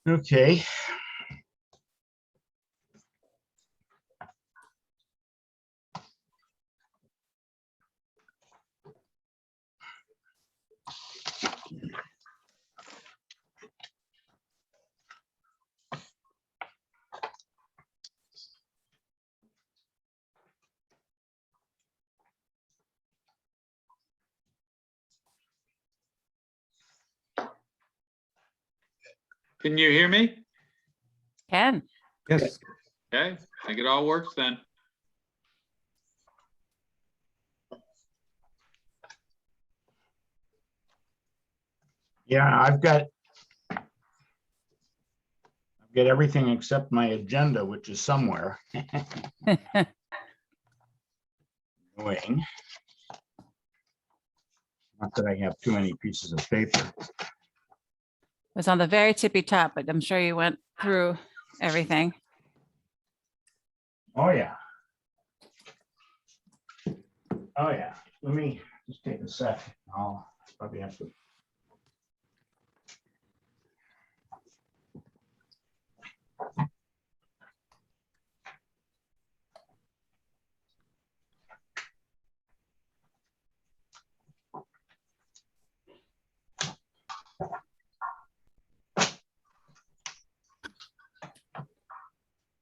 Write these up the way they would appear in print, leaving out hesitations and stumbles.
Okay. Can you hear me? Can. Yes. Okay, I think it all works then. Yeah, I've got everything except my agenda, which is somewhere. Annoying. Not that I have too many pieces of paper. It was on the very tippy top, but I'm sure you went through everything. Oh, yeah. Oh, yeah. Let me just take a sec. I'll probably have to.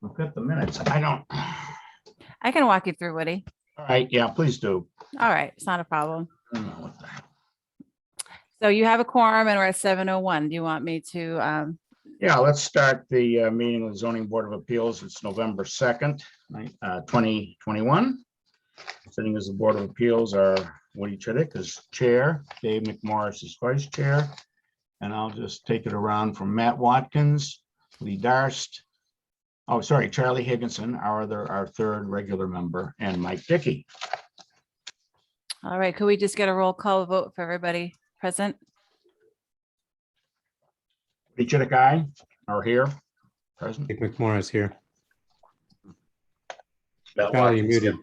Look at the minutes. I don't. I can walk you through, Woody. All right. Yeah, please do. All right, it's not a problem. I don't know what the heck. So you have a quorum and we're at 7:01. Do you want me to, Yeah, let's start the meeting with the Zoning Board of Appeals. It's November 2nd, 2021. Sitting as the Board of Appeals are Woody Chidick as chair, Dave McMorris as vice chair. And I'll just take it around from Matt Watkins, Lee Darst. Oh, sorry, Charlie Higginson, our third regular member, and Mike Dickey. all right, could we just get a roll call vote for everybody present? Woody Chidick, aye, are here, present. Dick McMorris here. Matt Charlie, you're Watkins, muted.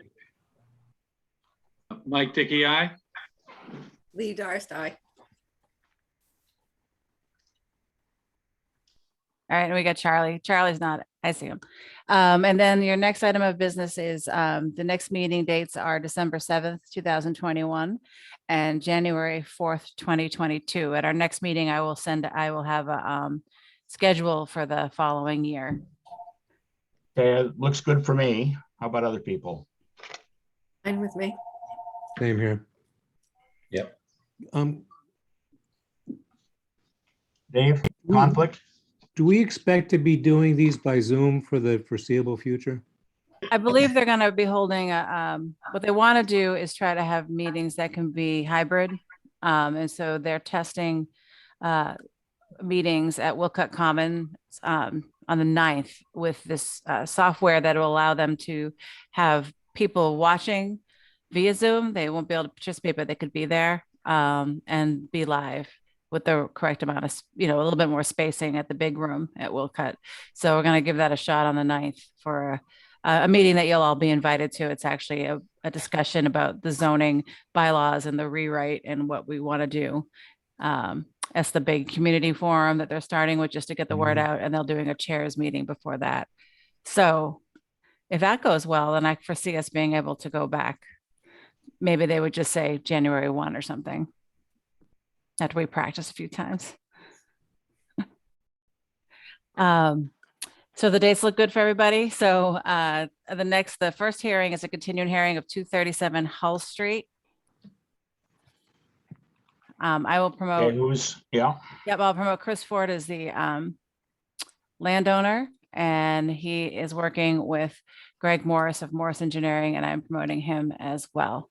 Mike Dickey, aye. Lee Darst, aye. All right, and we got Charlie. Charlie's not, I see him. And then your next item of business is the next meeting dates are December 7th, 2021 and January 4th, 2022. At our next meeting, I will have a schedule for the following year. Okay, looks good for me. How about other people? Fine with me. Same here. Yep. Dave, conflict? Do we expect to be doing these by Zoom for the foreseeable future? I believe they're going to be holding what they want to do is try to have meetings that can be hybrid. And so they're testing meetings at Wilcott Commons on the 9th with this software that will allow them to have people watching via Zoom. They won't be able to participate, but they could be there and be live with the correct amount of, a little bit more spacing at the big room at Wilcott. So we're going to give that a shot on the 9th for a meeting that you'll all be invited to. It's actually a discussion about the zoning bylaws and the rewrite and what we want to do. That's the big community forum that they're starting with just to get the word out, and they're doing a chairs meeting before that. So if that goes well, then I foresee us being able to go back. Maybe they would just say January 1 or something after we practice a few times. So the dates look good for everybody. So the first hearing is a continuing hearing of 237 Hull Street. I will promote. Okay, Yep, I'll promote Chris Ford as the landowner, and he is working with Greg Morris of Morris Engineering, and I'm promoting him as well.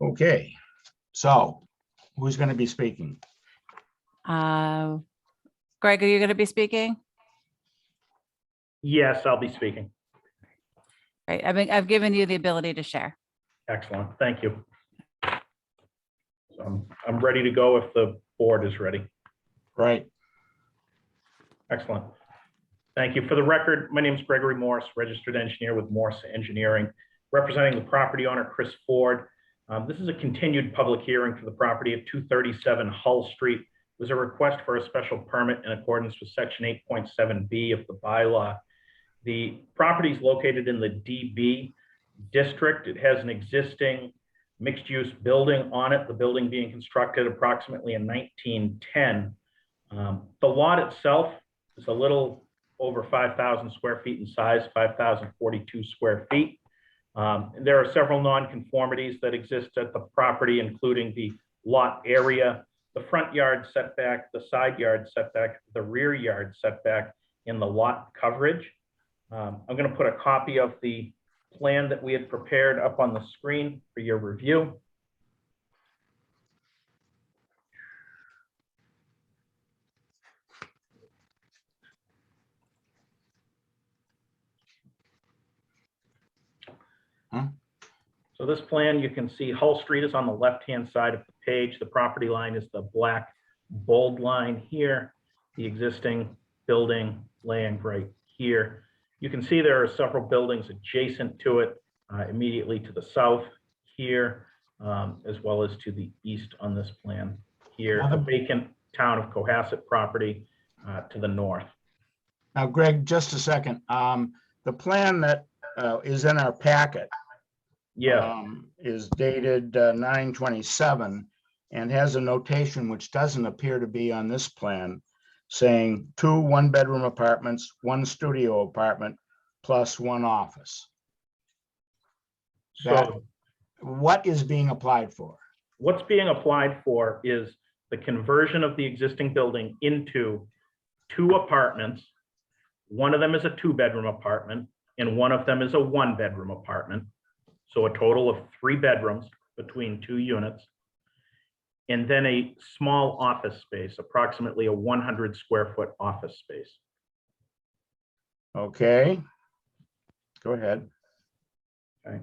okay. So who's going to be speaking? Greg, are you going to be speaking? Yes, I'll be speaking. Right, I've given you the ability to share. Excellent. Thank you. So I'm ready to go if the board is ready. Right. Excellent. Thank you. For the record, my name is Gregory Morris, registered engineer with Morris Engineering, representing the property owner, Chris Ford. This is a continued public hearing for the property of 237 Hull Street. It was a request for a special permit in accordance with section 8.7B of the bylaw. The property is located in the DB district. It has an existing mixed-use building on it, the building being constructed approximately in 1910. The lot itself is a little over 5,000 square feet in size, 5,042 square feet. There are several non-conformities that exist at the property, including the lot area, the front yard setback, the side yard setback, the rear yard setback, and the lot coverage. I'm going to put a copy of the plan that we had prepared up on the screen for your review. So this plan, you can see Hull Street is on the left-hand side of the page. The property line is the black bold line here. The existing building laying right here. You can see there are several buildings adjacent to it, immediately to the south here, as well as to the east on this plan here. A vacant town of Cohasset property to the north. Now, Greg, just a second. The plan that is in our packet is dated 9/27 and has a notation which doesn't appear to be on this plan, saying 2 one-bedroom apartments, 1 studio apartment, plus 1 office. So what is being applied for? what's being applied for is the conversion of the existing building into 2 apartments. One of them is a 2-bedroom apartment and one of them is a 1-bedroom apartment. So a total of 3 bedrooms between 2 units. And then a small office space, approximately a 100 square foot office space. Okay. Go ahead. Okay.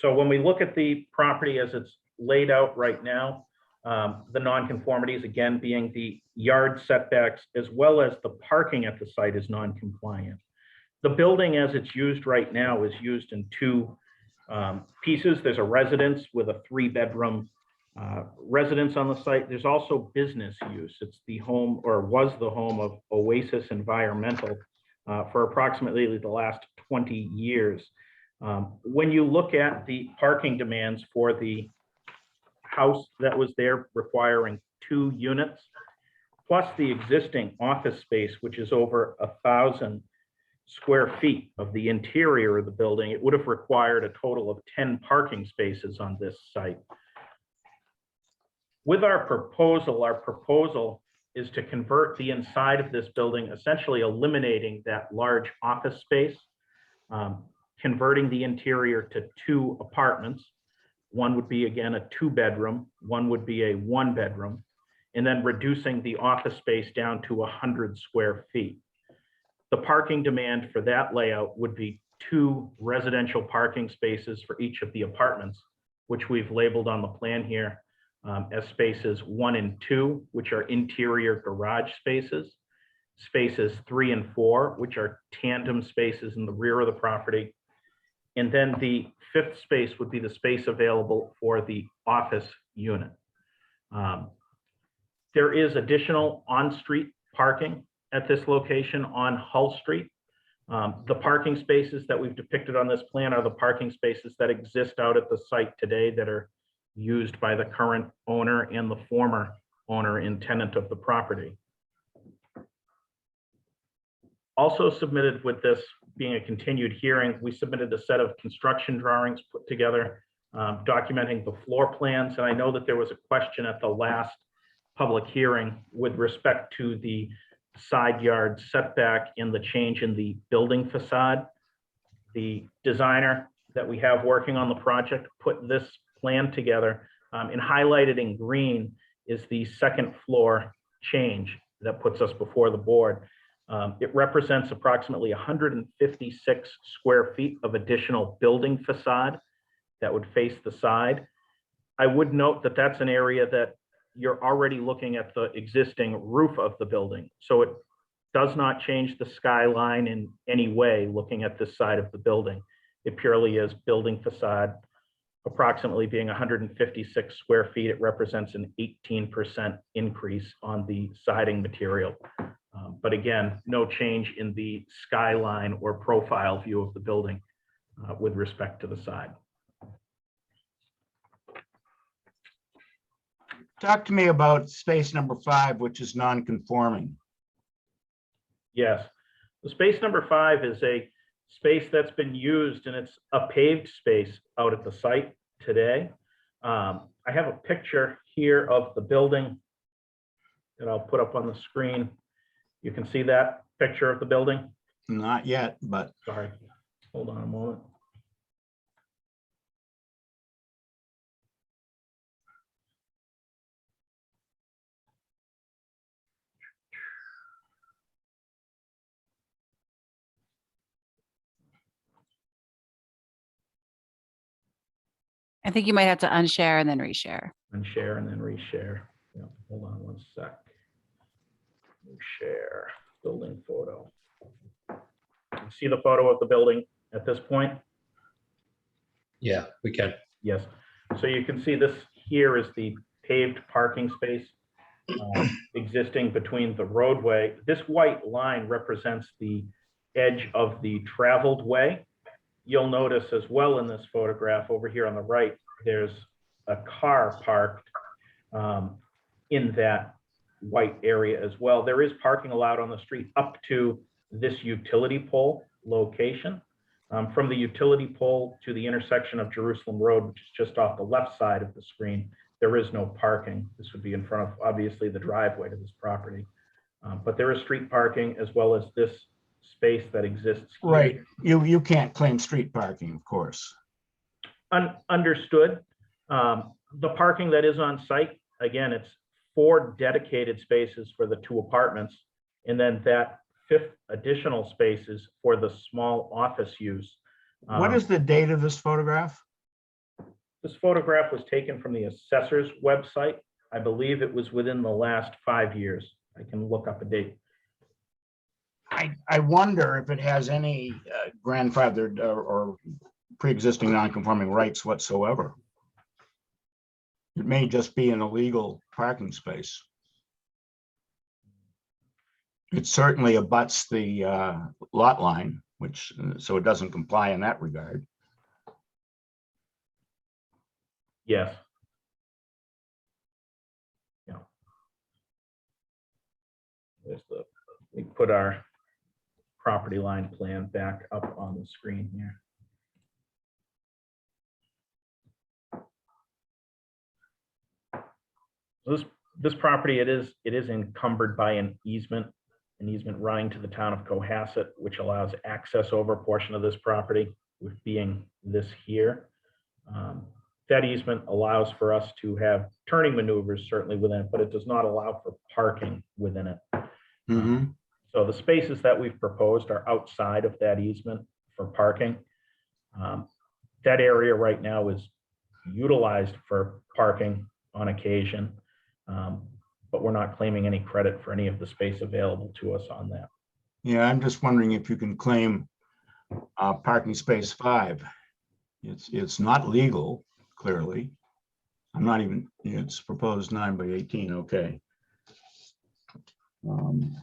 So when we look at the property as it's laid out right now, the nonconformities, again, being the yard setbacks, as well as the parking at the site is non-compliant. The building as it's used right now is used in 2 pieces. There's a residence with a 3-bedroom residence on the site. There's also business use. It's the home, or was the home, of Oasis Environmental for approximately the last 20 years. When you look at the parking demands for the house that was there requiring 2 units, plus the existing office space, which is over 1,000 square feet of the interior of the building, it would have required a total of 10 parking spaces on this site. With our proposal is to convert the inside of this building, essentially eliminating that large office space, converting the interior to 2 apartments. One would be, again, a 2-bedroom, one would be a 1-bedroom, and then reducing the office space down to 100 square feet. The parking demand for that layout would be 2 residential parking spaces for each of the apartments, which we've labeled on the plan here as spaces 1 and 2, which are interior garage spaces, spaces 3 and 4, which are tandem spaces in the rear of the property. And then the 5th space would be the space available for the office unit. There is additional on-street parking at this location on Hull Street. The parking spaces that we've depicted on this plan are the parking spaces that exist out at the site today that are used by the current owner and the former owner and tenant of the property. Also submitted with this being a continued hearing, we submitted a set of construction drawings put together documenting the floor plans. And I know that there was a question at the last public hearing with respect to the side yard setback and the change in the building facade. The designer that we have working on the project put this plan together, and highlighted in green is the 2nd floor change that puts us before the board. It represents approximately 156 square feet of additional building facade that would face the side. I would note that that's an area that you're already looking at the existing roof of the building. So it does not change the skyline in any way looking at this side of the building. It purely is building facade approximately being 156 square feet, it represents an 18% increase on the siding material. But again, no change in the skyline or profile view of the building with respect to the side. Talk to me about space number 5, which is non-conforming. Yes, the space number 5 is a space that's been used, and it's a paved space out at the site today. I have a picture here of the building that I'll put up on the screen. You can see that picture of the building. Not yet, but Sorry, hold on a moment. I think you might have to unshare and then reshare. Unshare and then reshare. Yeah, hold on one sec. Share building photo. You see the photo of the building at this point? Yeah, we can. Yes. So you can see this here is the paved parking space existing between the roadway. This white line represents the edge of the traveled way. You'll notice as well in this photograph over here on the right, there's a car parked in that white area as well. There is parking allowed on the street up to this utility pole location. From the utility pole to the intersection of Jerusalem Road, which is just off the left side of the screen, there is no parking. This would be in front of, obviously, the driveway to this property. But there is street parking as well as this space that exists here. right, you can't claim street parking, of course. Understood. The parking that is on site, again, it's 4 dedicated spaces for the 2 apartments, and then that 5th additional spaces for the small office use. What is the date of this photograph? This photograph was taken from the assessor's website. I believe it was within the last 5 years. I can look up a date. I wonder if it has any grandfathered or pre-existing non-conforming rights whatsoever. It may just be an illegal parking space. It certainly abuts the lot line, which, so it doesn't comply in that regard. Yes. Yeah. There's the, we put our property line plan back up on the screen here. This property, it is encumbered by an easement running to the town of Cohasset, which allows access over a portion of this property, with being this here. That easement allows for us to have turning maneuvers certainly within it, but it does not allow for parking within it. Mhm. So the spaces that we've proposed are outside of that easement for parking. That area right now is utilized for parking on occasion, but we're not claiming any credit for any of the space available to us on that. Yeah, I'm just wondering if you can claim parking space 5. It's not legal, clearly. I'm not even, it's proposed 9 by 18, okay.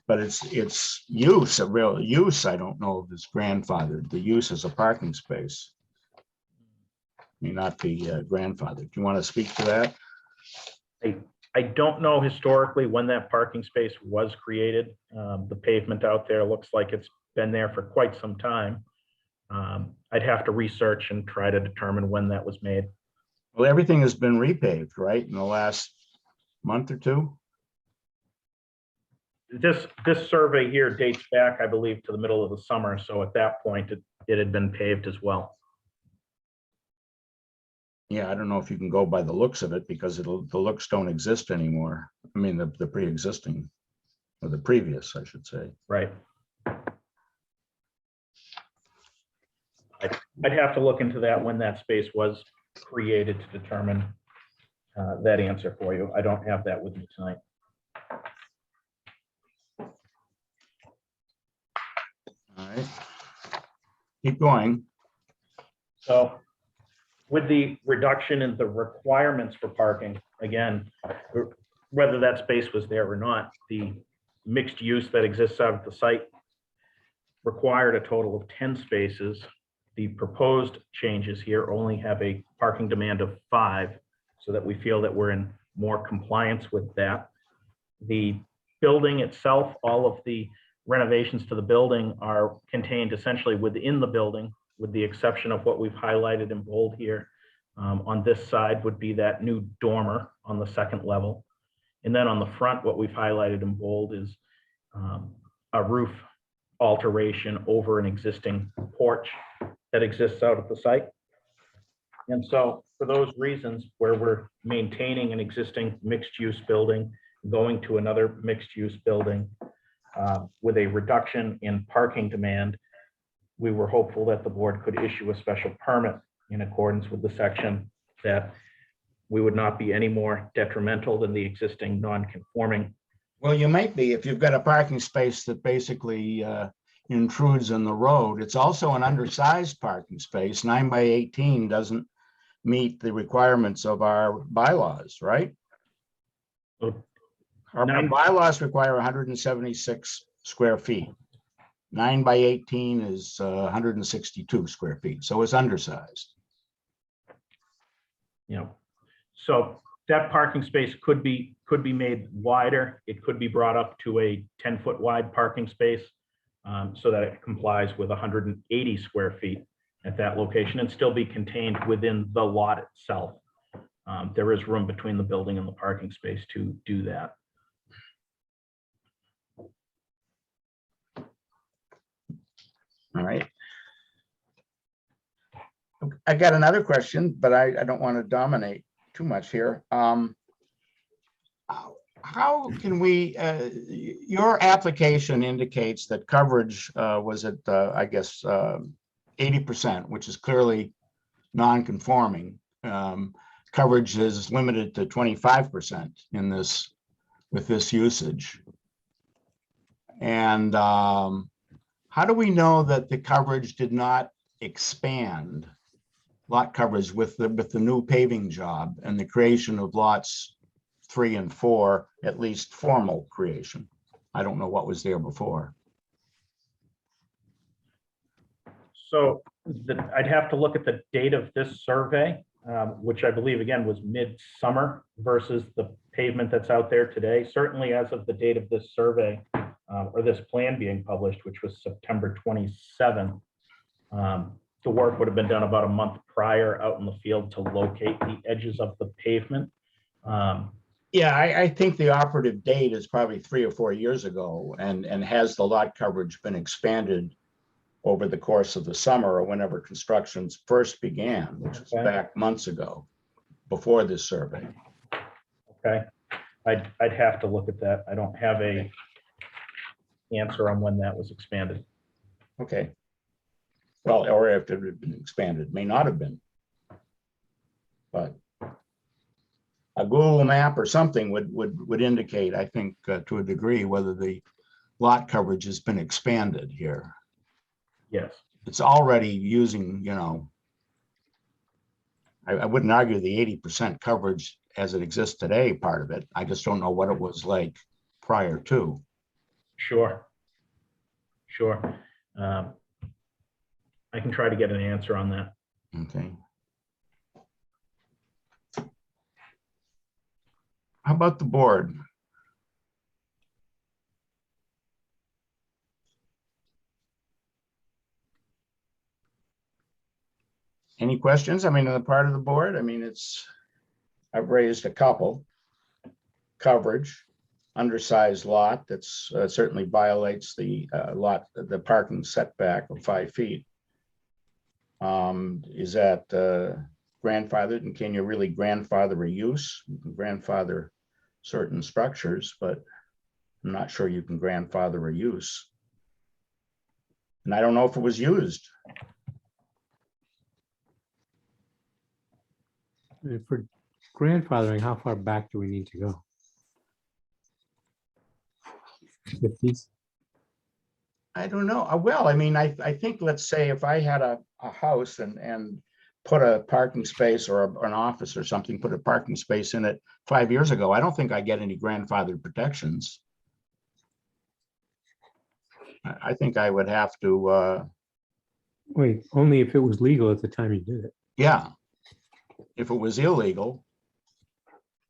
But it's use, a real use, I don't know if it's grandfathered, the use as a parking space may not be grandfathered. Do you want to speak to that? I don't know historically when that parking space was created. The pavement out there looks like it's been there for quite some time. I'd have to research and try to determine when that was made. Well, everything has been repaved, right, in the last month or 2? This survey here dates back, I believe, to the middle of the summer. So at that point, it had been paved as well. Yeah, I don't know if you can go by the looks of it because the looks don't exist anymore. I mean, the pre-existing or the previous, I should say. Right. I'd have to look into that when that space was created to determine that answer for you. I don't have that with me tonight. All right. Keep going. So with the reduction in the requirements for parking, again, whether that space was there or not, the mixed use that exists out at the site required a total of 10 spaces. The proposed changes here only have a parking demand of 5, so that we feel that we're in more compliance with that. The building itself, all of the renovations to the building are contained essentially within the building, with the exception of what we've highlighted in bold here. On this side would be that new dormer on the 2nd level. And then on the front, what we've highlighted in bold is a roof alteration over an existing porch that exists out at the site. And so for those reasons, where we're maintaining an existing mixed-use building, going to another mixed-use building with a reduction in parking demand, we were hopeful that the board could issue a special permit in accordance with the section that we would not be any more detrimental than the existing non-conforming. Well, you might be if you've got a parking space that basically intrudes in the road. It's also an undersized parking space. 9 by 18 doesn't meet the requirements of our bylaws, right? Our bylaws require 176 square feet. 9 by 18 is 162 square feet, so it's undersized. You know, so that parking space could be made wider. It could be brought up to a 10-foot wide parking space so that it complies with 180 square feet at that location and still be contained within the lot itself. There is room between the building and the parking space to do that. All right. I got another question, but I don't want to dominate too much here. How can we, your application indicates that coverage was at, I guess, 80%, which is clearly non-conforming. Coverage is limited to 25% in this, with this usage. And how do we know that the coverage did not expand, lot coverage with the new paving job and the creation of lots 3 and 4, at least formal creation? I don't know what was there before. So I'd have to look at the date of this survey, which I believe, again, was mid-summer versus the pavement that's out there today. Certainly as of the date of this survey, or this plan being published, which was September 27th, the work would have been done about a month prior out in the field to locate the edges of the pavement. Yeah, I think the operative date is probably 3 or 4 years ago, and has the lot coverage been expanded over the course of the summer or whenever constructions first began, which was back months ago, before this survey. Okay, I'd have to look at that. I don't have a answer on when that was expanded. Okay. Well, or if it had been expanded, may not have been. But a Google map or something would indicate, I think, to a degree, whether the lot coverage has been expanded here. Yes. It's already using, you know, I wouldn't argue the 80% coverage as it exists today, part of it. I just don't know what it was like prior to. Sure. Sure. I can try to get an answer on that. Okay. How about the board? Any questions? I mean, on the part of the board, I mean, I've raised a couple. Coverage, undersized lot, that's certainly violates the the parking setback of 5 feet. Is that grandfathered, and can you really grandfather a use? You can grandfather certain structures, but I'm not sure you can grandfather a use. And I don't know if it was used. For grandfathering, how far back do we need to go? 50s? I don't know. Well, I mean, I think, let's say if I had a house and put a parking space or an office or something, put a parking space in it 5 years ago, I don't think I get any grandfathered protections. I think I would have to, Wait, only if it was legal at the time you did it. yeah. If it was illegal,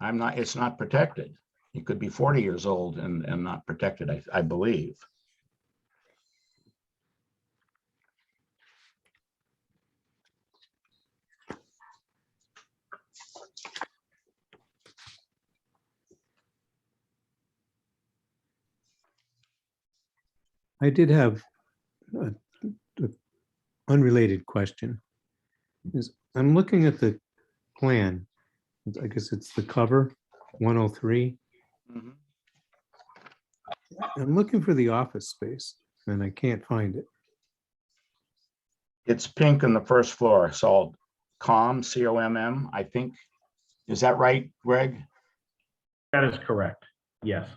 it's not protected. You could be 40 years old and not protected, I believe. I did have a unrelated question. I'm looking at the plan. I guess it's the cover 103. Mhm. I'm looking for the office space and I can't find it. It's pink on the first floor, so COMM, COMM, I think. Is that right, Greg? That is correct. Yes.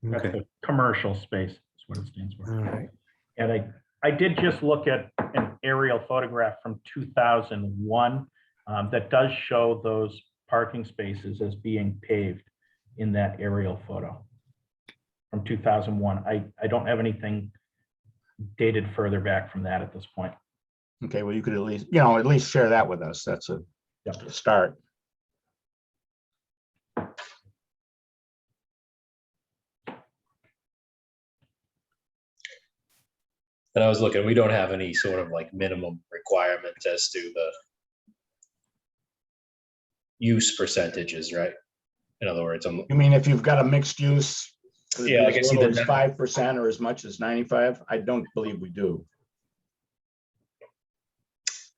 That's Okay, the commercial space, is what it stands for. all right. And I did just look at an aerial photograph from 2001 that does show those parking spaces as being paved in that aerial photo from 2001. I don't have anything dated further back from that at this point. Okay, well, you could at least share that with us. That's a Yep. start. And I was looking, we don't have any sort of like minimum requirements as to the use percentages, right? In other words, You mean if you've got a mixed use? Yeah, I can as see little that. as 5% or as much as 95? I don't believe we do.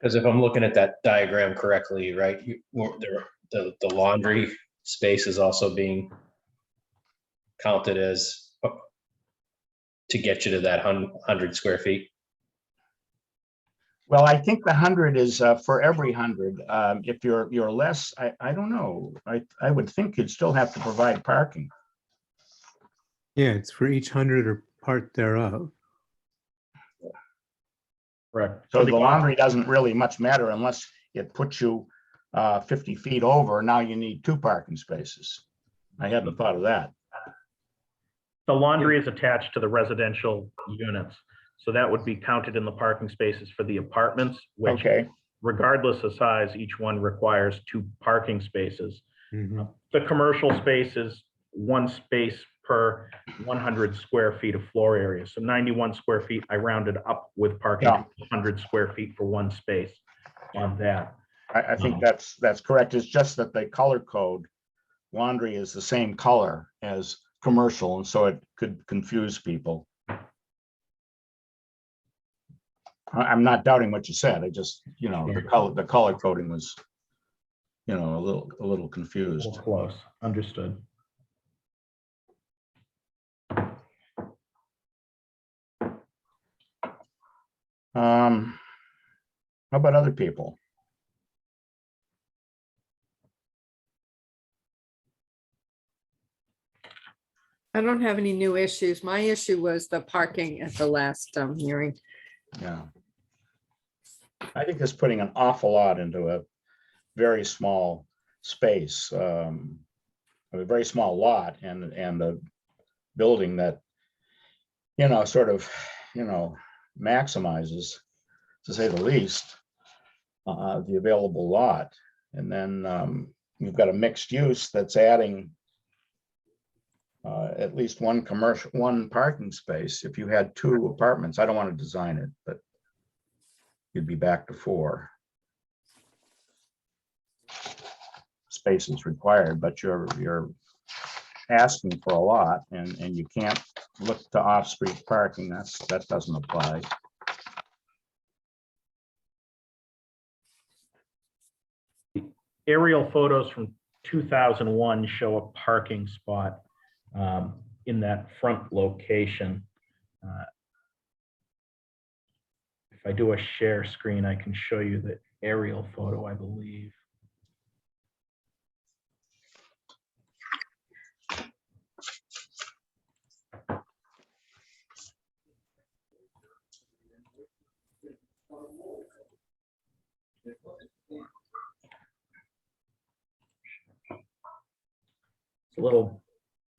because if I'm looking at that diagram correctly, right, the laundry space is also being counted as to get you to that 100 square feet. Well, I think the 100 is for every 100. If you're less, I don't know. I would think you'd still have to provide parking. Yeah, it's for each 100 or part thereof. Correct. So the laundry doesn't really much matter unless it puts you 50 feet over. Now you need 2 parking spaces. I hadn't thought of that. The laundry is attached to the residential units. So that would be counted in the parking spaces for the apartments, which Okay, regardless of size, each one requires 2 parking spaces. Mhm. The commercial space is 1 space per 100 square feet of floor area. So 91 square feet, I rounded up with parking, Yeah. 100 square feet for 1 space on that. I think that's correct. It's just that the color code, laundry is the same color as commercial, and so it could confuse people. I'm not doubting what you said. I just, the color coding was, a little confused. Well, close, understood. How about other people? I don't have any new issues. My issue was the parking at the last hearing. Yeah. I think it's putting an awful lot into a very small space, a very small lot and a building that, sort of, maximizes, to say the least, the available lot. And then you've got a mixed use that's adding at least one parking space. If you had 2 apartments, I don't want to design it, but you'd be back to 4 spaces required, but you're asking for a lot, and you can't look to off-street parking. That doesn't apply. Aerial photos from 2001 show a parking spot in that front location. If I do a share screen, I can show you the aerial photo, I believe. It's a little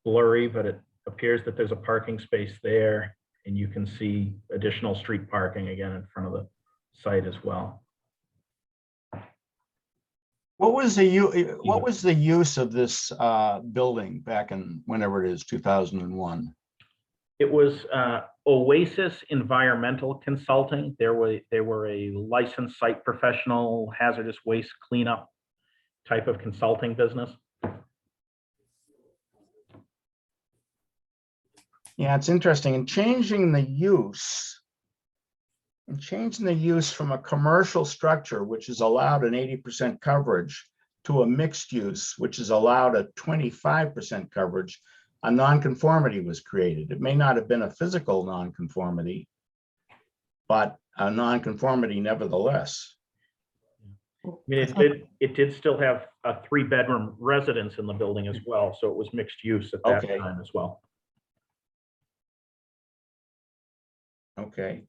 blurry, but it appears that there's a parking space there, and you can see additional street parking again in front of the site as well. What was the use of this building back in whenever it is, 2001? It was Oasis Environmental Consulting. They were a licensed site professional, hazardous waste cleanup type of consulting business. Yeah, it's interesting. And changing the use from a commercial structure, which is allowed an 80% coverage, to a mixed use, which is allowed a 25% coverage, a nonconformity was created. It may not have been a physical nonconformity, but a nonconformity nevertheless. I mean, it did still have a 3-bedroom residence in the building as well, so it was mixed use at that Okay. time as well. Okay.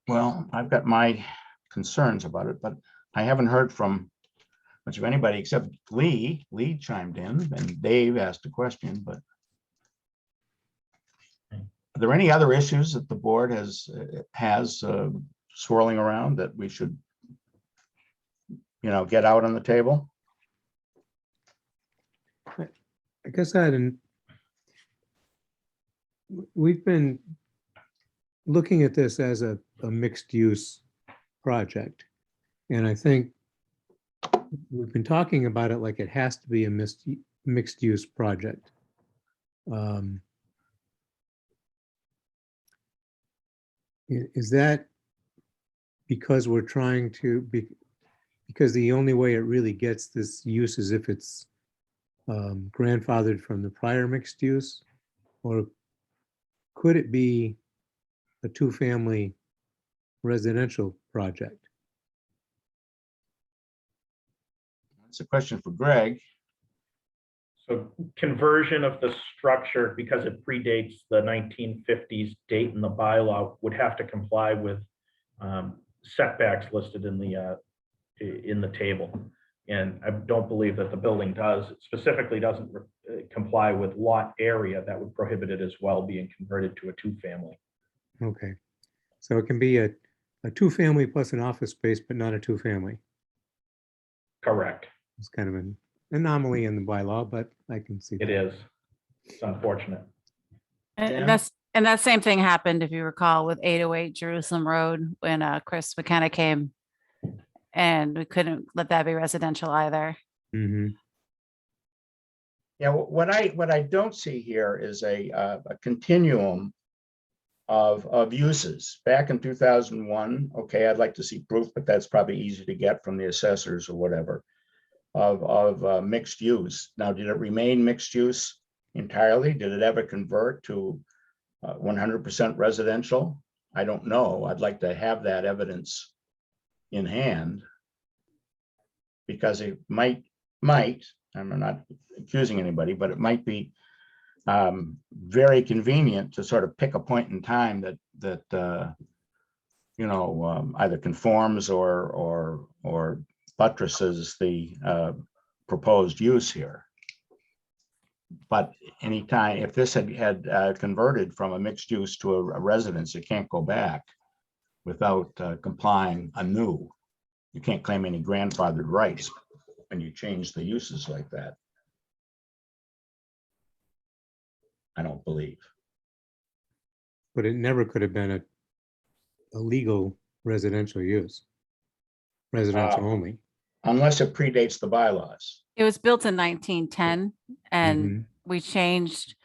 Well, I've got my concerns about it, but I haven't heard from much of anybody except Lee. Lee chimed in and Dave asked a question, but are there any other issues that the board has swirling around that we should, get out on the table? I guess we've been looking at this as a mixed use project. And I think we've been talking about it like it has to be a mixed use project. Is that because we're trying to because the only way it really gets this use is if it's grandfathered from the prior mixed use? Or could it be a 2-family residential project? It's a question for Greg. So conversion of the structure, because it predates the 1950s date in the bylaw, would have to comply with setbacks listed in the table. And I don't believe that the building specifically doesn't comply with lot area that would prohibit it as well being converted to a 2-family. Okay, so it can be a 2-family plus an office space, but not a 2-family. Correct. It's kind of an anomaly in the bylaw, but I can see It that. is. It's unfortunate. Jen? And that same thing happened, if you recall, with 808 Jerusalem Road when Chris McKenna came, and we couldn't let that be residential either. Mhm. Yeah, what I don't see here is a continuum of uses. Back in 2001, okay, I'd like to see proof, but that's probably easy to get from the assessors or whatever, of mixed use. Now, did it remain mixed use entirely? Did it ever convert to 100% residential? I don't know. I'd like to have that evidence in hand, because it might, I'm not accusing anybody, but it might be very convenient to sort of pick a point in time that either conforms or buttresses the proposed use here. But anytime, if this had converted from a mixed use to a residence, it can't go back without complying anew. You can't claim any grandfathered rights when you change the uses like that. I don't believe. But it never could have been a legal residential use. Residential only. Unless it predates the bylaws. It was built in 1910, and Mhm. we changed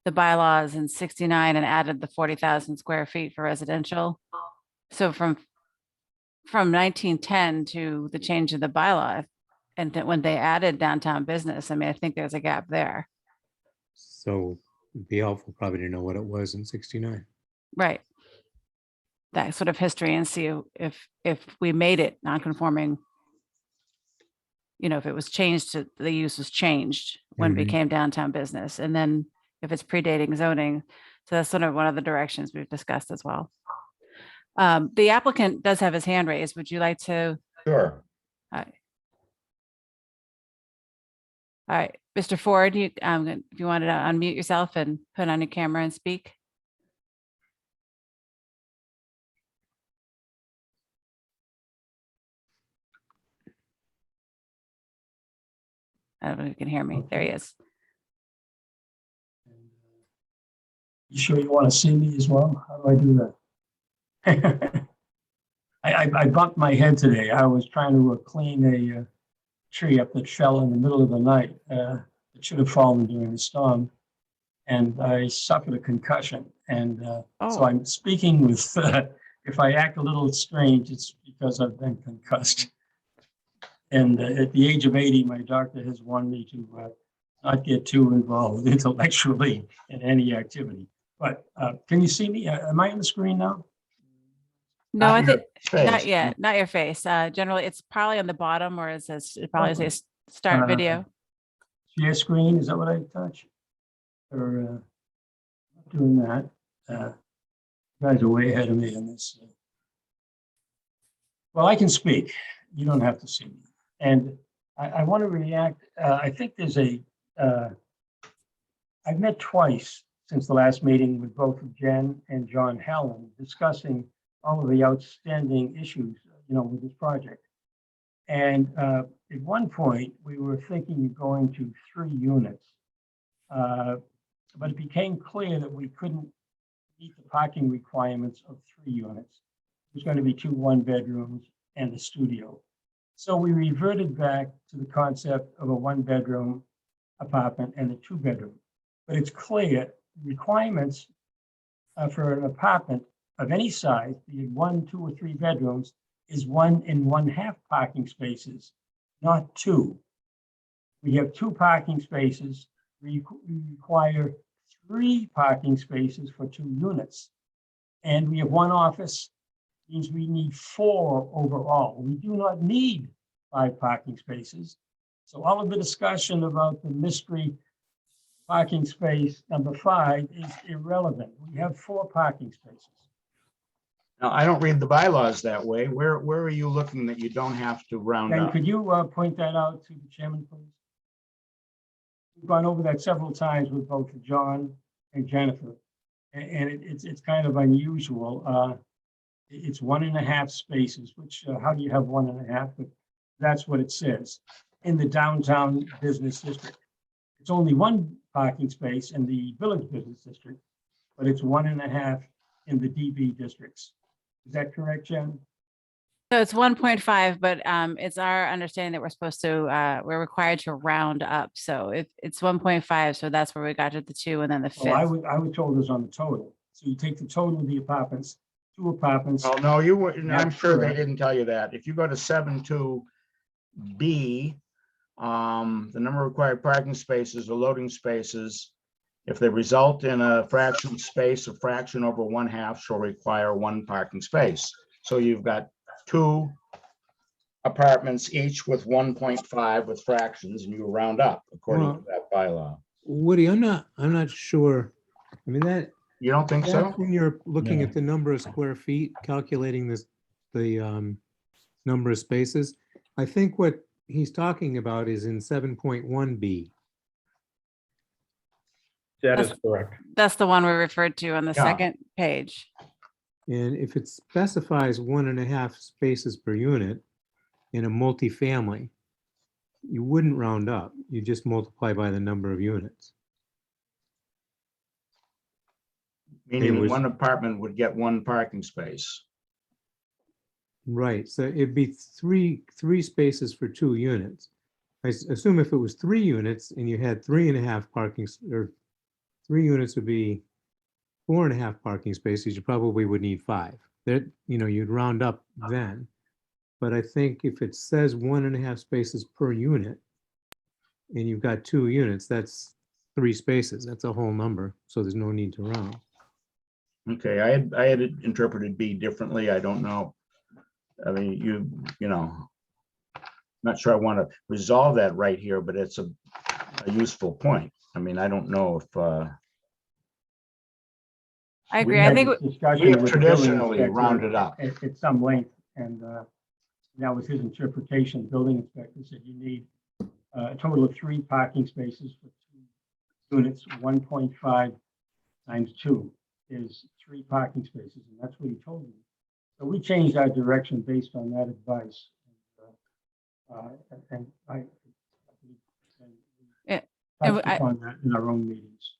the bylaws in 69 and added the 40,000 square feet for residential. So from 1910 to the change of the bylaw, and then when they added downtown business, I mean, I think there's a gap there. So it'd be helpful probably to know what it was in 69. Right. That sort of history, and see if we made it non-conforming, if it was changed to, the use was changed when it Mhm. became downtown business, and then if it's predating zoning. So that's sort of one of the directions we've discussed as well. The applicant does have his hand raised. Would you like to Sure. All right, Mr. Ford, if you wanted to unmute yourself and put on your camera and speak. I don't know if you can hear me. There he is. You sure you want to see me as well? How do I do that? I bumped my head today. I was trying to clean a tree up that fell in the middle of the night. It should have fallen during the storm. And I suffered a concussion. And so Oh. I'm speaking with, if I act a little strange, it's because I've been concussed. And at the age of 80, my doctor has warned me to not get too involved intellectually in any activity. But can you see me? Am I on the screen now? No, Not I your think not face. yet. Not your face. Generally, it's probably on the bottom where it says, it probably says start video. Share screen, is that what I touch? Or doing that? You guys are way ahead of me on this. Well, I can speak. You don't have to see me. And I want to react. I think there's I've met twice since the last meeting with both Jen and John Helen discussing all of the outstanding issues, with this project. And at one point, we were thinking of going to 3 units. But it became clear that we couldn't meet the parking requirements of 3 units. There's going to be 2 1-bedrooms and a studio. So we reverted back to the concept of a 1-bedroom apartment and a 2-bedroom. But it's clear requirements for an apartment of any size, be it 1, 2, or 3 bedrooms, is 1 1/2 parking spaces, not 2. We have 2 parking spaces. We require 3 parking spaces for 2 units. And we have 1 office, means we need 4 overall. We do not need 5 parking spaces. So all of the discussion about the mystery parking space number 5 is irrelevant. We have 4 parking spaces. Now, I don't read the bylaws that way. Where are you looking that you don't have to round And up? could you point that out to the chairman, please? We've gone over that several times with both John and Jennifer, and it's kind of unusual. It's 1 1/2 spaces, which how do you have 1 1/2? But that's what it says in the downtown business district. It's only 1 parking space in the village business district, but it's 1 1/2 in the DB districts. Is that correct, Jen? So it's 1.5, but it's our understanding that we're supposed to, we're required to round up. So if it's 1.5, so that's where we got to the 2 and then the Well, fifth. I was told it was on the total. So you take the total of the apartments, 2 apartments. Oh, no, you were, Yeah, I'm sure they correct. didn't tell you that. If you go to 7.2B, the number of required parking spaces or loading spaces, if they result in a fraction space, a fraction over 1/2 shall require 1 parking space. So you've got 2 apartments, each with 1.5 with fractions, and you round up according to that bylaw. Woody, I'm not sure. I mean, You don't think so? that's when you're looking No. at the number of square feet, calculating the number of spaces. I think what he's talking about is in 7.1B. That is correct. That's the one we referred to on the Yeah. second page. And if it specifies 1 1/2 spaces per unit in a multifamily, you wouldn't round up. You just multiply by the number of units. Meaning that was- 1 apartment would get 1 parking space. Right, so it'd be three spaces for 2 units. I assume if it was 3 units and you had 3 1/2 parking, or 3 units would be 4 1/2 parking spaces, you probably would need 5. That, you'd round up then. But I think if it says 1 1/2 spaces per unit and you've got 2 units, that's 3 spaces. That's a whole number. So there's no need to round. Okay, I had interpreted B differently. I don't know. I mean, not sure I want to resolve that right here, but it's a useful point. I mean, I don't know if, I We agree. I had think this discussion we have with the building traditionally inspector rounded up. at some length, and that was his interpretation. Building inspector said you need a total of 3 parking spaces for 2 units. 1.5 times 2 is 3 parking spaces, and that's what he told me. So we changed our direction based on that advice. And I Yeah, and touched upon that in our own meetings.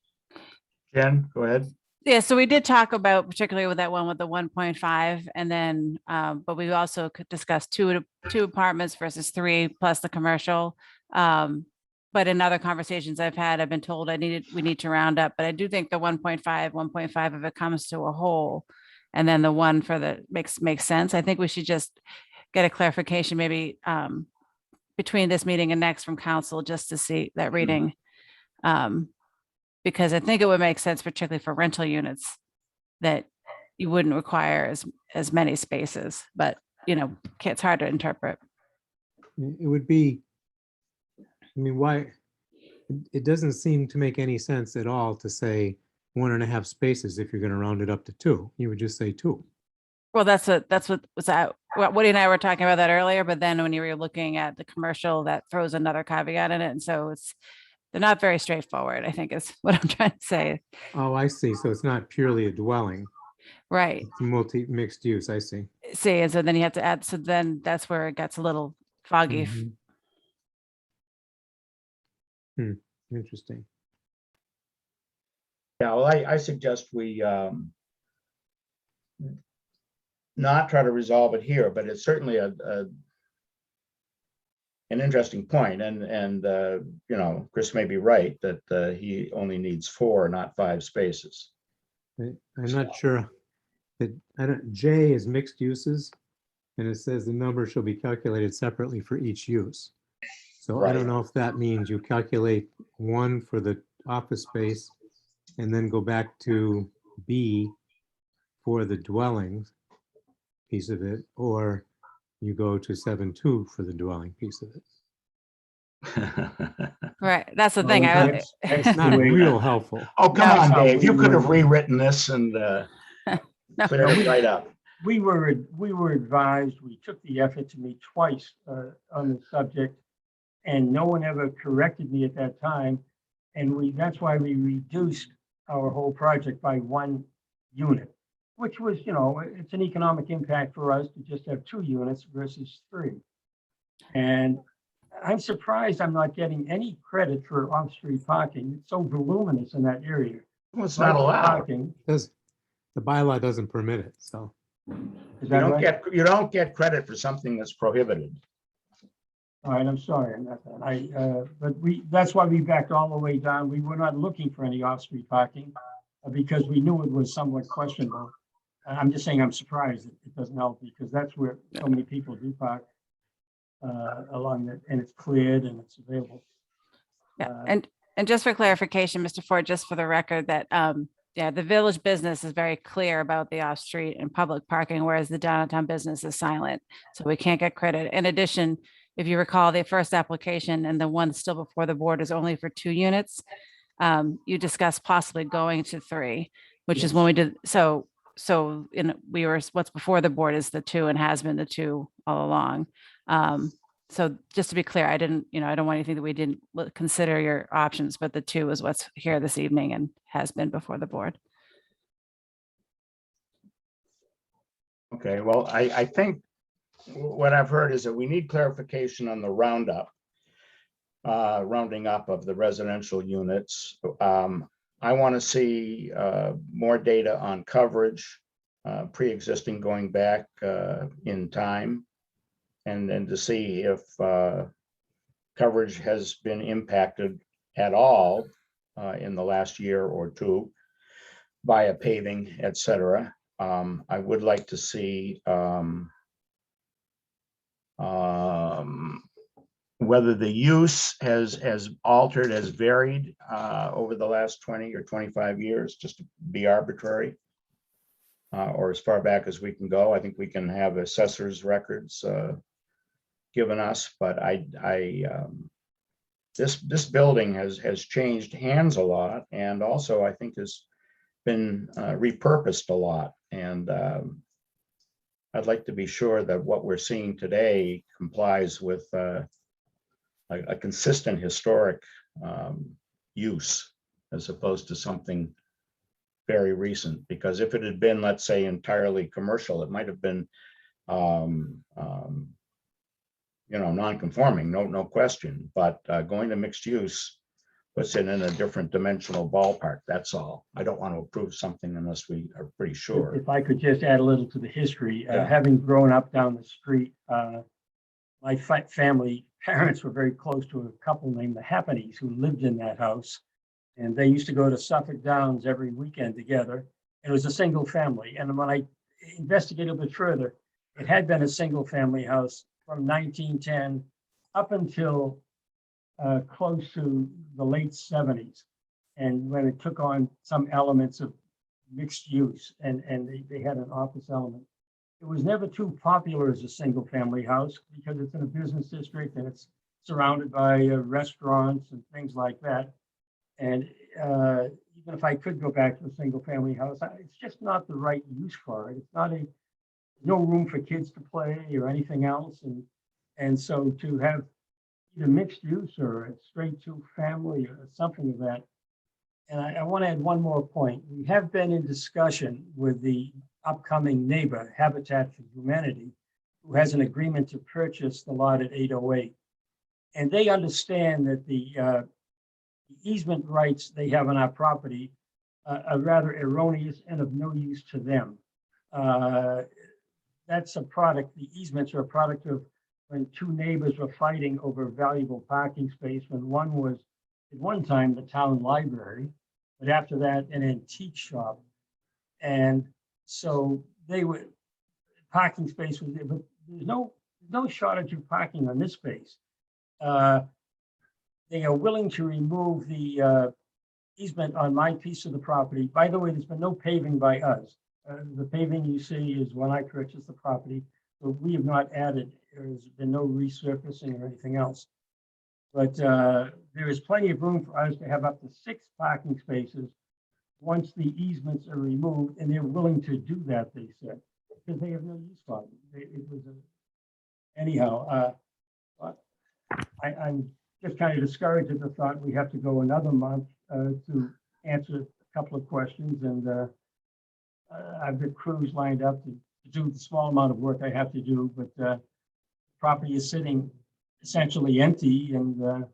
Jen, go ahead. Yeah, so we did talk about particularly with that one with the 1.5, and then, but we also could discuss two apartments versus 3 plus the commercial. But in other conversations I've had, I've been told we need to round up, but I do think the 1.5 if it comes to a whole, and then the one for the makes sense. I think we should just get a clarification maybe between this meeting and next from council, just to see that reading. Because I think it would make sense, particularly for rental units, that you wouldn't require as many spaces, but it's hard to interpret. It would be, I mean, why, it doesn't seem to make any sense at all to say 1.5 spaces if you're going to round it up to 2. You would just say 2. Well, that's what was out. Woody and I were talking about that earlier, but then when you were looking at the commercial, that throws another caveat in it. And so they're not very straightforward, I think is what I'm trying to say. Oh, I see. So it's not purely a dwelling. Right. It's mixed use, I see. See, and so then you have to add, so then that's where it gets a little foggy. Interesting. Yeah, well, I suggest we not try to resolve it here, but it's certainly an interesting point. And Chris may be right that he only needs 4, not 5 spaces. I'm not sure that, J is mixed uses, and it says the number shall be calculated separately for each use. So I don't know if that means you calculate 1 for the office space and then go back to B for the dwellings piece of it, or you go to 7.2 for the dwelling piece of it. Right. That's the thing. It's not real helpful. Oh, come That's on, how Dave. You we could have were- rewritten this and cleared it right up. We were advised, we took the effort to meet twice on the subject, and no one ever corrected me at that time. And that's why we reduced our whole project by 1 unit, which was, it's an economic impact for us to just have 2 units versus 3. And I'm surprised I'm not getting any credit for off-street parking. It's so voluminous in that area. Well, it's not allowed. Parking. The bylaw doesn't permit it, so. Is You that don't right? get credit for something that's prohibited. All right, I'm sorry. But that's why we backed all the way down. We were not looking for any off-street parking because we knew it was somewhat questionable. I'm just saying I'm surprised it doesn't help because that's where so many people do park along that, and it's cleared and it's available. Yeah. And just for clarification, Mr. Ford, just for the record, that the village business is very clear about the off-street and public parking, whereas the downtown business is silent. So we can't get credit. In addition, if you recall, the first application and the one still before the board is only for 2 units. You discussed possibly going to 3, which is when we did. So what's before the board is the 2 and has been the 2 all along. So just to be clear, I don't want anything that we didn't consider your options, but the 2 is what's here this evening and has been before the board. Okay, well, I think what I've heard is that we need clarification on the rounding up of the residential units. I want to see more data on coverage, pre-existing going back in time, and then to see if coverage has been impacted at all in the last year or 2 via paving, et cetera. I would like to see whether the use has altered, has varied over the last 20 or 25 years, just to be arbitrary, or as far back as we can go. I think we can have assessors' records given us, but this building has changed hands a lot, and also I think has been repurposed a lot. And I'd like to be sure that what we're seeing today complies with a consistent historic use as opposed to something very recent. Because if it had been, let's say, entirely commercial, it might have been, non-conforming, no question. But going to mixed use puts it in a different dimensional ballpark. That's all. I don't want to approve something unless we are pretty sure. If I could just add a little to the history, Yeah. having grown up down the street, my family parents were very close to a couple named the Happenings who lived in that house. And they used to go to Suffolk Downs every weekend together. It was a single family. And when I investigated a bit further, it had been a single family house from 1910 up until close to the late 70s. And when it took on some elements of mixed use and they had an office element. It was never too popular as a single family house because it's in a business district and it's surrounded by restaurants and things like that. And even if I could go back to a single family house, it's just not the right use for it. It's not no room for kids to play or anything else. And so to have either mixed use or a straight to family or something of that. And I want to add one more point. We have been in discussion with the upcoming neighbor, Habitat for Humanity, who has an agreement to purchase the lot at 808. And they understand that the easement rights they have on our property are rather erroneous and of no use to them. That's a product, the easements are a product of when two neighbors were fighting over valuable parking space, when one was at one time the town library, but after that an antique shop. And so they were, parking space was there, but there's no shortage of parking on this space. They are willing to remove the easement on my piece of the property. By the way, there's been no paving by us. The paving you see is when I purchased the property, but we have not added, there's been no resurfacing or anything else. But there is plenty of room for us to have up to 6 parking spaces once the easements are removed, and they're willing to do that, they said, because they have no use for it. It was anyhow, I'm just kind of discouraged at the thought we have to go another month to answer a couple of questions, and I've got crews lined up to do the small amount of work I have to do, but property is sitting essentially empty, and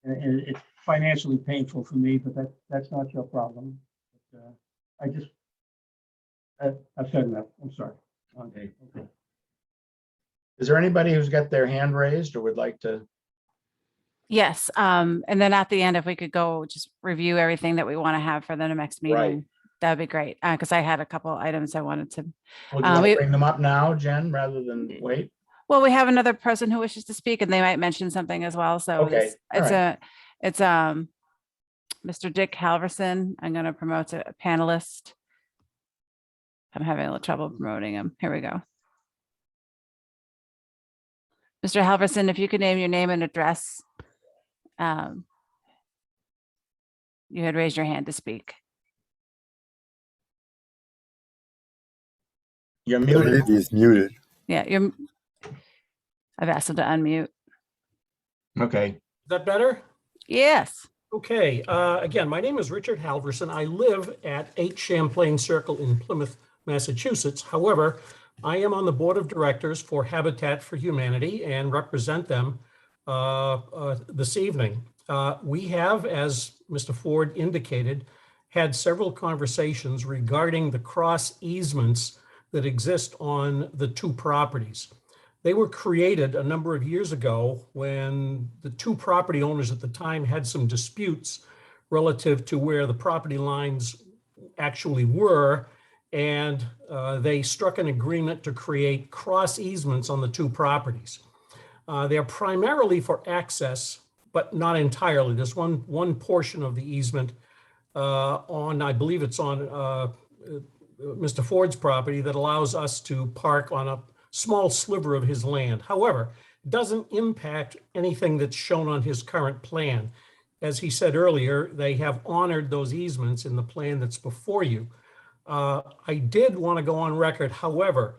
it's financially painful for me, but that's not your problem. But, I've said enough. I'm sorry. Okay. Is there anybody who's got their hand raised or would like to? Yes, and then at the end, if we could go just review everything that we want to have for the next Right. meeting, that'd be great. Because I had a couple items I wanted to. Would you want to we- bring them up now, Jen, rather than wait? Well, we have another person who wishes to speak, and they might mention something as well. So Okay, all it's Mr. Dick Halverson. I'm going to promote to a panelist. I'm having a little trouble promoting him. Here we go. Mr. Halverson, if you could name your name and address. You had raised your hand to speak. You're muted. He's muted. Yeah, I've asked him to unmute. Okay. Is that better? Yes. Okay, again, my name is Richard Halverson. I live at 8 Champlain Circle in Plymouth, Massachusetts. However, I am on the board of directors for Habitat for Humanity and represent them this evening. We have, as Mr. Ford indicated, had several conversations regarding the cross easements that exist on the 2 properties. They were created a number of years ago when the 2 property owners at the time had some disputes relative to where the property lines actually were, and they struck an agreement to create cross easements on the 2 properties. They're primarily for access, but not entirely. There's one portion of the easement on, I believe it's on Mr. Ford's property, that allows us to park on a small sliver of his land. However, it doesn't impact anything that's shown on his current plan. As he said earlier, they have honored those easements in the plan that's before you. I did want to go on record, however,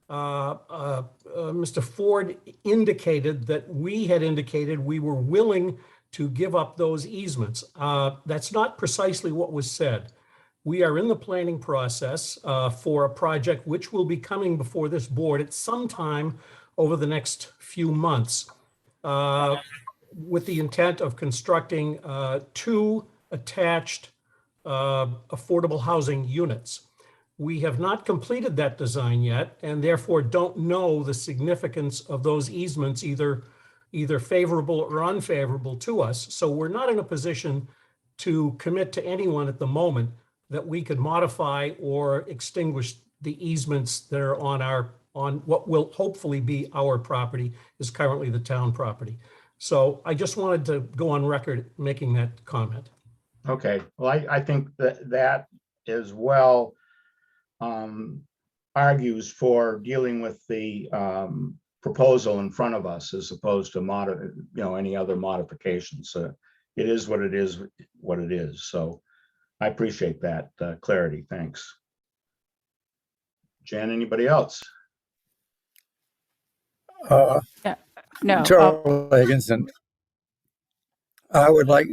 Mr. Ford indicated that we had indicated we were willing to give up those easements. That's not precisely what was said. We are in the planning process for a project which will be coming before this board at some time over the next few months, with the intent of constructing 2 attached affordable housing units. We have not completed that design yet, and therefore don't know the significance of those easements, either favorable or unfavorable to us. So we're not in a position to commit to anyone at the moment that we could modify or extinguish the easements that are on what will hopefully be our property, is currently the town property. So I just wanted to go on record making that comment. Okay, well, I think that as well argues for dealing with the proposal in front of us as opposed to any other modifications. It is what it is. So I appreciate that clarity. Thanks. Jan, anybody else? No. Charles Higginson. I would like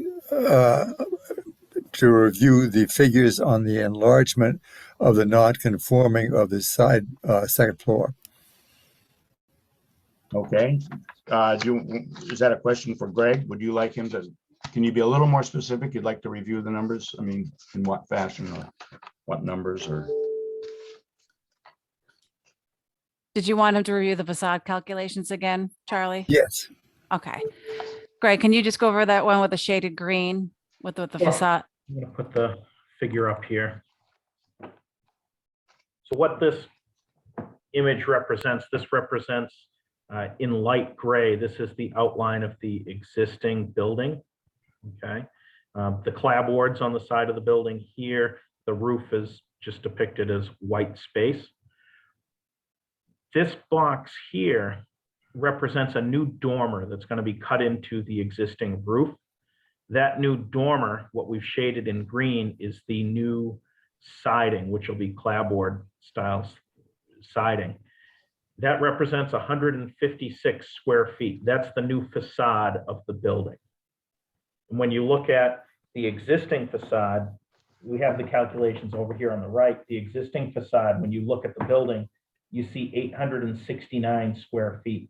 to review the figures on the enlargement of the non-conforming of the second floor. Okay. Is that a question for Greg? Would you like him to, can you be a little more specific? You'd like to review the numbers? I mean, in what fashion or what numbers or? Did you want him to review the facade calculations again, Charlie? Yes. Okay. Greg, can you just go over that one with the shaded green with the Yeah. facade? I'm going to put the figure up here. So what this image represents, in light gray, this is the outline of the existing building. Okay. The clapboards on the side of the building here, the roof is just depicted as white space. This box here represents a new dormer that's going to be cut into the existing roof. That new dormer, what we've shaded in green, is the new siding, which will be clapboard style siding. That represents 156 square feet. That's the new facade of the building. And when you look at the existing facade, we have the calculations over here on the right. The existing facade, when you look at the building, you see 869 square feet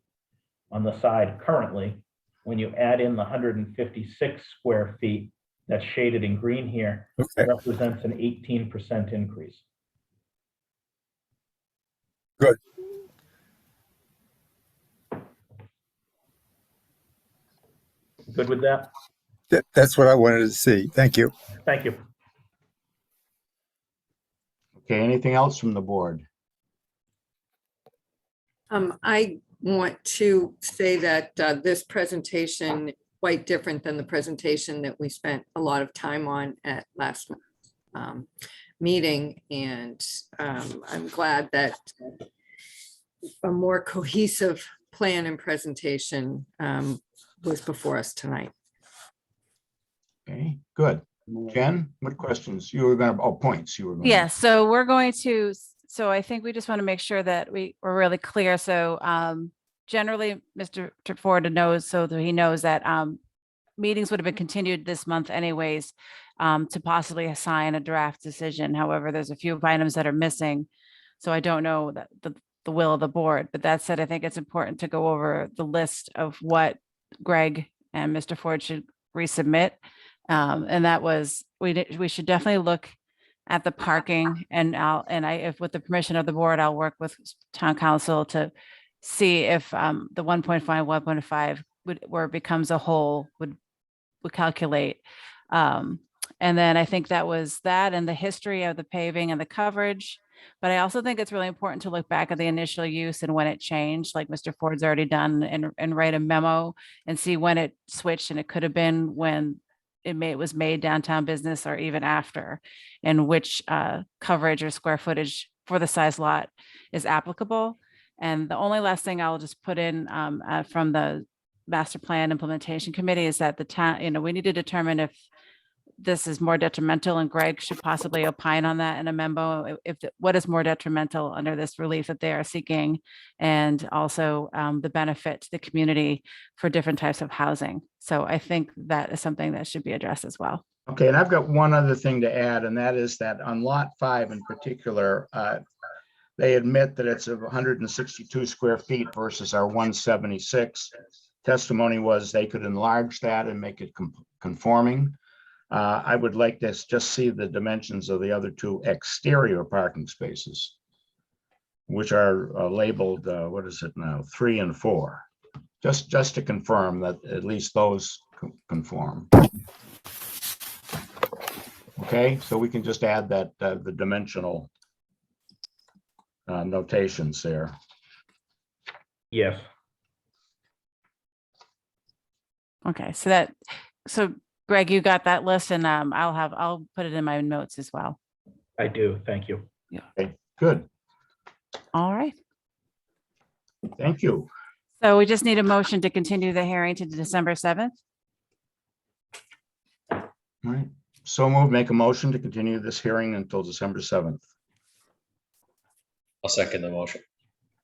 on the side currently. When you add in the 156 square feet that's shaded in green here, Okay. it represents an 18% increase. Good. Good with that? That's what I wanted to see. Thank you. Thank you. Okay, anything else from the board? I want to say that this presentation is quite different than the presentation that we spent a lot of time on at last meeting. And I'm glad that a more cohesive plan and presentation was before us tonight. Okay, good. Jen, what questions? You were going to, points you were going to. Yeah, so we're going to, so I think we just want to make sure that we're really clear. So generally, Mr. Ford knows, so that he knows that meetings would have been continued this month anyways, to possibly assign a draft decision. However, there's a few items that are missing. So I don't know that the will of the board, but that said, I think it's important to go over the list of what Greg and Mr. Ford should resubmit. And that was, we should definitely look at the parking, and if with the permission of the board, I'll work with town council to see if the 1.5 where it becomes a whole would calculate. And then I think that was that, and the history of the paving and the coverage. But I also think it's really important to look back at the initial use and when it changed, like Mr. Ford's already done, and write a memo and see when it switched. And it could have been when it was made downtown business, or even after, and which coverage or square footage for the size lot is applicable. And the only last thing I'll just put in from the master plan implementation committee is that the town, we need to determine if this is more detrimental, and Greg should possibly opine on that in a memo. What is more detrimental under this relief that they are seeking, and also the benefit to the community for different types of housing. So I think that is something that should be addressed as well. Okay, and I've got one other thing to add, and that is that on lot 5 in particular, they admit that it's 162 square feet versus our 176. Testimony was they could enlarge that and make it conforming. I would like to just see the dimensions of the other 2 exterior parking spaces, which are labeled, what is it now, 3 and 4, just to confirm that at least those conform. Okay, so we can just add that the dimensional notations there. Yes. Okay, so Greg, you got that list, and I'll put it in my notes as well. I do. Thank you. Okay, good. All right. Thank you. So we just need a motion to continue the hearing to December 7th. All right. So move, make a motion to continue this hearing until December 7th. I'll second the motion.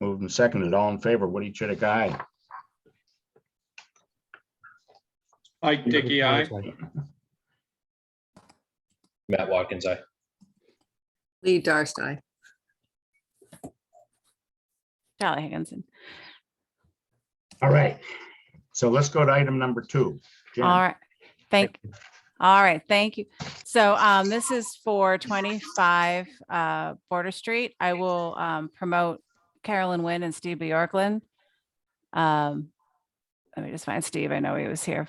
Moved and seconded. All in favor, Woody Chidick, aye. Mike Dickey, aye. Matt Watkins, aye. Lee Darst, aye. Charlie Higginson. All right. So let's go to item number 2. Jen. All right. All right. Thank you. So this is for 25 Border Street. I will promote Carolyn Wynn and Steve Bjorklund. Let me just find Steve. I know he was here.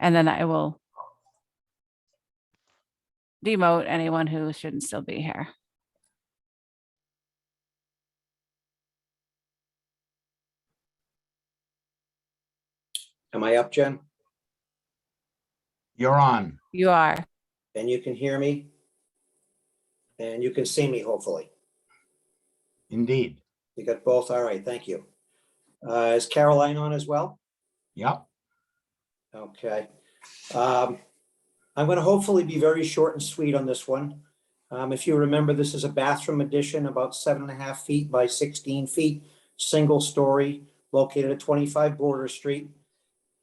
And then I will demote anyone who shouldn't still be here. Am I up, Jen? You're on. You are. And you can hear me? And you can see me, hopefully. Indeed. You got both? All right, thank you. Is Caroline on as well? Yep. Okay. I'm going to hopefully be very short and sweet on this one. If you remember, this is a bathroom addition, about 7.5 feet by 16 feet, single story, located at 25 Border Street.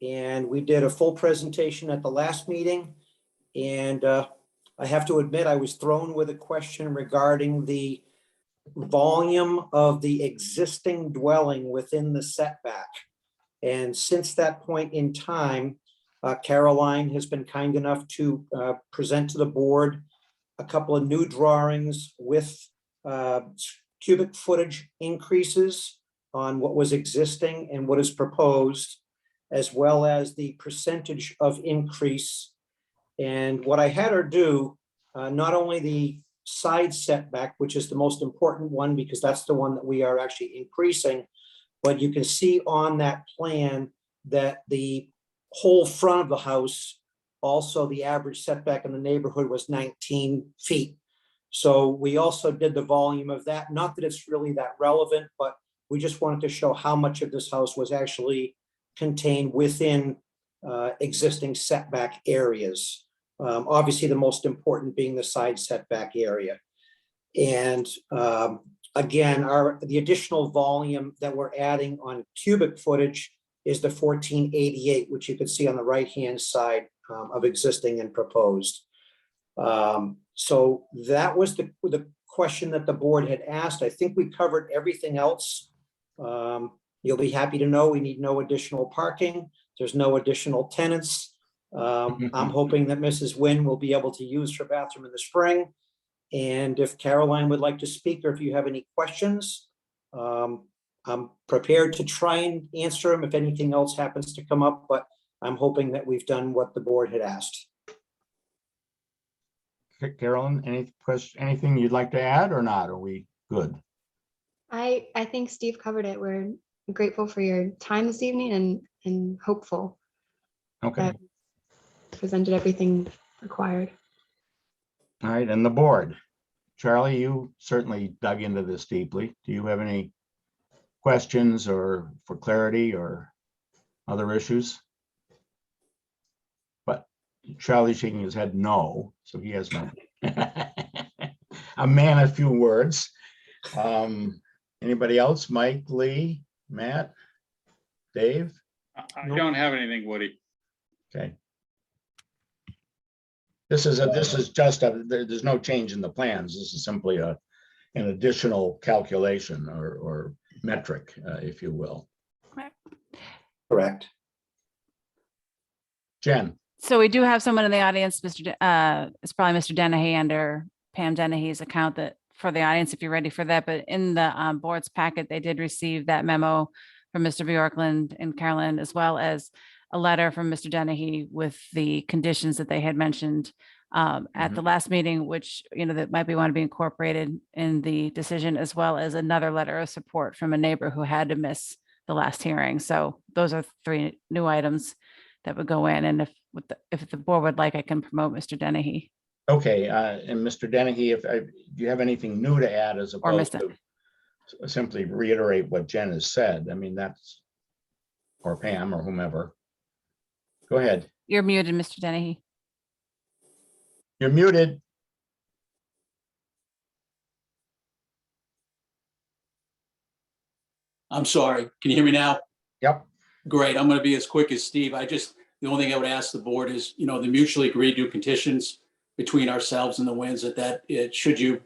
And we did a full presentation at the last meeting. And I have to admit, I was thrown with a question regarding the volume of the existing dwelling within the setback. And since that point in time, Caroline has been kind enough to present to the board a couple of new drawings with cubic footage increases on what was existing and what is proposed, as well as the percentage of increase. And what I had her do, not only the side setback, which is the most important one, because that's the one that we are actually increasing, but you can see on that plan that the whole front of the house, also the average setback in the neighborhood was 19 feet. So we also did the volume of that. Not that it's really that relevant, but we just wanted to show how much of this house was actually contained within existing setback areas. Obviously, the most important being the side setback area. And again, the additional volume that we're adding on cubic footage is the 1488, which you can see on the right-hand side of existing and proposed. So that was the question that the board had asked. I think we covered everything else. You'll be happy to know we need no additional parking. There's no additional tenants. I'm hoping that Mrs. Wynn will be able to use her bathroom in the spring. And if Caroline would like to speak, or if you have any questions, I'm prepared to try and answer them if anything else happens to come up, but I'm hoping that we've done what the board had asked. Carolyn, anything you'd like to add or not? Are we good? I think Steve covered it. We're grateful for your time this evening and hopeful Okay. that presented everything required. All right, and the board. Charlie, you certainly dug into this deeply. Do you have any questions or for clarity or other issues? But Charlie shaking his head no, so he has no. A man of few words. Anybody else? Mike, Lee, Matt, Dave? I don't have anything, Woody. Okay. This is just there's no change in the plans. This is simply an additional calculation or metric, if you will. Correct. Jen? So we do have someone in the audience, it's probably Mr. Dennehy under Pam Dennehy's account that for the audience, if you're ready for that, but in the board's packet, they did receive that memo from Mr. Bjorklund and Carolyn, as well as a letter from Mr. Dennehy with the conditions that they had mentioned at the last meeting, which, that might want to be incorporated in the decision, as well as another letter of support from a neighbor who had to miss the last hearing. So those are 3 new items that would go in. And if the board would like, I can promote Mr. Dennehy. Okay, and Mr. Dennehy, do you have anything new to add as opposed to simply reiterate what Jen has said? I mean, or Pam or whomever. Go ahead. You're muted, Mr. Dennehy. You're muted. I'm sorry. Can you hear me now? Yep. Great. I'm going to be as quick as Steve. The only thing I would ask the board is, the mutually agreed to conditions between ourselves and the Winds should you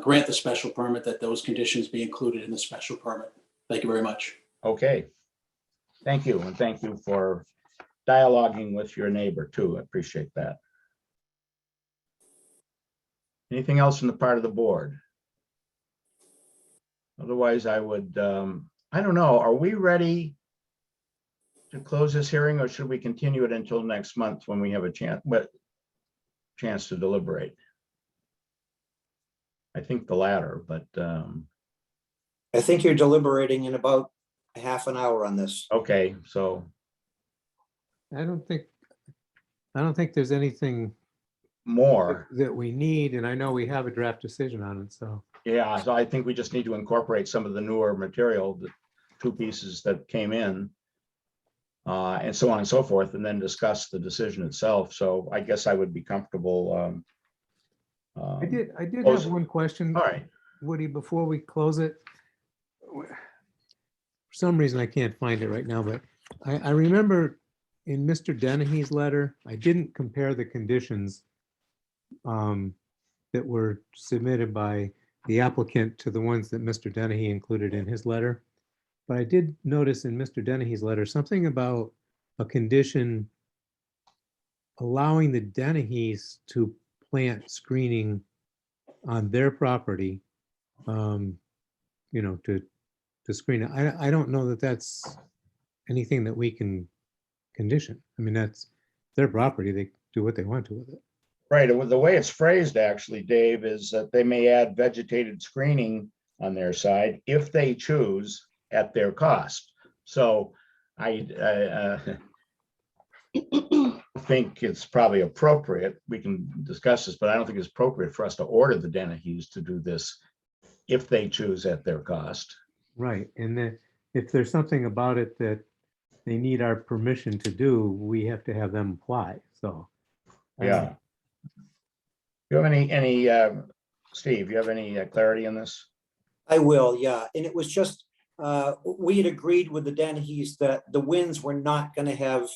grant the special permit, that those conditions be included in the special permit. Thank you very much. Okay. Thank you. And thank you for dialoguing with your neighbor too. I appreciate that. Anything else from the part of the board? Otherwise, I would, I don't know, are we ready to close this hearing, or should we continue it until next month when we have a chance to deliberate? I think the latter, but I think you're deliberating in about a half an hour on this. okay, so I don't think there's anything more that we need, and I know we have a draft decision on it, so. yeah, so I think we just need to incorporate some of the newer material, the 2 pieces that came in, and so on and so forth, and then discuss the decision itself. So I guess I would be comfortable. I did close have one question. All right. Woody, before we close it. For some reason, I can't find it right now, but I remember in Mr. Dennehy's letter, I didn't compare the conditions that were submitted by the applicant to the ones that Mr. Dennehy included in his letter. But I did notice in Mr. Dennehy's letter something about a condition allowing the Dennehy's to plant screening on their property, to screen it. I don't know that that's anything that we can condition. I mean, that's their property. They do what they want to with it. Right. The way it's phrased, actually, Dave, is that they may add vegetated screening on their side if they choose at their cost. So I think it's probably appropriate. We can discuss this, but I don't think it's appropriate for us to order the Dennehy's to do this if they choose at their cost. Right. And then if there's something about it that they need our permission to do, we have to have them apply. So. Yeah. You have any Steve, you have any clarity on this? I will, yeah. And it was just, we had agreed with the Dennehy's that the Winds were not going to have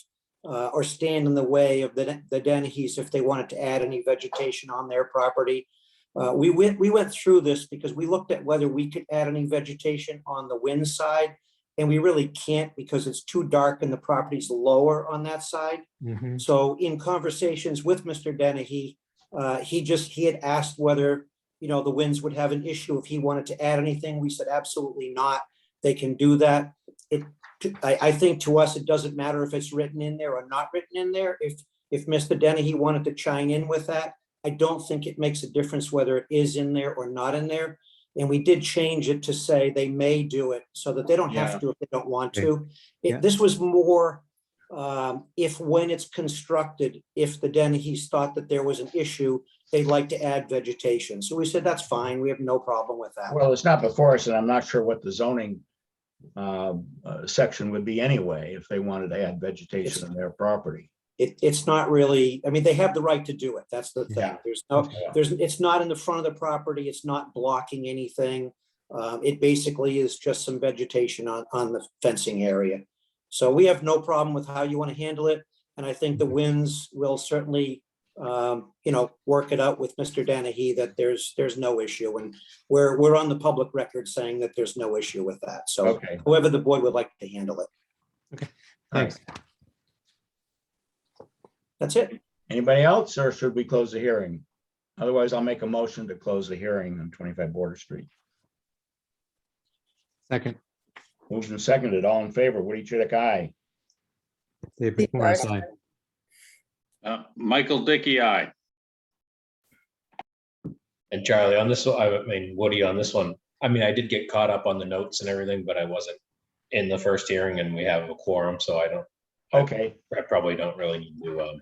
or stand in the way of the Dennehy's if they wanted to add any vegetation on their property. We went through this because we looked at whether we could add any vegetation on the Wind side, and we really can't because it's too dark and the property's lower on that side. Mm-hmm. So in conversations with Mr. Dennehy, he had asked whether, the Winds would have an issue if he wanted to add anything. We said, absolutely not. They can do that. I think to us, it doesn't matter if it's written in there or not written in there. If Mr. Dennehy wanted to chime in with that, I don't think it makes a difference whether it is in there or not in there. And we did change it to say they may do it so that they don't have to if they don't want to. This was more if when it's constructed, if the Dennehy's thought that there was an issue, they'd like to add vegetation. So we said, that's fine. We have no problem with that. Well, it's not before us, and I'm not sure what the zoning section would be anyway, if they wanted to add vegetation on their property. it's not really, I mean, they have the right to do it. That's the thing. Yeah. It's not in the front of the property. It's not blocking anything. It basically is just some vegetation on the fencing area. So we have no problem with how you want to handle it. And I think the winds will certainly, work it out with Mr. Dennehy that there's no issue. And we're on the public record saying that there's no issue with that. So Okay. whoever the board would like to handle it. Thanks. That's it. Anybody else, or should we close the hearing? Otherwise, I'll make a motion to close the hearing on 25 Border Street. Second, Moved and seconded, all in favor, Woody Chidick, aye. David Corn, aye. Michael Dickey, aye. And Charlie, on this one, I mean, Woody, on this one, I mean, I did get caught up on the notes and everything, but I wasn't in the first hearing and we have a quorum, so Okay, I probably don't really need to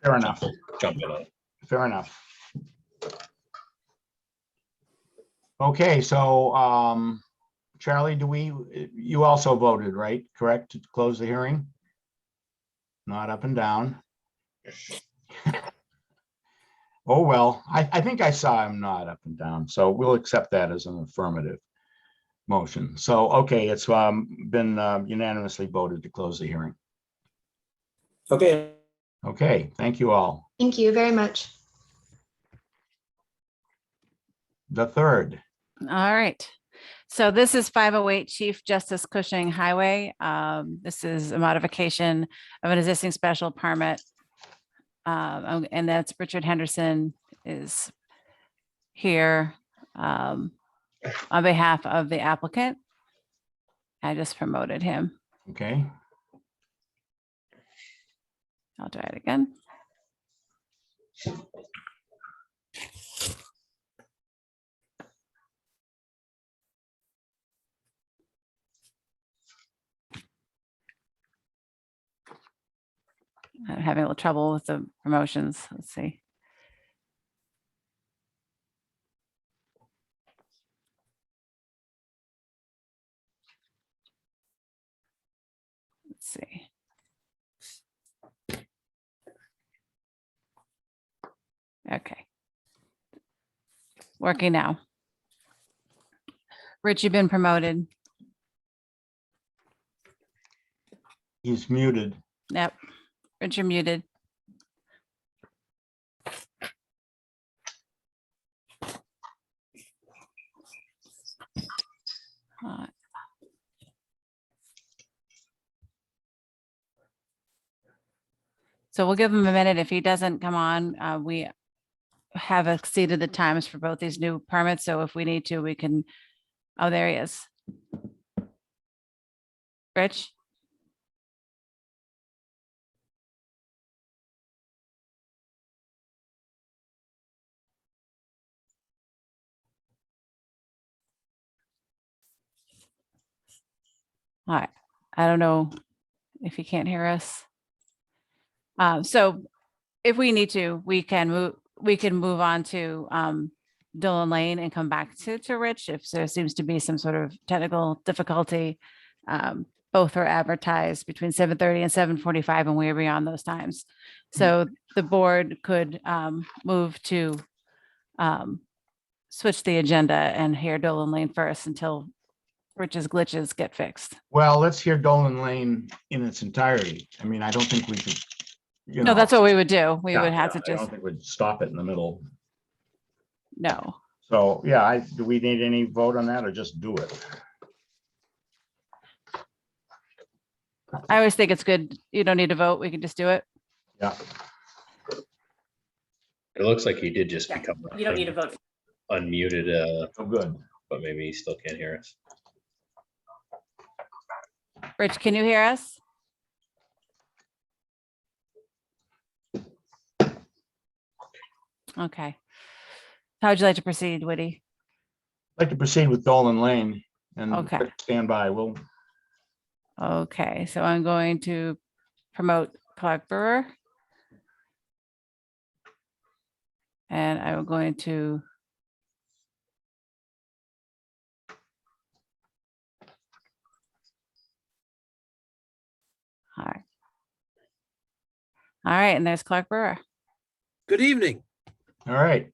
fair enough, jump in on it. fair enough. Okay, so, Charlie, you also voted, right? Correct, to close the hearing? Not up and down. Oh, well, I think I saw him nod up and down, so we'll accept that as an affirmative motion. So, okay, it's been unanimously voted to close the hearing. Okay. Okay, thank you all. Thank you very much. The third, All right. So this is 508 Chief Justice Cushing Highway. This is a modification of an existing special permit. And that's Richard Henderson is here on behalf of the applicant. I just promoted him. okay, I'll try it again. I'm having a little trouble with the promotions. Let's see. Let's see. Okay. Working now. Rich, you've been promoted. he's muted. Yep. Rich, you're muted. So we'll give him a minute. If he doesn't come on, we have exceeded the times for both these new permits. So if we need to, we can, oh, there he is. Rich? All right. I don't know if you can't hear us. So if we need to, we can move on to Dillon Lane and come back to Rich if there seems to be some sort of technical difficulty. Both are advertised between 7:30 and 7:45, and we are beyond those times. So the board could move to switch the agenda and hear Dillon Lane first until Rich's glitches get fixed. Well, let's hear Dolan Lane in its entirety. I mean, I don't think we could, No, that's what we would do. We yeah, would have yeah, to I just, don't think we'd stop it in the middle. no. So, yeah, do we need any vote on that or just do it? I always think it's good. You don't need to vote. We can just do it. Yeah, It looks like he did just become. You don't need to vote. Unmuted, so good. but maybe he still can't hear us. Rich, can you hear us? Okay. How would you like to proceed, Woody? I'd like to proceed with Dolan Lane and Okay. stand by. We'll, Okay, so I'm going to promote Clark Brewer. And I'm going to all right. All right, and there's Clark Brewer. Good evening. All right.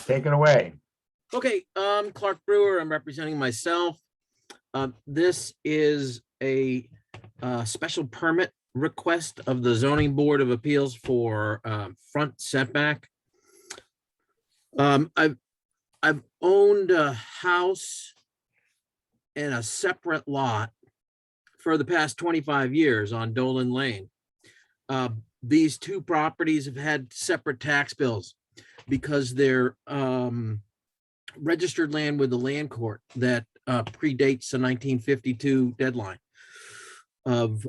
Take it away. Okay, Clark Brewer, I'm representing myself. This is a special permit request of the Zoning Board of Appeals for front setback. I've owned a house in a separate lot for the past 25 years on Dolan Lane. These two properties have had separate tax bills because they're registered land with the land court that predates the 1952 deadline of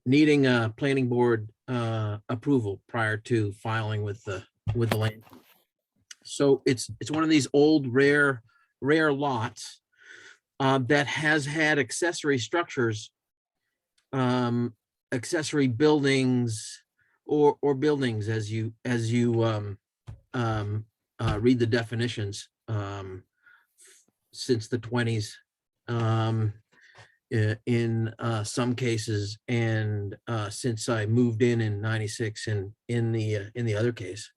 needing a planning board approval prior to filing with the land. So it's one of these old rare lots that has had accessory structures, accessory buildings or buildings as you read the definitions since the 20s in some cases, and since I moved in 96 and in the other case.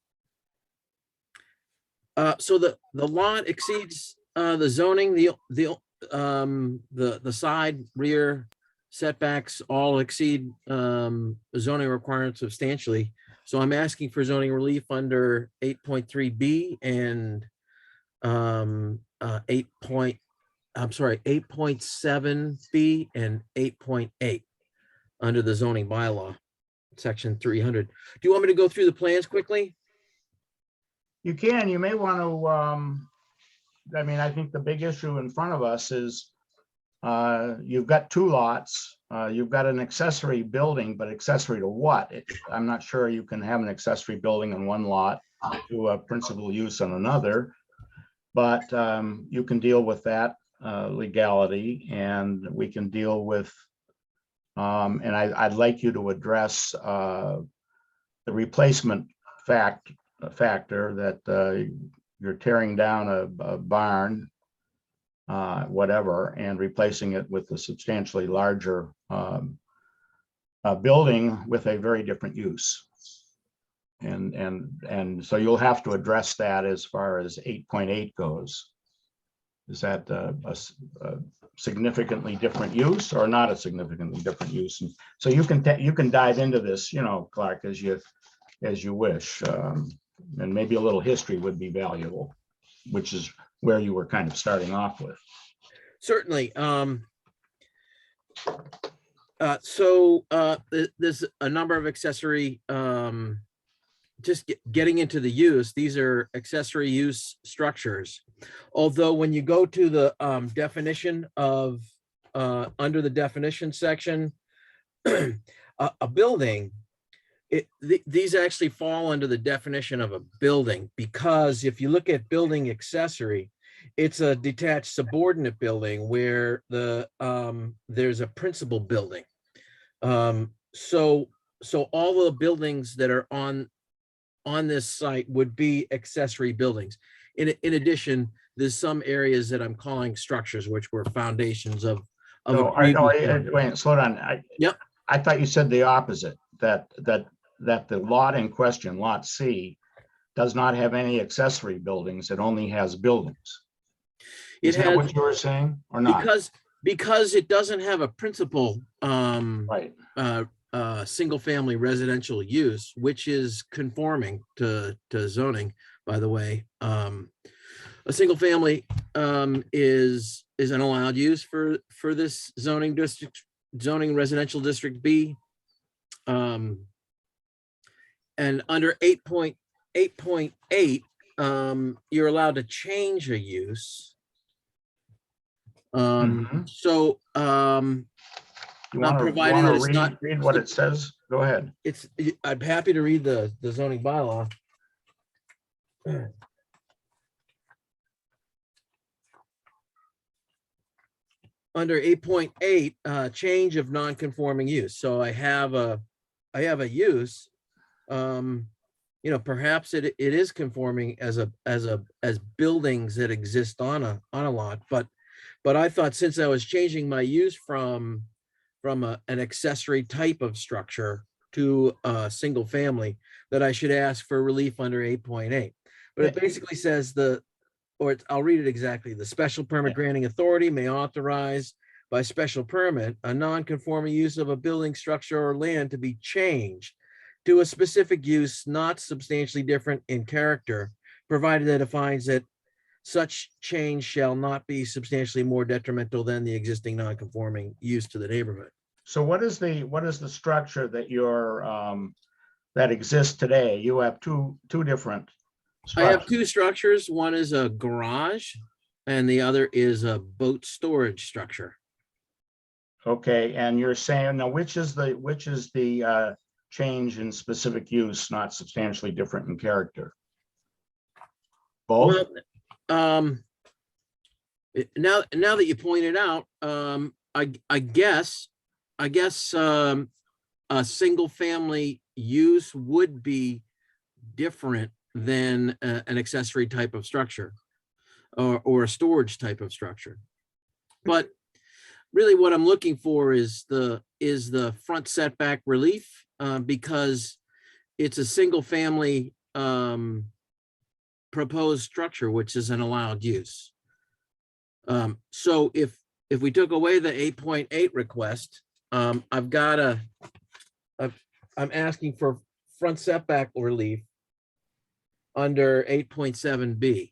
So the lot exceeds the zoning, the side rear setbacks all exceed the zoning requirements substantially. So I'm asking for zoning relief under 8.3B and 8.7B and 8.8 under the zoning bylaw, section 300. Do you want me to go through the plans quickly? You can, you may want to, I mean, I think the big issue in front of us is you've got two lots. You've got an accessory building, but accessory to what? I'm not sure you can have an accessory building on one lot to a principal use on another, but you can deal with that legality, and we can deal with, and I'd like you to address the replacement factor that you're tearing down a barn, whatever, and replacing it with a substantially larger building with a very different use. And so you'll have to address that as far as 8.8 goes. Is that a significantly different use or not a significantly different use? And so you can dive into this, you know, Clark, as you wish, and maybe a little history would be valuable, which is where you were kind of starting off with. Certainly. There's a number of accessory, just getting into the use, these are accessory use structures. Although when you go to the definition of, under the definition section, a building, these actually fall under the definition of a building, because if you look at building accessory, it's a detached subordinate building where there's a principal building. So all the buildings that are on this site would be accessory buildings. In addition, there's some areas that I'm calling structures, which were foundations of So, wait, slow down. Yep. I thought you said the opposite, that the lot in question, lot C, does not have any accessory buildings. It only has buildings. Is that what you were saying or not? Because it doesn't have a principal right. Single family residential use, which is conforming to zoning, by the way. A single family is an allowed use for this zoning residential district B. And under 8.8, you're allowed to change a use. So you want to read what it says? Go ahead. I'm happy to read the zoning bylaw. Under 8.8, change of non-conforming use. So I have a use. You know, perhaps it is conforming as buildings that exist on a lot, but But I thought since I was changing my use from an accessory type of structure to a single family, that I should ask for relief under 8.8. But it basically says I'll read it exactly. The special permit granting authority may authorize by special permit a non-conforming use of a building, structure, or land to be changed to a specific use not substantially different in character, provided that it finds that such change shall not be substantially more detrimental than the existing non-conforming use to the neighborhood. So what is the structure that that exists today? You have two different I have structures. two structures. One is a garage and the other is a boat storage structure. Okay, and you're saying now which is the change in specific use not substantially different in character? Both? Well, now that you point it out, I guess a single family use would be different than an accessory type of structure or a storage type of structure. But really what I'm looking for is the front setback relief, because it's a single family proposed structure, which is an allowed use. So if we took away the 8.8 request, I'm asking for front setback relief under 8.7B.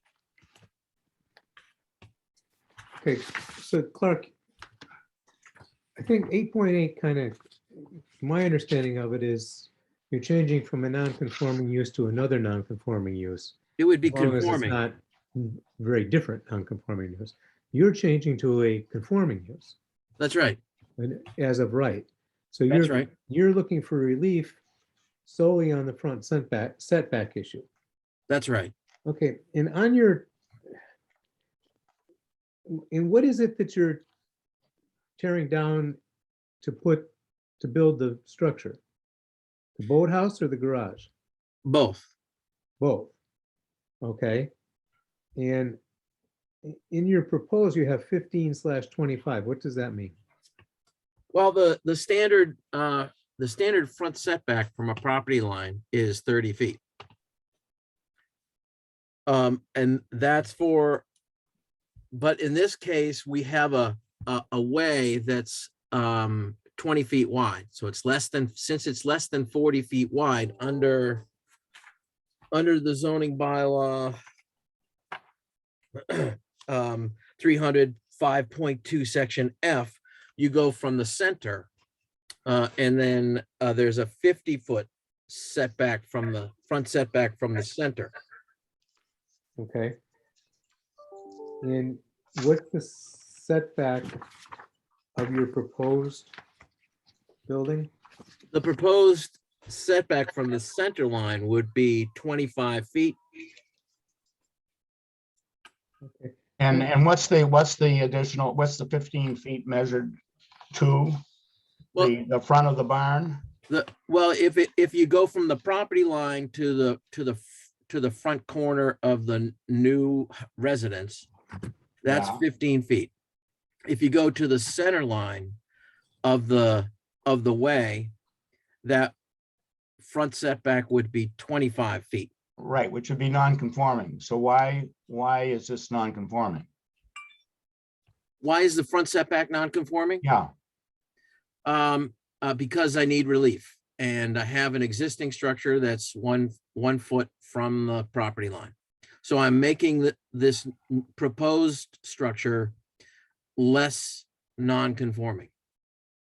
Okay, so Clark, I think 8.8 kind of, my understanding of it is you're changing from a non-conforming use to another non-conforming use. It would be As long as it's conforming. not very different non-conforming use. You're changing to a conforming use. That's right. As of right. So That's right. You're looking for relief solely on the front setback issue. That's right. Okay, and what is it that you're tearing down to build the structure? The boathouse or the garage? Both. Both. Okay. And in your proposed, you have 15/25. What does that mean? Well, the standard front setback from a property line is 30 feet. And that's but in this case, we have a way that's 20 feet wide. So it's since it's less than 40 feet wide under the zoning bylaw 305.2 section F, you go from the center and then there's a 50-foot setback from the front setback from the center. Okay. And what's the setback of your proposed building? The proposed setback from the center line would be 25 feet. Okay. And what's the 15 feet measured to? Well, the front of the barn? If you go from the property line to the front corner of the new residence, that's 15 feet. If you go to the center line of the way, that front setback would be 25 feet. Right, which would be non-conforming. So why is this non-conforming? Why is the front setback non-conforming? Yeah. Because I need relief, and I have an existing structure that's one foot from the property line. So I'm making this proposed structure less non-conforming.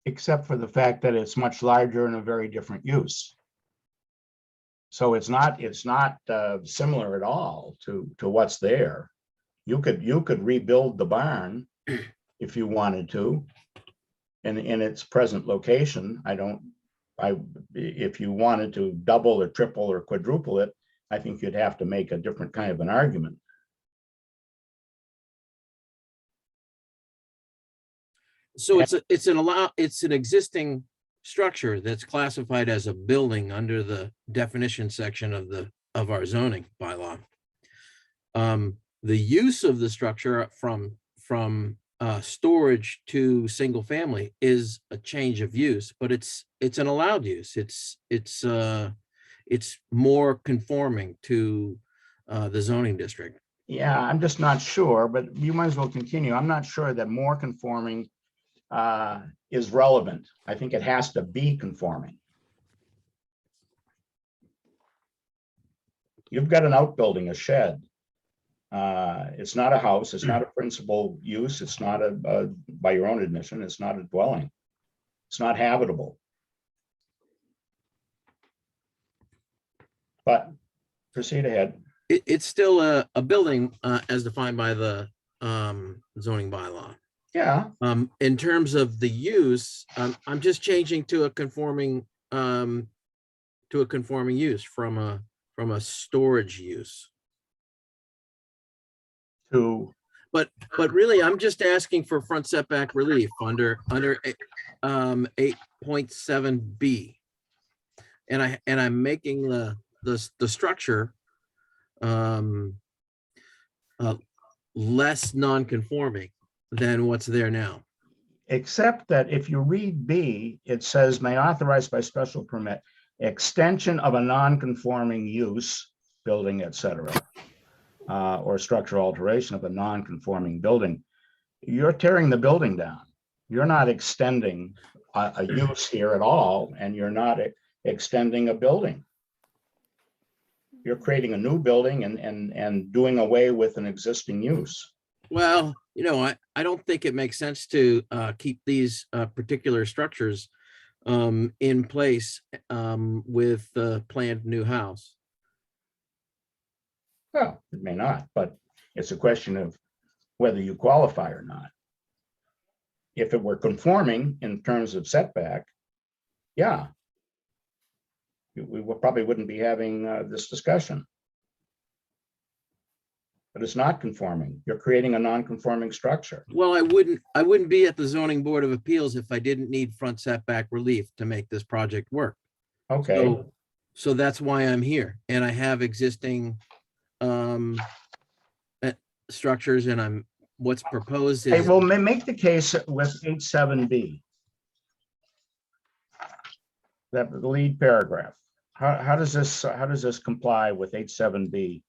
Except for the fact that it's much larger and a very different use. So it's not similar at all to what's there. You could rebuild the barn if you wanted to, in its present location. If you wanted to double or triple or quadruple it, I think you'd have to make a different kind of an argument. So it's an existing structure that's classified as a building under the definition section of our zoning bylaw. The use of the structure from storage to single family is a change of use, but it's an allowed use. It's more conforming to the zoning district. Yeah, I'm just not sure, but you might as well continue. I'm not sure that more conforming is relevant. I think it has to be conforming. You've got an outbuilding, a shed. It's not a house. It's not a principal use. It's not by your own admission, it's not a dwelling. It's not habitable. But proceed ahead. It's still a building as defined by the zoning bylaw. Yeah, In terms of the use, I'm just changing to a conforming use from a storage use. But really, I'm just asking for front setback relief under 8.7B. And I'm making the structure less non-conforming than what's there now. except that if you read B, it says may authorize by special permit extension of a non-conforming use, building, etc., or structural alteration of a non-conforming building. You're tearing the building down. You're not extending a use here at all, and you're not extending a building. You're creating a new building and doing away with an existing use. Well, I don't think it makes sense to keep these particular structures in place with the planned new house. Well, it may not, but it's a question of whether you qualify or not. If it were conforming in terms of setback, yeah, we probably wouldn't be having this discussion. But it's not conforming. You're creating a non-conforming structure. Well, I wouldn't be at the zoning board of appeals if I didn't need front setback relief to make this project work. Okay, So that's why I'm here, and I have existing structures, and what's proposed hey, is. well, make the case with 8.7B. That the lead paragraph. How does this comply with 8.7B?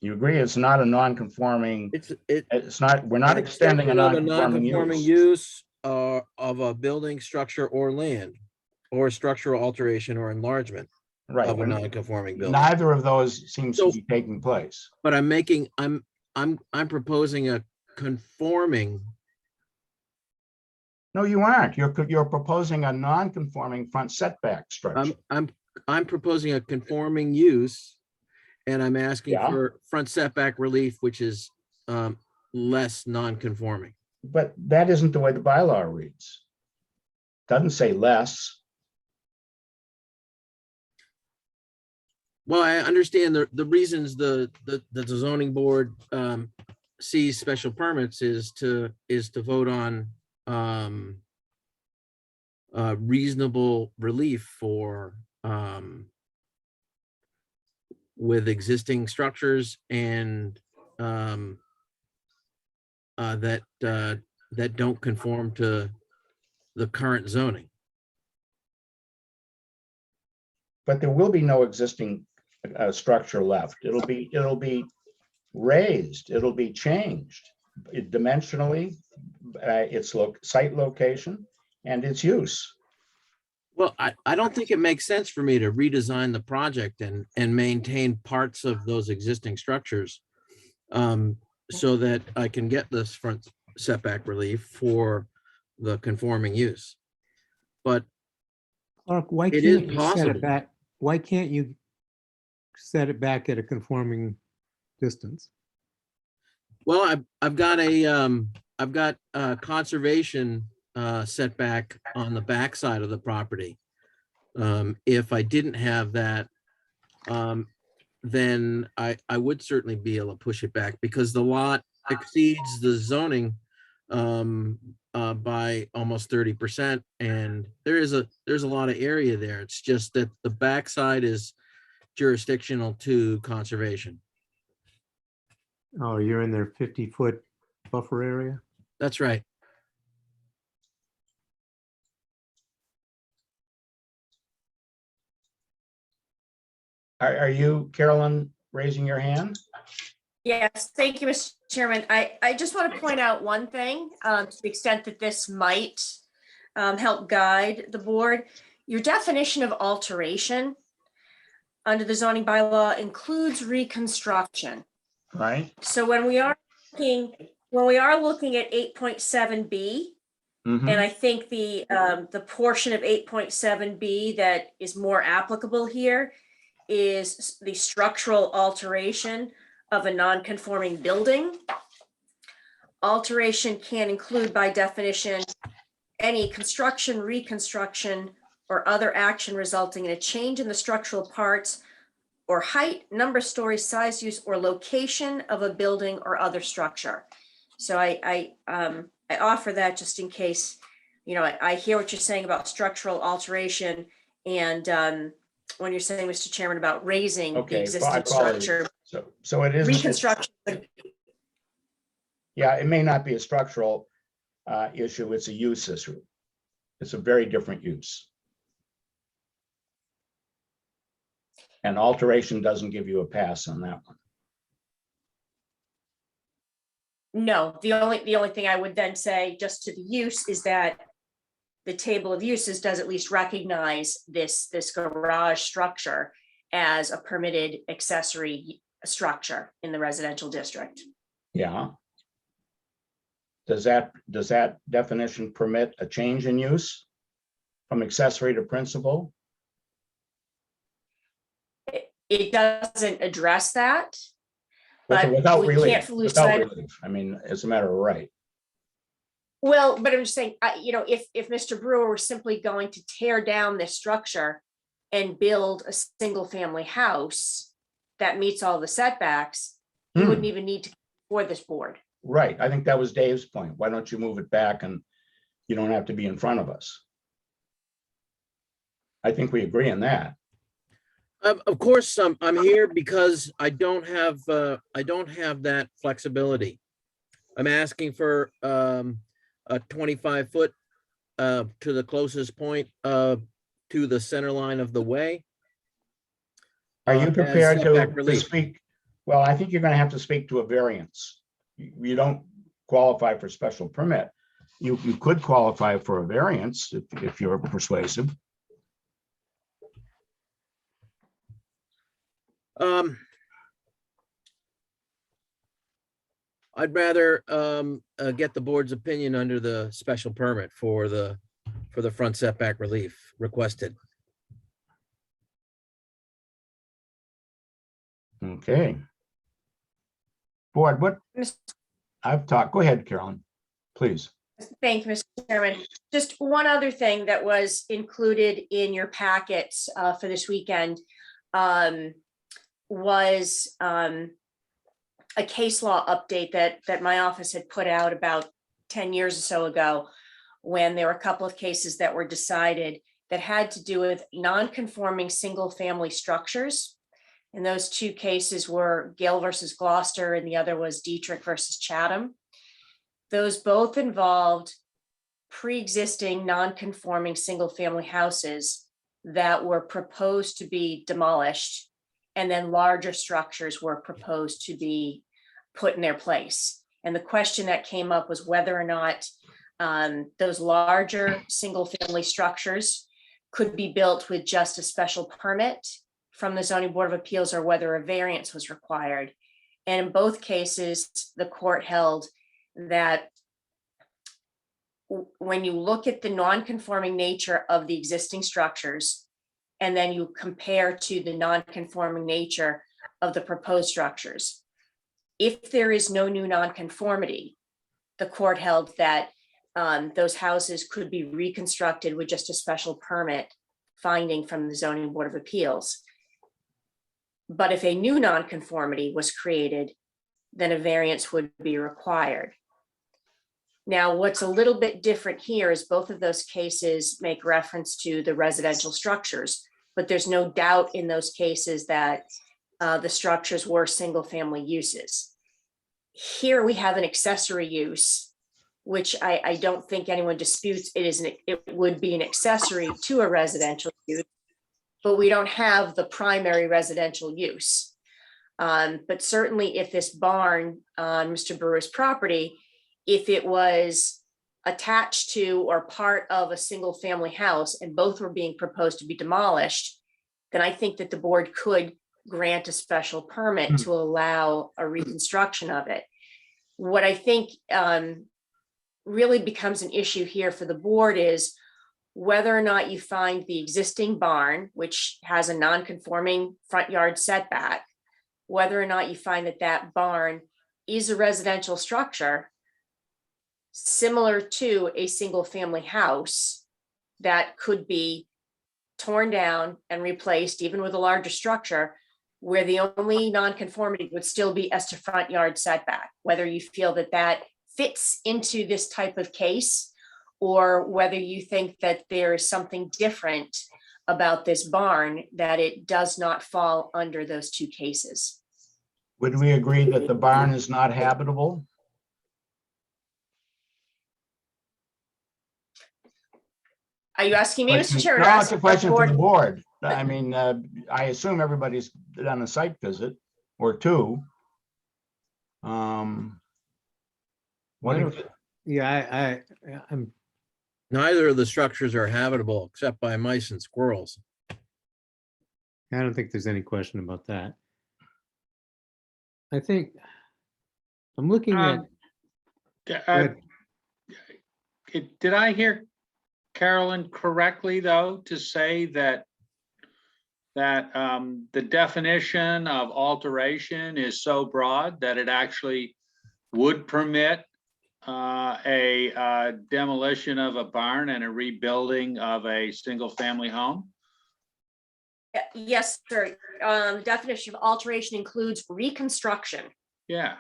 You agree it's not a non-conforming, it's not, we're not extending a non-conforming use. Use of a building, structure, or land, or structural alteration or enlargement Right. of a non-conforming building. Neither of those seems to So- be taking place. But I'm proposing a conforming. No, you aren't. You're proposing a non-conforming front setback structure. I'm proposing a conforming use, and I'm asking Yeah. for front setback relief, which is less non-conforming. But that isn't the way the bylaw reads. Doesn't say less. Well, I understand the reasons the zoning board sees special permits is to vote on reasonable relief for with existing structures and that don't conform to the current zoning. But there will be no existing structure left. It'll be raised. It'll be changed dimensionally, its site location and its use. Well, I don't think it makes sense for me to redesign the project and maintain parts of those existing structures so that I can get this front setback relief for the conforming use. But Clark, why it can't is you set possible. it back? Why can't you set it back at a conforming distance? Well, I've got a conservation setback on the backside of the property. If I didn't have that, then I would certainly be able to push it back because the lot exceeds the zoning by almost 30%, and there's a lot of area there. It's just that the backside is jurisdictional to conservation. Oh, you're in their 50-foot buffer area? That's right. Are you, Carolyn, raising your hand? Yes, thank you, Mr. Chairman. I just want to point out one thing, to the extent that this might help guide the board. Your definition of alteration under the zoning bylaw includes reconstruction. Right? So when we are looking at 8.7B, Mhm. and I think the portion of 8.7B that is more applicable here is the structural alteration of a non-conforming building. Alteration can include, by definition, any construction, reconstruction, or other action resulting in a change in the structural parts or height, number, story, size, use, or location of a building or other structure. So I offer that just in case, I hear what you're saying about structural alteration, and when you're saying, Mr. Chairman, about raising the Okay, existing I follow you. structure, So it isn't. reconstruction. Yeah, it may not be a structural issue, it's a use issue. It's a very different use. And alteration doesn't give you a pass on that one. No, the only thing I would then say, just to the use, is that the table of uses does at least recognize this garage structure as a permitted accessory structure in the residential district. Yeah. Does that definition permit a change in use from accessory to principal? It doesn't address that, but Without we relief, can't lose without sight. relief. I mean, it's a matter of right. Well, but I'm just saying, if Mr. Brewer were simply going to tear down this structure and build a single family house that meets all the setbacks, he wouldn't even need to come before this board. Right. I think that was Dave's point. Why don't you move it back and you don't have to be in front of us? I think we agree on that. Of course, I'm here because I don't have that flexibility. I'm asking for a 25-foot to the closest point to the center line of the way. Are you prepared setback to relief. speak? Well, I think you're going to have to speak to a variance. You don't qualify for special permit. You could qualify for a variance if you're persuasive. I'd rather get the board's opinion under the special permit for the front setback relief requested. Okay. Board, what? I've talked. Go ahead, Carolyn, please. Thank you, Mr. Chairman. Just one other thing that was included in your packets for this weekend was a case law update that my office had put out about 10 years or so ago, when there were a couple of cases that were decided that had to do with non-conforming single-family structures. And those two cases were Gale versus Gloucester, and the other was Dietrich versus Chatham. Those both involved pre-existing non-conforming single-family houses that were proposed to be demolished, and then larger structures were proposed to be put in their place. And the question that came up was whether or not those larger single-family structures could be built with just a special permit from the Zoning Board of Appeals, or whether a variance was required. And in both cases, the court held that when you look at the non-conforming nature of the existing structures, and then you compare to the non-conforming nature of the proposed structures, if there is no new non-conformity, the court held that those houses could be reconstructed with just a special permit finding from the Zoning Board of Appeals. But if a new non-conformity was created, then a variance would be required. Now, what's a little bit different here is both of those cases make reference to the residential structures, but there's no doubt in those cases that the structures were single-family uses. Here we have an accessory use, which I don't think anyone disputes. It would be an accessory to a residential use, but we don't have the primary residential use. But certainly if this barn on Mr. Brewer's property, if it was attached to or part of a single family house and both were being proposed to be demolished, then I think that the board could grant a special permit to allow a reconstruction of it. What I think really becomes an issue here for the board is whether or not you find the existing barn, which has a non-conforming front yard setback, whether or not you find that that barn is a residential structure similar to a single family house that could be torn down and replaced even with a larger structure, where the only nonconformity would still be as to front yard setback, whether you feel that that fits into this type of case, or whether you think that there is something different about this barn, that it does not fall under those two cases. Would we agree that the barn is not habitable? Are you asking me, Mr. Chair? or No, it's a asking the question for the board? board. I mean, I assume everybody's done a site visit or two. What do you- Yeah, I'm, Neither of the structures are habitable except by mice and squirrels. I don't think there's any question about that. I think I'm looking at. Go ahead. Did I hear Carolyn correctly, though, to say that the definition of alteration is so broad that it actually would permit a demolition of a barn and a rebuilding of a single-family home? Yes, sir. The definition of alteration includes reconstruction. Yeah.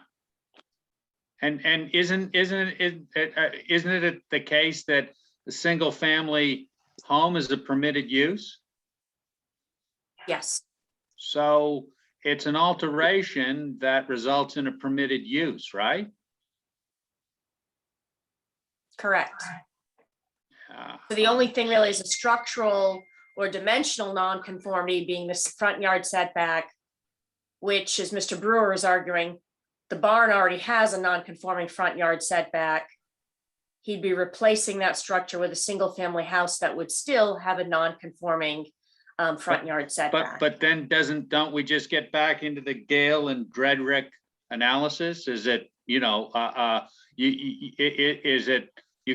And isn't it the case that the single-family home is a permitted use? Yes. So it's an alteration that results in a permitted use, right? Correct. So the only thing really is a structural or dimensional nonconformity being this front yard setback, which, as Mr. Brewer is arguing, the barn already has a non-conforming front yard setback. He'd be replacing that structure with a single family house that would still have a non-conforming front yard setback. But then don't we just get back into the Gale and Dredrick analysis? Is it, you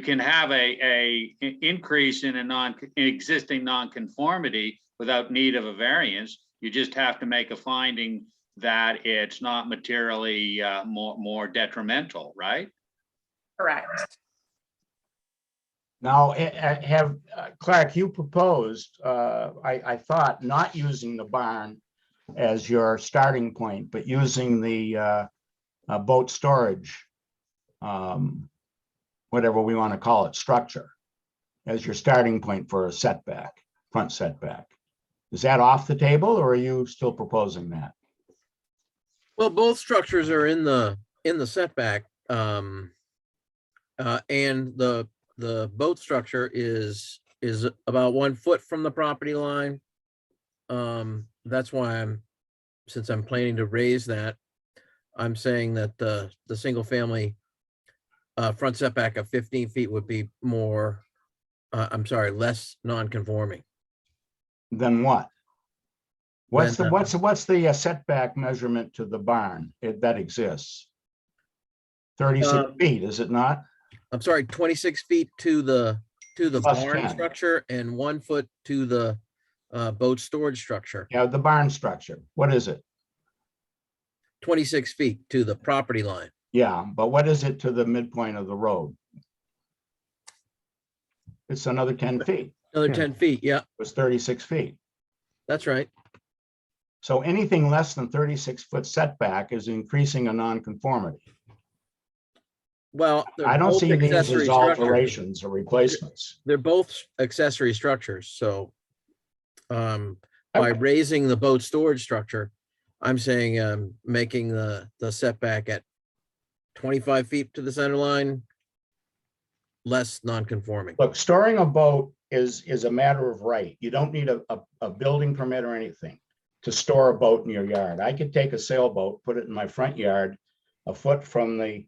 can have a increase in existing nonconformity without need of a variance. You just have to make a finding that it's not materially more detrimental, right? Correct. Now, Clark, you proposed, I thought, not using the barn as your starting point, but using the boat storage, whatever we want to call it, structure, as your starting point for a setback, front setback. Is that off the table, or are you still proposing that? Well, both structures are in the setback, and the boat structure is about 1 foot from the property line. That's why since I'm planning to raise that, I'm saying that the single family front setback of 15 feet would be less non-conforming. Then what? What's the setback measurement to the barn that exists? 36 feet, is it not? I'm sorry, 26 feet to the Plus barn 10. structure and 1 foot to the boat storage structure. Yeah, the barn structure. What is it? 26 feet to the property line. Yeah, but what is it to the midpoint of the road? It's another 10 feet. Another 10 feet, yeah, It was 36 feet. that's right. So anything less than 36-foot setback is increasing a nonconformity. Well, they're I don't both see these accessory as structures. alterations or replacements. They're both accessory structures, so by Okay. raising the boat storage structure, I'm saying, making the setback at 25 feet to the center line, less non-conforming. Look, storing a boat is a matter of right. You don't need a building permit or anything to store a boat in your yard. I could take a sailboat, put it in my front yard, a foot from the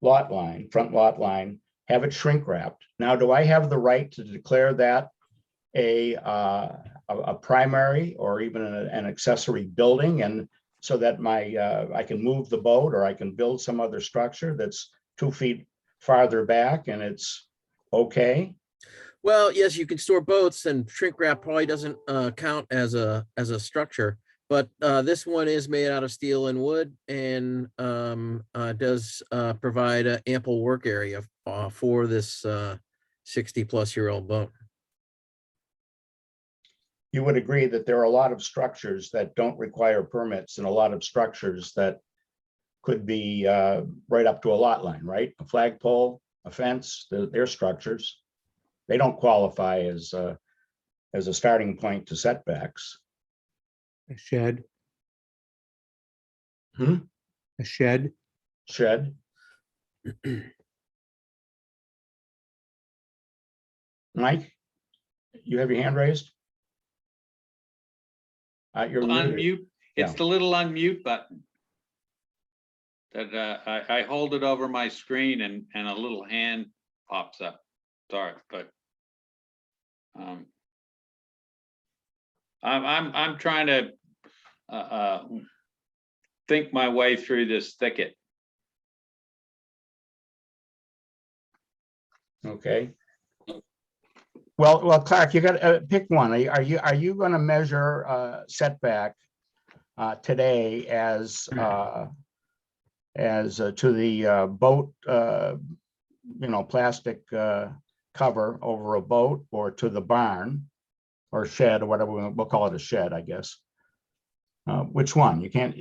lot line, front lot line, have it shrink wrapped. Now, do I have the right to declare that a primary or even an accessory building, and so that I can move the boat, or I can build some other structure that's 2 feet farther back and it's okay? Well, yes, you can store boats, and shrink wrap probably doesn't count as a structure, but this one is made out of steel and wood, and does provide ample work area for this 60-plus-year-old boat. You would agree that there are a lot of structures that don't require permits, and a lot of structures that could be right up to a lot line, right? A flagpole, a fence, they're structures. They don't qualify as a starting point to setbacks. A shed, Hmm? a shed. Shed. Mike, you have your hand raised? You're muted. Unmute, it's Yeah. the little unmute button. That I hold it over my screen and a little hand pops up. Sorry, but I'm trying to think my way through this thicket. Okay. Well, Clark, you got to pick one. Are you going to measure setback today as to the boat, plastic cover over a boat, or to the barn or shed, or whatever we'll call it, a shed, I guess? Which one? You can't,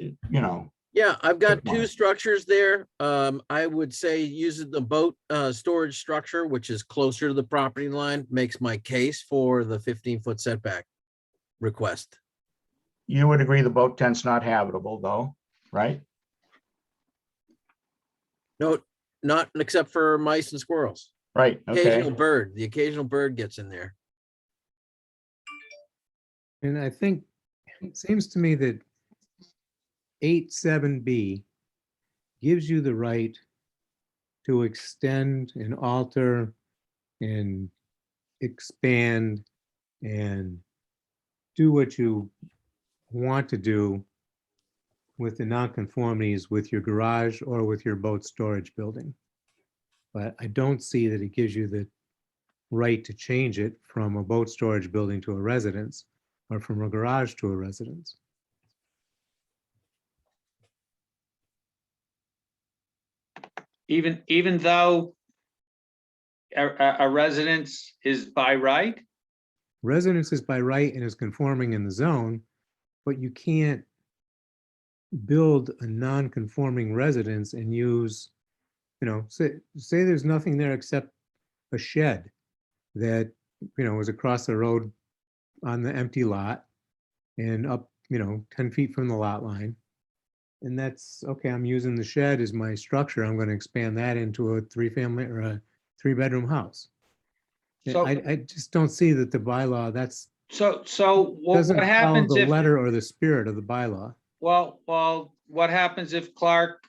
Yeah, I've got Pick one. two structures there. I would say using the boat storage structure, which is closer to the property line, makes my case for the 15-foot setback request. You would agree the boat tent's not habitable though, right? No, not except for mice and squirrels. Right, Occasional okay. bird, the occasional bird gets in there. And I think it seems to me that 8.7b gives you the right to extend and alter and expand and do what you want to do with the nonconformities with your garage or with your boat storage building. But I don't see that it gives you the right to change it from a boat storage building to a residence, or from a garage to a residence. Even though a residence is by right? Residence is by right and is conforming in the zone, but you can't build a non-conforming residence and use, say there's nothing there except a shed that, was across the road on the empty lot and up, 10 feet from the lot line. And that's, okay, I'm using the shed as my structure. I'm going to expand that into a 3-family or a 3-bedroom house. So- I just don't see that the bylaw, So what doesn't follow happens the if, letter or the spirit of the bylaw. well, what happens if Clark,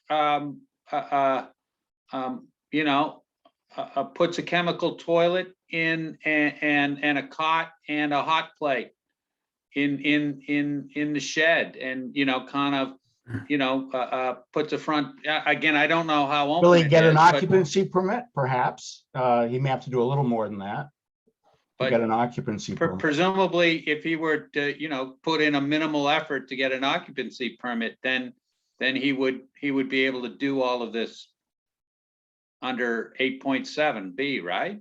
puts a chemical toilet in and a cot and a hot plate in the shed, and, puts a front, again, I don't know how. Will he open it get an is, but- occupancy permit? Perhaps. He may have to do a little more than that to But get an occupancy permit. Presumably, if he were to, put in a minimal effort to get an occupancy permit, then he would be able to do all of this under 8.7B, right?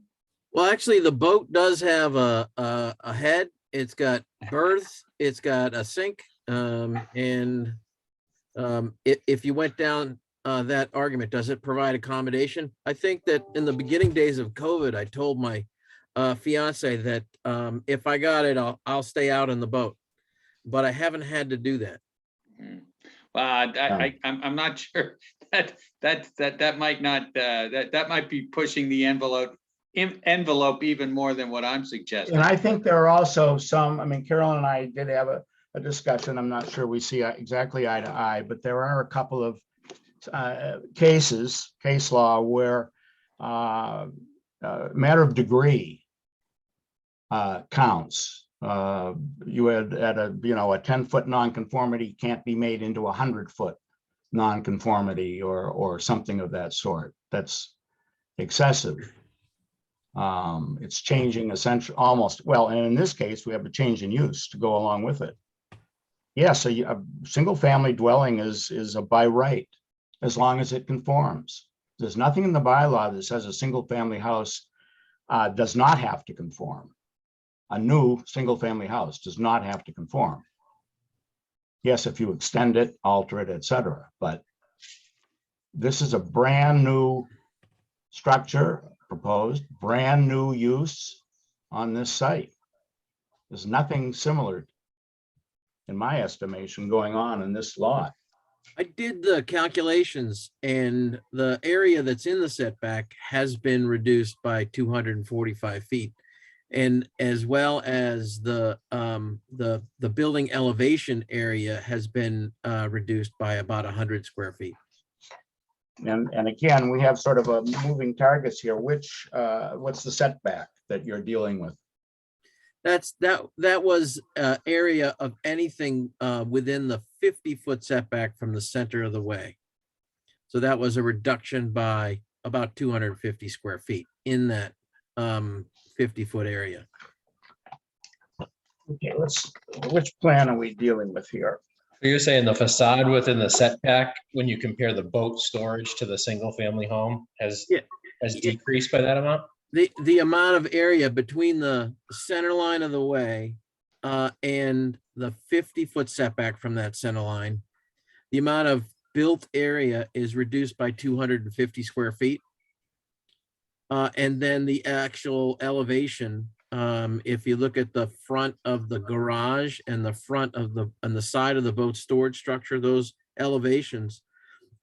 Well, actually, the boat does have a head. It's got berths. It's got a sink. And if you went down that argument, does it provide accommodation? I think that in the beginning days of COVID, I told my fiance that if I got it, I'll stay out in the boat. but I haven't had to do that. I'm not sure that might not, that might be pushing the envelope even more than what I'm suggesting. And I think there are also some, I mean, Carol and I did have a discussion. I'm not sure we see exactly eye to eye, but there are a couple of case law where matter of degree counts. You had at a 10-foot nonconformity can't be made into a 100-foot nonconformity or something of that sort. That's excessive. It's changing essentially almost, well, and in this case, we have a change in use to go along with it. Yeah, so a single family dwelling is a by right, as long as it conforms. There's nothing in the bylaw that says a single family house does not have to conform. A new single family house does not have to conform. Yes, if you extend it, alter it, etc. But this is a brand new structure proposed, brand new use on this site. There's nothing similar, in my estimation, going on in this lot. I did the calculations, and the area that's in the setback has been reduced by 245 feet. And as well as the building elevation area has been reduced by about 100 square feet. And again, we have sort of a moving targets here. What's the setback that you're dealing with? That was area of anything within the 50-foot setback from the center of the way. So that was a reduction by about 250 square feet in that 50-foot area. Okay, which plan are we dealing with here? So you're saying the facade within the setback, when you compare the boat storage to the single family home, has decreased by that amount? The amount of area between the center line of the way and the 50-foot setback from that center line, the amount of built area is reduced by 250 square feet. And then the actual elevation, if you look at the front of the garage and the front of the side of the boat storage structure, those elevations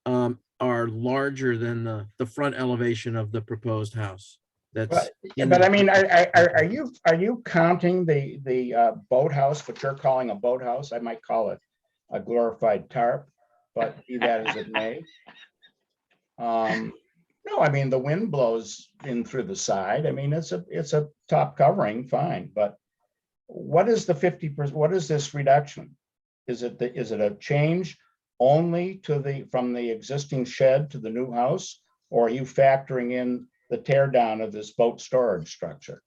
are larger than the front elevation of the proposed house. That's but I mean, are you counting the boathouse, what you're calling a boathouse? I might call it a glorified tarp, but be that as it may. No, I mean, the wind blows in through the side. I mean, it's a top covering, fine, but what is the 50%? What is this reduction? Is it a change only from the existing shed to the new house, or are you factoring in the tear down of this boat storage structure?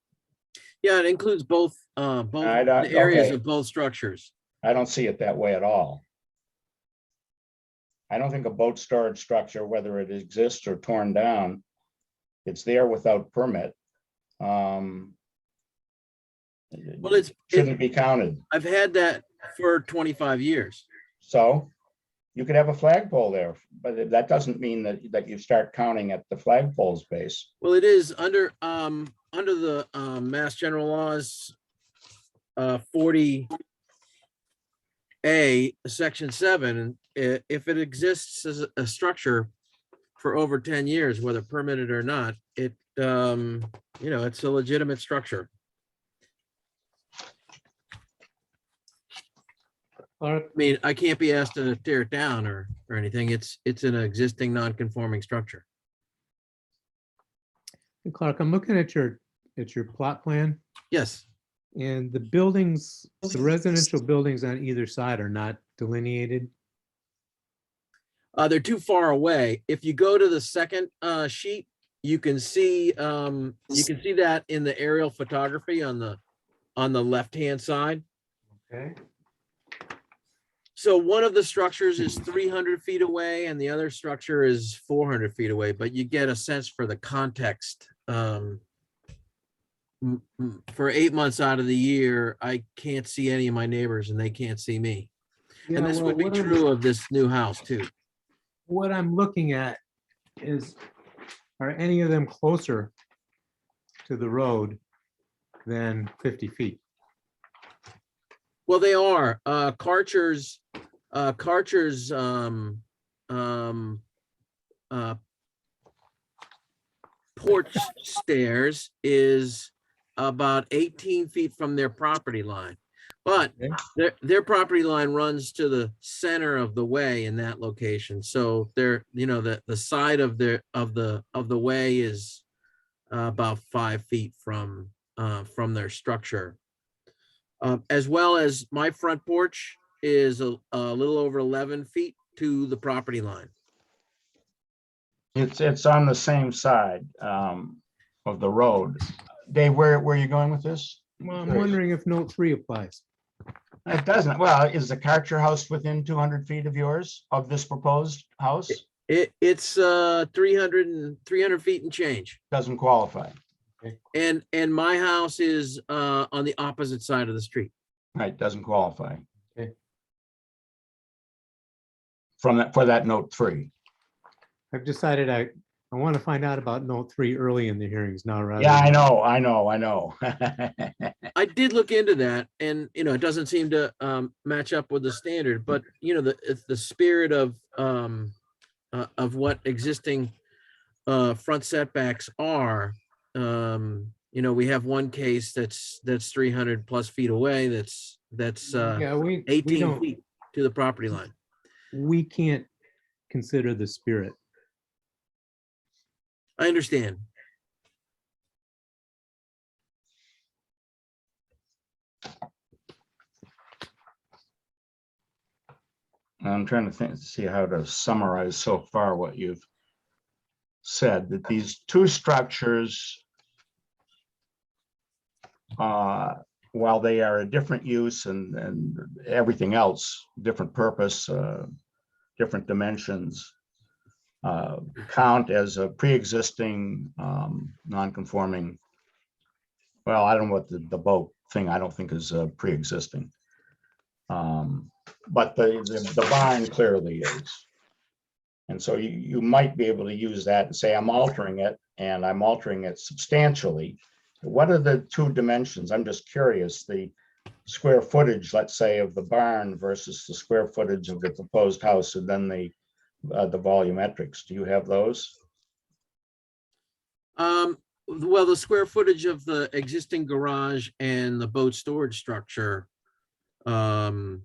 Yeah, it includes both the areas of both structures. I don't see it that way at all. I don't think a boat storage structure, whether it exists or torn down, it's there without permit. Well, it shouldn't be counted. I've had that for 25 years. So you could have a flagpole there, but that doesn't mean that you start counting at the flagpole's base. Well, it is under the Mass General Laws 40A, Section 7. If it exists as a structure for over 10 years, whether permitted or not, it's a legitimate structure. I mean, I can't be asked to tear it down or anything. It's an existing non-conforming structure. And Clark, I'm looking at your plot plan. Yes. And the residential buildings on either side are not delineated. They're too far away. If you go to the second sheet, you can see that in the aerial photography on the left-hand side. Okay. So one of the structures is 300 feet away and the other structure is 400 feet away, but you get a sense for the context. For 8 months out of the year, I can't see any of my neighbors and they can't see me. Yeah, and this well, would be true of this new house too. What I'm looking at is, are any of them closer to the road than 50 feet? Well, they are, Karcher's, porch stairs is about 18 feet from their property line. But Okay. their property line runs to the center of the way in that location. So they're, the side of the way is about 5 feet from their structure. As well as my front porch is a little over 11 feet to the property line. It's on the same side of the road. Dave, where are you going with this? Well, I'm wondering if note 3 applies. It doesn't. Well, is the Karcher house within 200 feet of yours, of this proposed house? It's 300 feet and change. Doesn't qualify. And my house is on the opposite side of the street. Right, doesn't qualify. Okay. For that note 3. I've decided I want to find out about note 3 early in the hearings now, rather. Yeah, I than- know. I did look into that, and it doesn't seem to match up with the standard, but it's the spirit of what existing front setbacks are. We have one case that's 300 plus feet away. That's Yeah, we 18 don't, feet to the property line. we can't consider the spirit. I understand. I'm trying to see how to summarize so far what you've said, that these two structures, while they are a different use and everything else, different purpose, different dimensions, count as a pre-existing non-conforming. Well, I don't know what the boat thing, I don't think is pre-existing. But the barn clearly is. And so you might be able to use that and say, I'm altering it, and I'm altering it substantially. What are the two dimensions? I'm just curious, the square footage, let's say, of the barn versus the square footage of the proposed house, and then the volumetrics. Do you have those? Well, the square footage of the existing garage and the boat storage structure are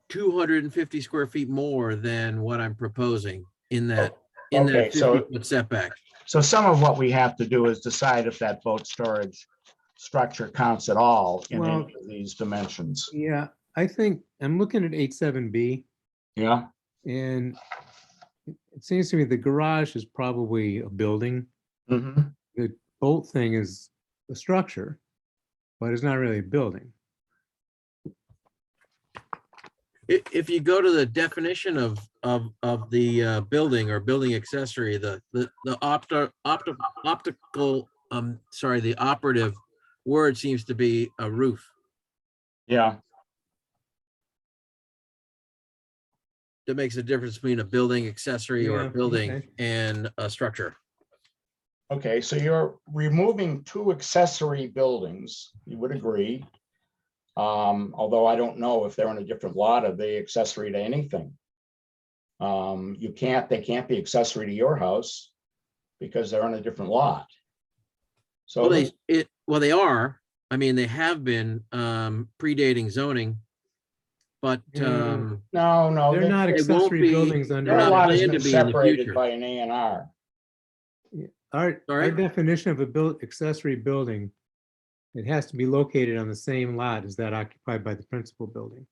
250 square feet more than what I'm proposing in that Okay, 50-foot setback. So some of what we have to do is decide if that boat storage structure counts at all in any of these dimensions. Yeah, I think I'm looking at 8.7B, Yeah, and it seems to me the garage is probably a building. mhm. The boat thing is a structure, but it's not really a building. If you go to the definition of the building or building accessory, the operative word seems to be a roof. Yeah, That makes a difference between a building accessory or a Yeah, building okay. and a structure. okay, so you're removing two accessory buildings, you would agree. Although I don't know if they're on a different lot, are they accessory to anything? They can't be accessory to your house because they're on a different lot. So They are. I mean, they have been predating zoning, but no, They're not they won't accessory be- buildings under. their not lot has planned been to be in the separated future. by an A&R. Our Sorry? definition of accessory building, it has to be located on the same lot as that occupied by the principal building.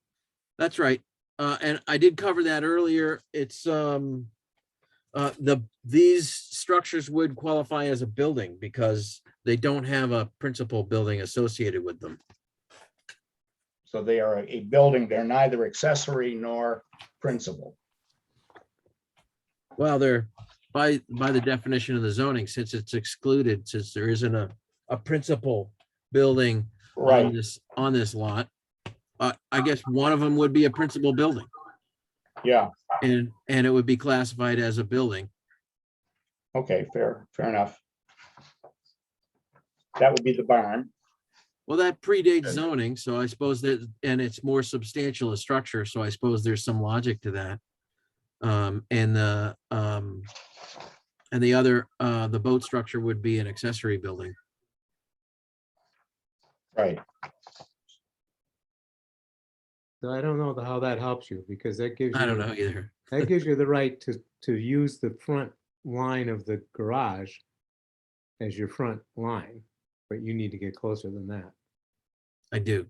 That's right. And I did cover that earlier. It's these structures would qualify as a building because they don't have a principal building associated with them. So they are a building, they're neither accessory nor principal. Well, they're by the definition of the zoning, since it's excluded, since there isn't a principal building Right, on this lot. I guess one of them would be a principal building, yeah, and it would be classified as a building. okay, fair enough. That would be the barn. Well, that predates zoning, so I suppose that, and it's more substantial a structure, so I suppose there's some logic to that. And the other, the boat structure would be an accessory building. Right. So I don't know how that helps you, because that gives you. I don't know either. That gives you the right to use the front line of the garage as your front line, but you need to get closer than that. I do.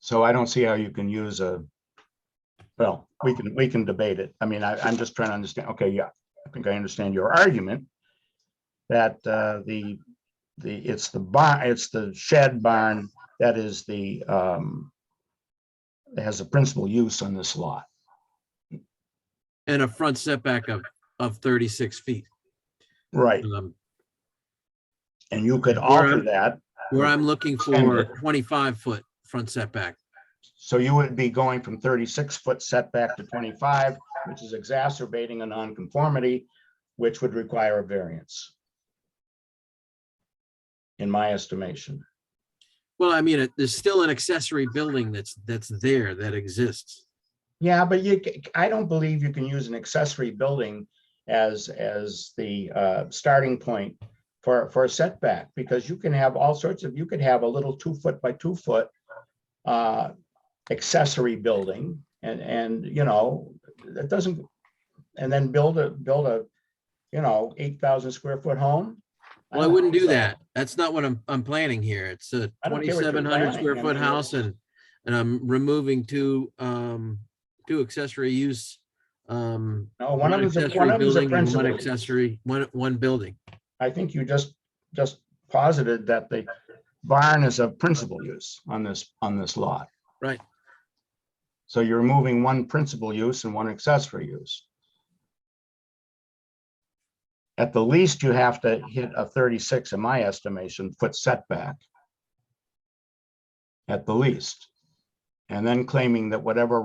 So I don't see how you can use well, we can debate it. I mean, I'm just trying to understand. Okay, yeah, I think I understand your argument that it's the shed barn that is it has a principal use on this lot. And a front setback of 36 feet. Right. And you could Where alter I'm- that. Where I'm looking for 25-foot front setback. So you would be going from 36-foot setback to 25, which is exacerbating a nonconformity, which would require a variance, in my estimation. Well, I mean, there's still an accessory building that's there, that exists. Yeah, but I don't believe you can use an accessory building as the starting point for a setback, because you can have all sorts of, you could have a little 2-foot by 2-foot accessory building, and you know, that doesn't, and then build a 8,000 square foot home. Well, I wouldn't do that. That's not what I'm planning here. It's a I don't care what you're 2,700 square planning. I foot mean, house, and I'm removing two accessory use. No, one of them's a accessory building and principal one use. accessory, one building. I think you just posited that the barn is a principal use on this lot. Right. So you're removing one principal use and one accessory use. At the least, you have to hit a 36, in my estimation, foot setback. At the least. And then claiming that whatever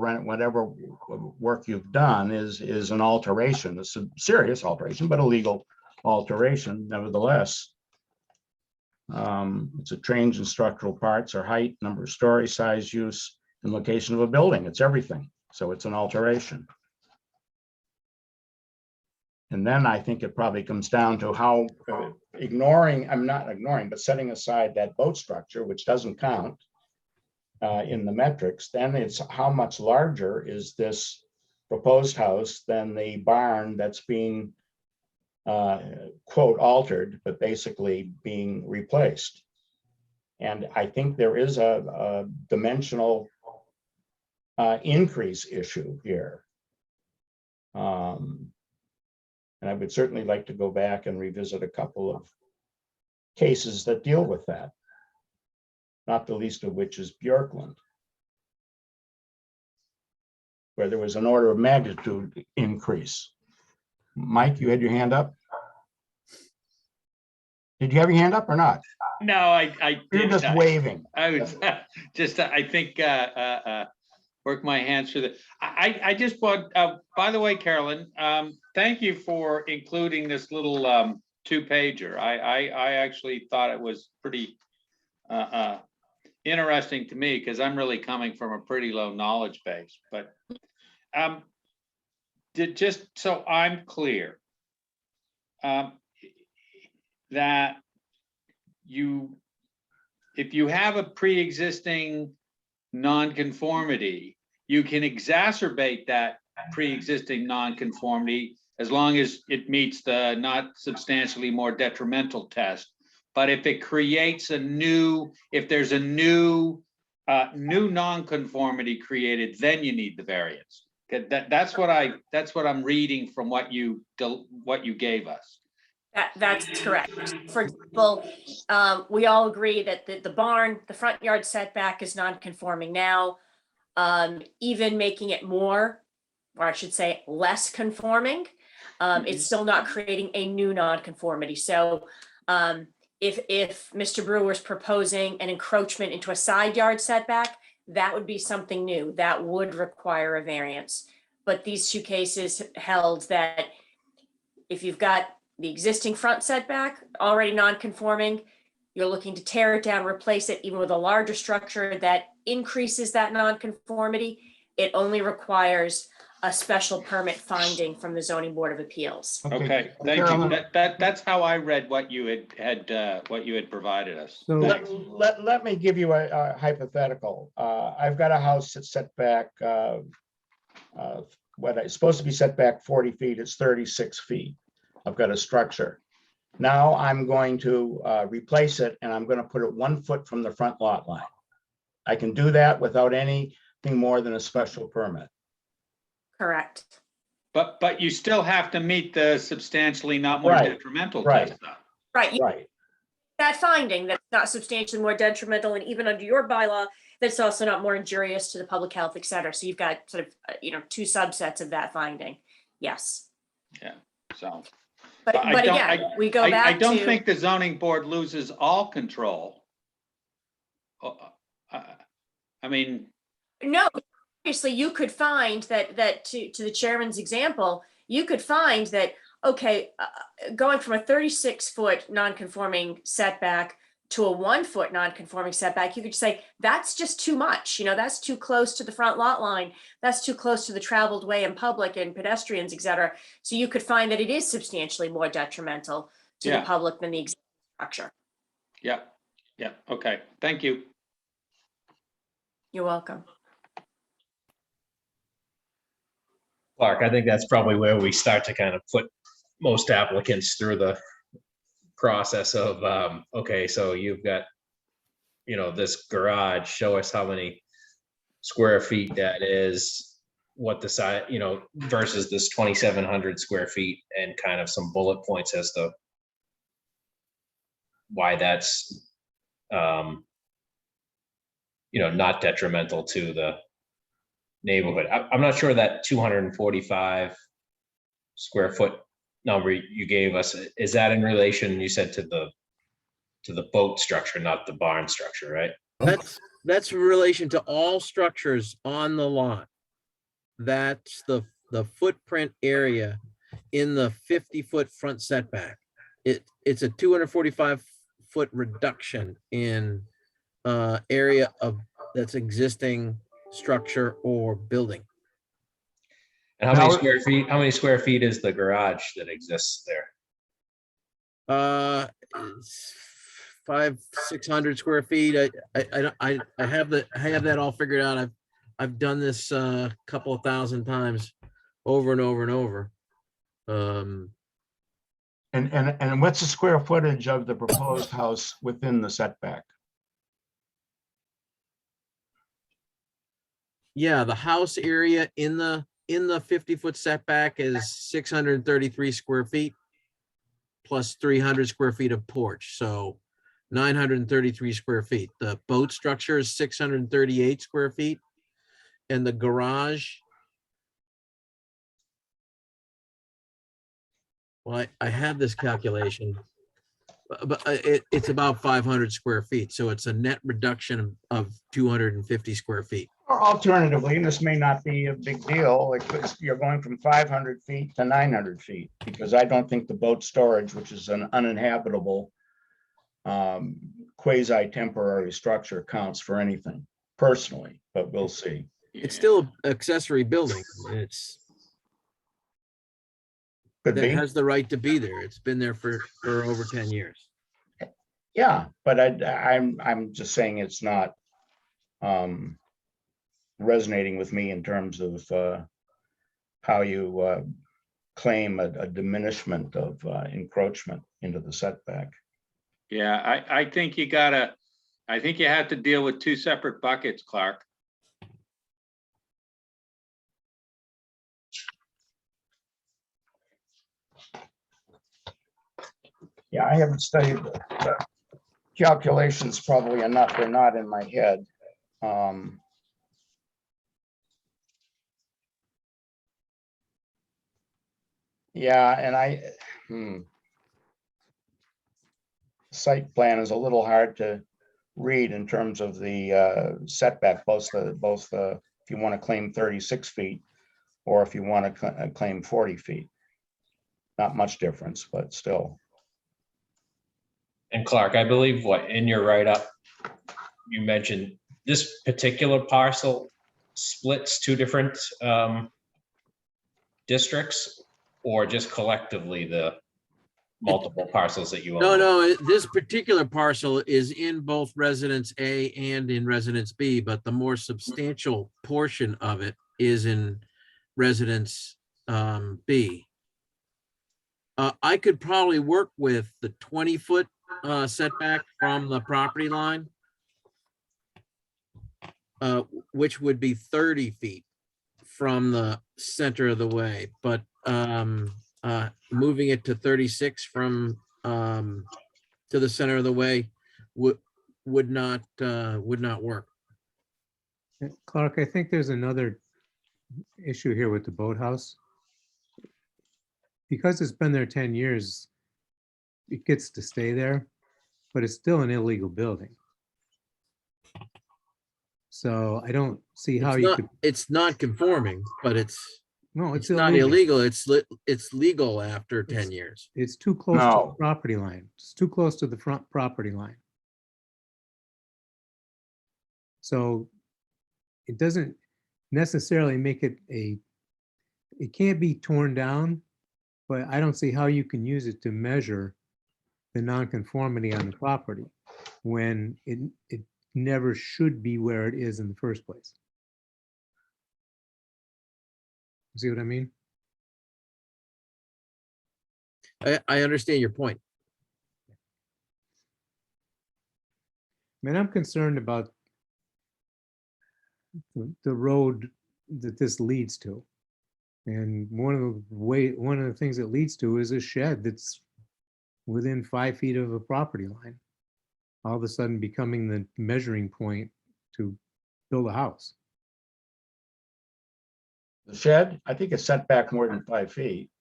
work you've done is an alteration. It's a serious alteration, but a legal alteration nevertheless. It's a change in structural parts or height, number of story, size, use, and location of a building. It's everything. So it's an alteration. And then I think it probably comes down to how I'm not ignoring, but setting aside that boat structure, which doesn't count in the metrics, then it's how much larger is this proposed house than the barn that's being quote altered, but basically being replaced. And I think there is a dimensional increase issue here. And I would certainly like to go back and revisit a couple of cases that deal with that, not the least of which is Bjorkland, where there was an order of magnitude increase. Mike, you had your hand up? Did you have your hand up or not? No, I You're did just not. waving. I was just, I think, work my hands through the, I just want, by the way, Carolyn, thank you for including this little 2-pager. I actually thought it was pretty interesting to me, because I'm really coming from a pretty low knowledge base. But just so I'm clear, that if you have a pre-existing nonconformity, you can exacerbate that pre-existing nonconformity as long as it meets the not substantially more detrimental test. But if it creates if there's a new nonconformity created, then you need the variance. That's what I'm reading from what you gave us. That's correct. For example, we all agree that the barn, the front yard setback is non-conforming now. Even making it more, or I should say less conforming, it's still not creating a new non-conformity. So if Mr. Brewer's proposing an encroachment into a side yard setback, that would be something new. That would require a variance. But these two cases held that if you've got the existing front setback, already non-conforming. You're looking to tear it down, replace it even with a larger structure that increases that non-conformity. It only requires a special permit finding from the zoning board of appeals. Okay, thank you. Carolyn, That's how I read what you had provided us. So- Thanks. Let me give you a hypothetical. I've got a house that's set back, what it's supposed to be set back 40 feet, it's 36 feet. I've got a structure. Now I'm going to replace it and I'm going to put it 1 foot from the front lot line. I can do that without anything more than a special permit. Correct. But you still have to meet the substantially not more Right, detrimental right. test. Though. Right. Right. That finding that's not substantially more detrimental, and even under your bylaw, that's also not more injurious to the public health, et cetera. So you've got sort of, two subsets of that finding. Yes. Yeah. So. But I don't- again, we go back I don't to- think the zoning board loses all control. I mean, No, obviously you could find that to the chairman's example, you could find that, okay, going from a 36-foot non-conforming setback to a 1 foot non-conforming setback, you could say, that's just too much. That's too close to the front lot line. That's too close to the traveled way in public and pedestrians, et cetera. So you could find that it is substantially more detrimental to the Yeah. public than the existing structure. yeah, okay, thank you. You're welcome. Clark, I think that's probably where we start to kind of put most applicants through the process of, okay, so you've got, this garage, show us how many square feet that is, what the size, versus this 2,700 square feet, and kind of some bullet points as to why that's, not detrimental to the neighborhood. I'm not sure that 245 square foot number you gave us, is that in relation, you said, to the boat structure, not the barn structure, right? That's in relation to all structures on the lot. That's the footprint area in the 50-foot front setback. It's a 245-foot reduction in area of that's existing structure or building. And how many square feet is the garage that exists there? It's 500-600 square feet. I have that all figured out. I've done this a couple of thousand times over and over and over. And what's the square footage of the proposed house within the setback? Yeah, the house area in the 50-foot setback is 633 square feet plus 300 square feet of porch, so 933 square feet. The boat structure is 638 square feet, and the garage, well, I have this calculation, but it's about 500 square feet, so it's a net reduction of 250 square feet. Or alternatively, and this may not be a big deal, you're going from 500 feet to 900 feet, because I don't think the boat storage, which is an uninhabitable quasi-temporary structure, counts for anything personally, but we'll see. It's still an accessory building. Could That be. has the right to be there. It's been there for over 10 years. Yeah, but I'm just saying it's not resonating with me in terms of how you claim a diminishment of encroachment into the setback. Yeah, I think you have to deal with two separate buckets, Clark. Yeah, I haven't studied the calculations probably enough. They're not in my head. Yeah, and site plan is a little hard to read in terms of the setback, both if you want to claim 36 feet or if you want to claim 40 feet. Not much difference, but still. And Clark, I believe what in your write-up, you mentioned this particular parcel splits two different districts, or just collectively the multiple parcels that you own? No, this particular parcel is in both Residence A and in Residence B, but the more substantial portion of it is in Residence B. I could probably work with the 20-foot setback from the property line, which would be 30 feet from the center of the way, but moving it to 36 from to the center of the way would not work. Clark, I think there's another issue here with the boathouse. Because it's been there 10 years, it gets to stay there, but it's still an illegal building. So I don't see how you could. It's not conforming, but it's not illegal. It's legal after 10 years. It's too close to the property line. It's too close to the front property line. So it doesn't necessarily make it it can't be torn down, but I don't see how you can use it to measure the nonconformity on the property when it never should be where it is in the first place. See what I mean? I understand your point. I mean, I'm concerned about the road that this leads to. And one of the things it leads to is a shed that's within 5 feet of a property line, all of a sudden becoming the measuring point to build a house. The shed, I think it's set back more than 5 feet.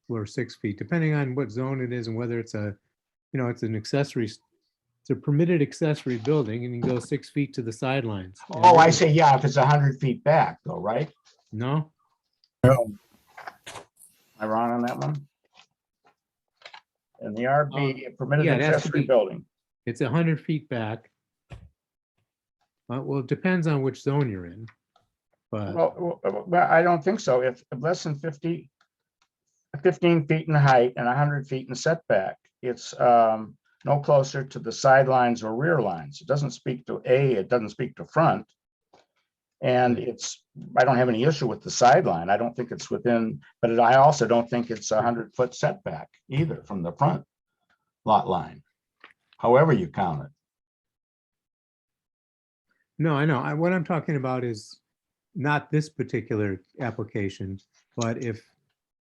Or 6 feet, depending on what zone it is and whether it's it's an accessory, it's a permitted accessory building, and you can go 6 feet to the sidelines. Oh, I say, yeah, if it's 100 feet back though, right? No? Am I wrong on that one? And the RB, a permitted yeah, it has to accessory be- building. It's 100 feet back. Well, it depends on which zone you're in, but Well, I don't think so. If less than 15 feet in height and 100 feet in setback, it's no closer to the sidelines or rear lines. It doesn't speak to it doesn't speak to front. And I don't have any issue with the sideline. I don't think it's within, but I also don't think it's 100-foot setback either from the front lot line, however you count it. no, I know. What I'm talking about is not this particular application, but if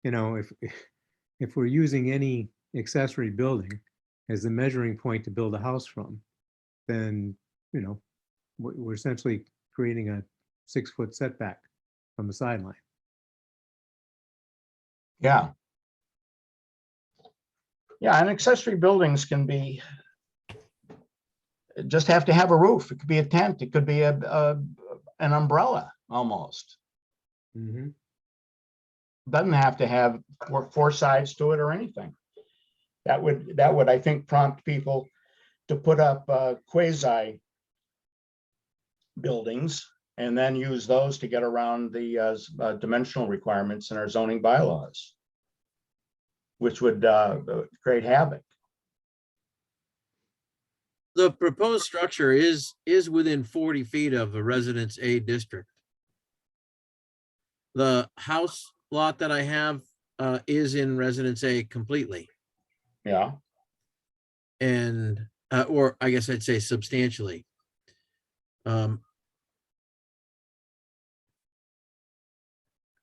we're using any accessory building as the measuring point to build a house from, then, we're essentially creating a 6-foot setback from the sideline. Yeah. Yeah, and accessory buildings can be, just have to have a roof. It could be a tent. It could be an umbrella almost. Mm-hmm. Doesn't have to have four sides to it or anything. That would, I think, prompt people to put up quasi buildings and then use those to get around the dimensional requirements in our zoning bylaws, which would create havoc. The proposed structure is within 40 feet of the Residence A district. The house lot that I have is in Residence A completely. Yeah. And, or I guess I'd say substantially.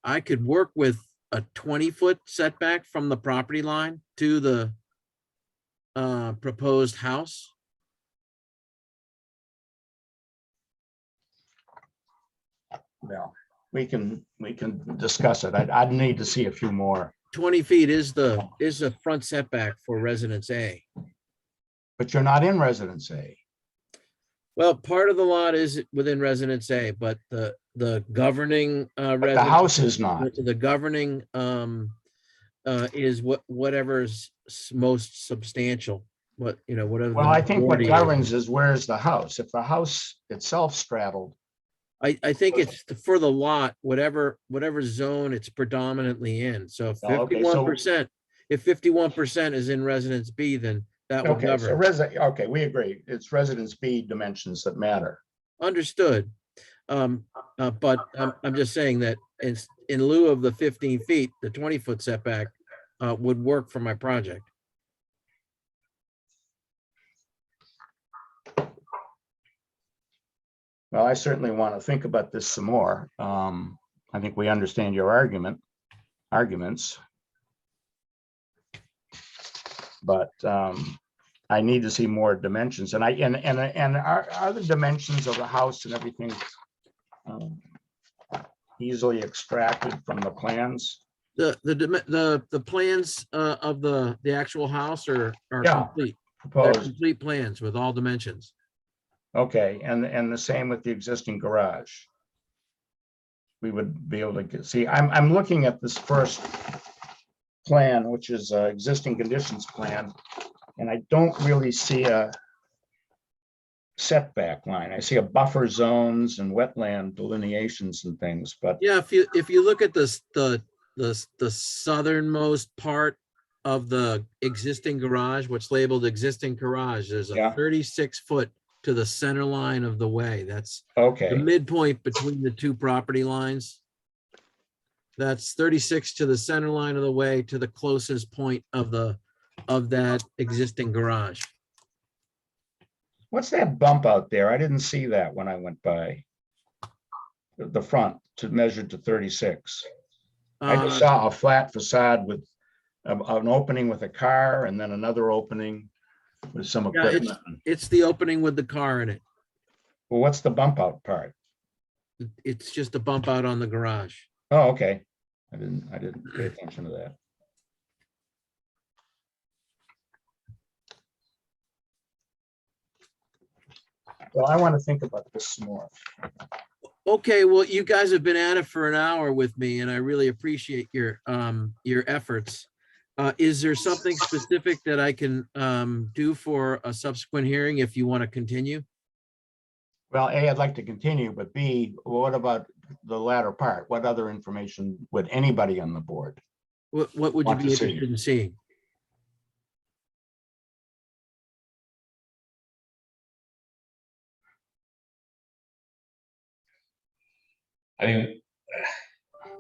I could work with a 20-foot setback from the property line to the proposed house. Well, we can discuss it. I'd need to see a few more. 20 feet is the front setback for Residence A. But you're not in Residence A. Well, part of the lot is within Residence A, but the governing But the house is not. the governing is whatever's most substantial, whatever. Well, the I think what majority is. governs is where's the house? If the house itself straddled, I think it's for the lot, whatever zone it's predominantly in. So Oh, okay, so- 51%, if 51% is in residence B, then that would okay, so govern. okay, we agree. It's residence B dimensions that matter. Understood. But I'm just saying that in lieu of the 15 feet, the 20-foot setback would work for my project. Well, I certainly want to think about this some more. I think we understand your arguments. But I need to see more dimensions, and are the dimensions of the house and everything easily extracted from the plans? The plans of the actual house are Yeah, complete. They're proposed. complete plans with all dimensions. Okay, and the same with the existing garage. We would be able to see, I'm looking at this first plan, which is existing conditions plan, and I don't really see a setback line. I see a buffer zones and wetland delineations and things, but Yeah, if you look at the southernmost part of the existing garage, what's labeled existing garage, there's a Yeah. 36-foot to the center line of the way. That's okay. the midpoint between the two property lines. That's 36 to the center line of the way to the closest point of that existing garage. What's that bump out there? I didn't see that when I went by. The front to measure to 36. I just saw a flat facade with an opening with a car and then another opening with some Yeah, equipment. it's the opening with the car in it. Well, what's the bump out part? It's just a bump out on the garage. Oh, okay. I didn't pay attention to that. Well, I want to think about this some more. Okay, well, you guys have been at it for an hour with me, and I really appreciate your efforts. Is there something specific that I can do for a subsequent hearing if you want to continue? Well, A, I'd like to continue, but B, what about the latter part? What other information would anybody on the board? What would you Want be to see. interested in seeing? I mean,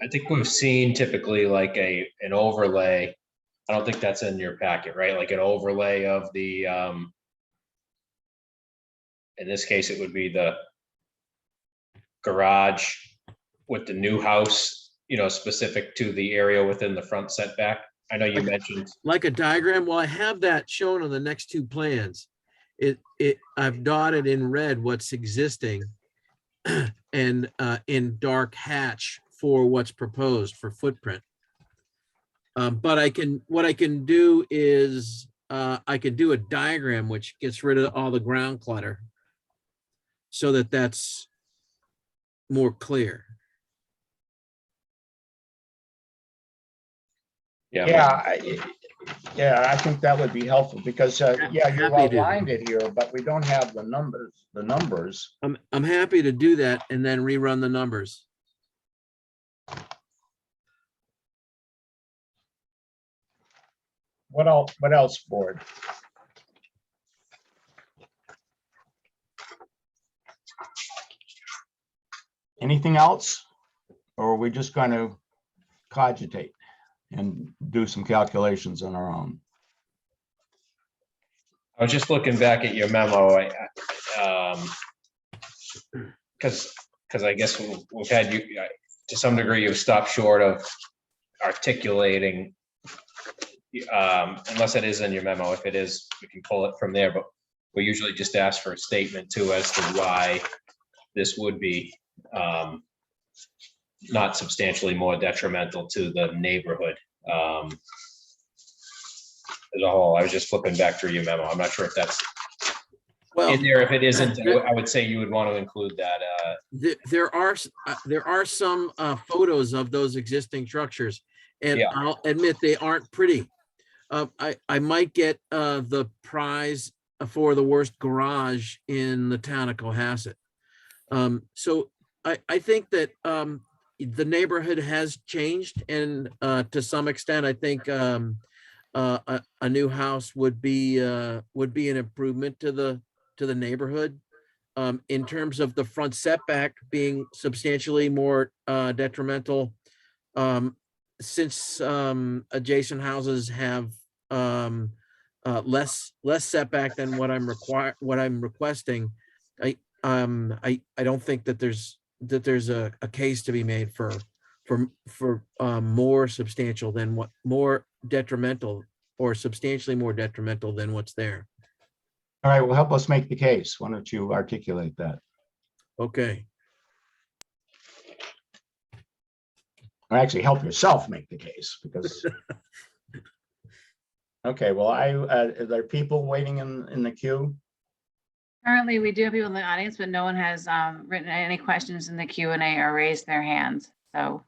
I think we've seen typically like an overlay. I don't think that's in your packet, right? Like an overlay of the, in this case, it would be the garage with the new house, specific to the area within the front setback. I know you mentioned. Like a diagram? Well, I have that shown on the next two plans. I've dotted in red what's existing and in dark hatch for what's proposed for footprint. But what I can do is I could do a diagram which gets rid of all the ground clutter so that that's more clear. Yeah, I think that would be helpful because, yeah, you Happy to. outlined it here, but we don't have the numbers. I'm happy to do that and then rerun the numbers. What else, board? Anything else? Or are we just going to cogitate and do some calculations on our own? I was just looking back at your memo, because I guess we've had you, to some degree, you've stopped short of articulating, unless it is in your memo. If it is, we can pull it from there, but we usually just ask for a statement too as to why this would be not substantially more detrimental to the neighborhood as a whole. I was just flipping back through your memo. I'm not sure if that's in there. If it isn't, I would say you would want to include that. There are some photos of those existing structures, And Yeah. I'll admit they aren't pretty. I might get the prize for the worst garage in the town of Cohasset. So I think that the neighborhood has changed, and to some extent, I think a new house would be an improvement to the neighborhood. In terms of the front setback being substantially more detrimental, since adjacent houses have less setback than what I'm requesting, I don't think that there's a case to be made for more substantial than what more detrimental or substantially more detrimental than what's there. All right, well, help us make the case. Why don't you articulate that? Okay. Or actually help yourself make the case, because. Okay, well, are there people waiting in the queue? Currently, we do have people in the audience, but no one has written any questions in the Q&A or raised their hands. So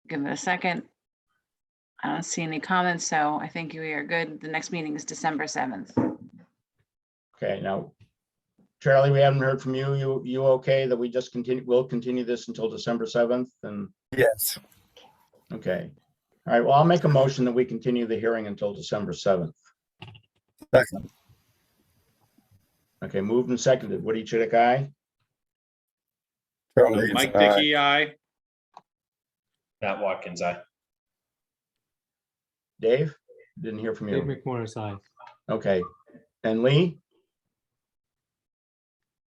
give it a second. I don't see any comments, so I think we are good. The next meeting is December 7th. Okay, now, Charlie, we haven't heard from you. You okay that we just we'll continue this until December 7th? And Yes. okay. All right, well, I'll make a motion that we continue the hearing until December 7th. Second. Okay, moved and seconded. Woody Chidick, aye. Charlie Eads, Mike aye. Dickey, aye. Matt Watkins, aye. Dave? Didn't hear from Dave you. McMorris, aye. Okay. And Lee?